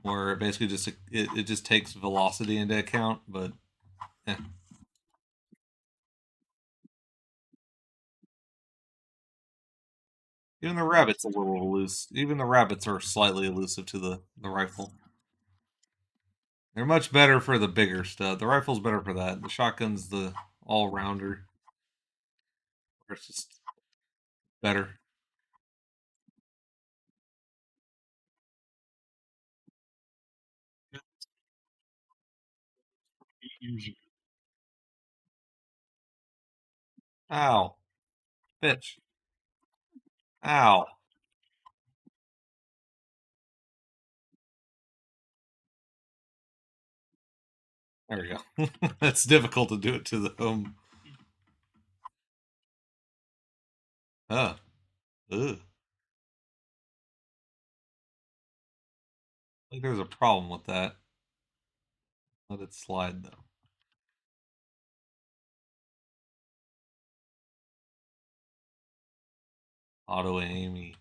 Where it basically just it just takes velocity into account, but yeah. Even the rabbit's a little loose. Even the rabbits are slightly elusive to the rifle. They're much better for the bigger stuff. The rifle's better for that. The shotgun's the all-rounder. It's just better. Ow. Bitch. Ow. There we go. It's difficult to do it to the home. Ugh. Ugh. I think there's a problem with that. Let it slide, though. Auto-aimy.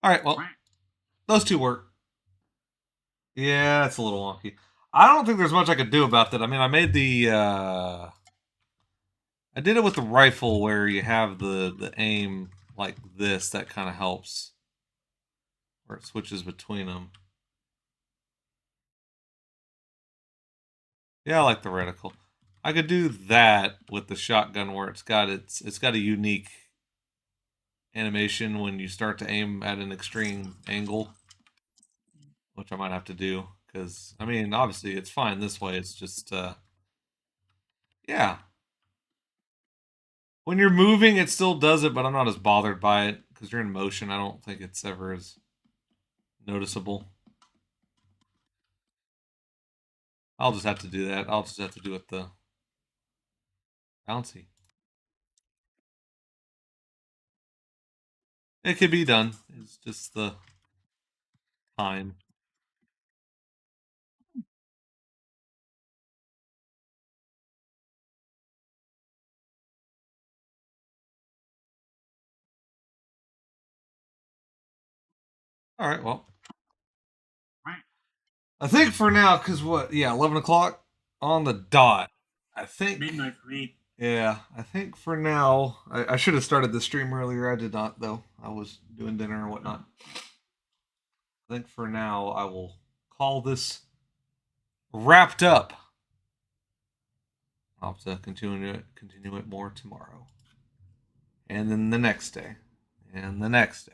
Alright, well, those two work. Yeah, it's a little wonky. I don't think there's much I could do about that. I mean, I made the I did it with the rifle where you have the aim like this. That kind of helps. Where it switches between them. Yeah, I like the reticle. I could do that with the shotgun where it's got a unique animation when you start to aim at an extreme angle, which I might have to do because I mean, obviously it's fine this way. It's just yeah. When you're moving, it still does it, but I'm not as bothered by it because you're in motion. I don't think it's ever as noticeable. I'll just have to do that. I'll just have to do it the bouncy. It could be done. It's just the time. All right, well. I think for now, because what? Yeah, 11 o'clock on the dot. I think. Midnight for me. Yeah, I think for now. I should have started the stream earlier. I did not, though. I was doing dinner and whatnot. I think for now, I will call this wrapped up. I'll have to continue it more tomorrow. And then the next day. And the next day.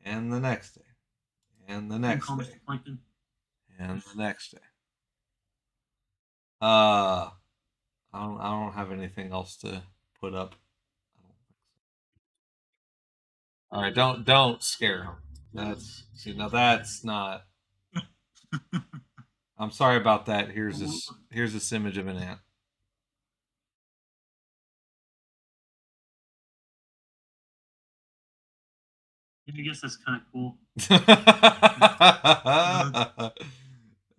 And the next day. And the next day. And the next day. I don't have anything else to put up. All right, don't scare him. That's not. I'm sorry about that. Here's this image of an ant. I guess that's kind of cool.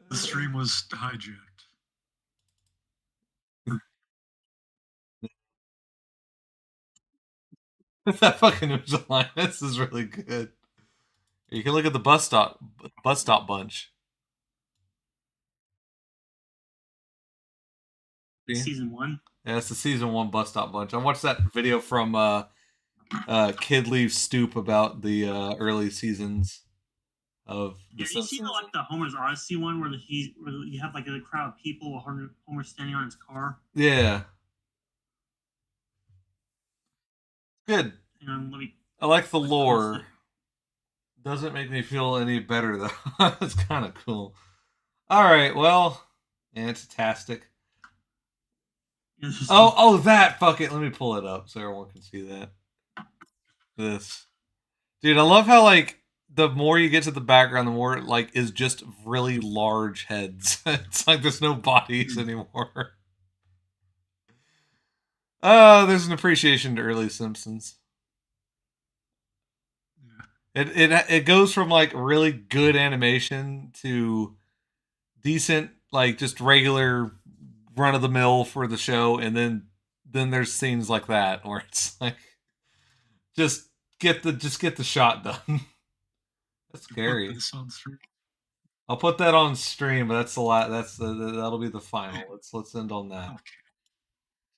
The stream was hijacked. That fucking This is really good. You can look at the bus stop bunch. Season 1. Yeah, it's the season 1 bus stop bunch. I watched that video from Kid Leaves Stoop about the early seasons of The Yeah, you see Simpsons. the Homer's Odyssey one where you have like a crowd of people with Homer standing on his car. Yeah. Good. I like the lore. Doesn't make me feel any better though. It's kind of cool. All right, well, fantastic. Oh, that. Fuck it. Let me pull it up so everyone can see that. This. Dude, I love how, like, the more you get to the background, the more, like, is just really large heads. It's like there's no bodies anymore. There's an appreciation to early Simpsons. Yeah. It goes from, like, really good animation to decent, like, just regular run of the mill for the show, and then there's scenes like that where it's like just get the shot done. That's scary. I'll put that on stream, but that's a lot. That'll be the final. Let's end on that.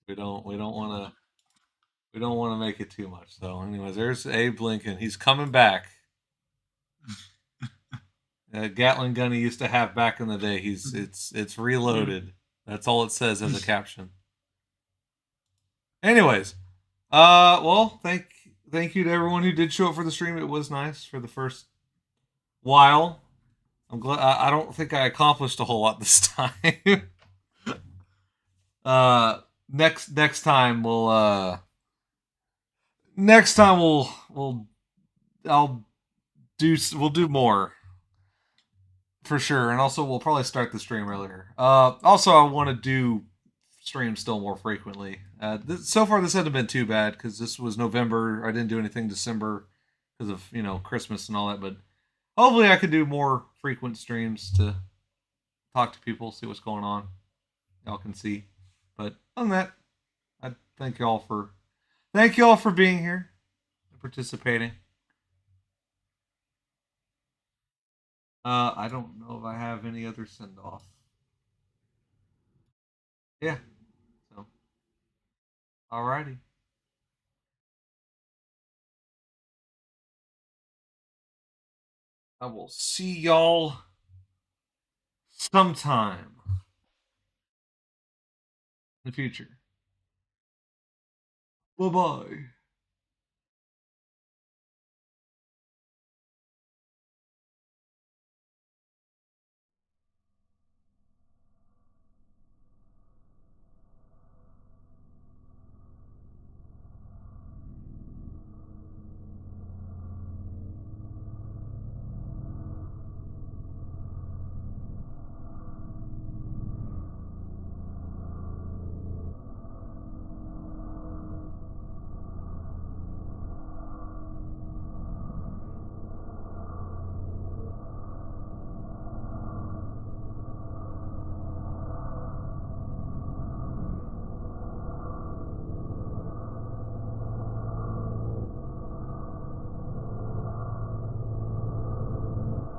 We don't want to make it too much. So, anyways, there's Abe Lincoln. He's coming back. Gatling gun he used to have back in the day. It's reloaded. That's all it says as a caption. Anyways, well, thank you to everyone who did show up for the stream. It was nice for the first while. I'm glad. I don't think I accomplished a whole lot this time. Next time we'll do more for sure, and also we'll probably start the stream earlier. Also, I want to do streams still more frequently. So far, this hasn't been too bad because this was November. I didn't do anything December because of Christmas and all that, but hopefully I could do more frequent streams to talk to people, see what's going on. Y'all can see. But other than that, I thank y'all for being here and participating. I don't know if I have any other send off. Yeah. So alrighty. I will see y'all sometime in the future. Bye-bye.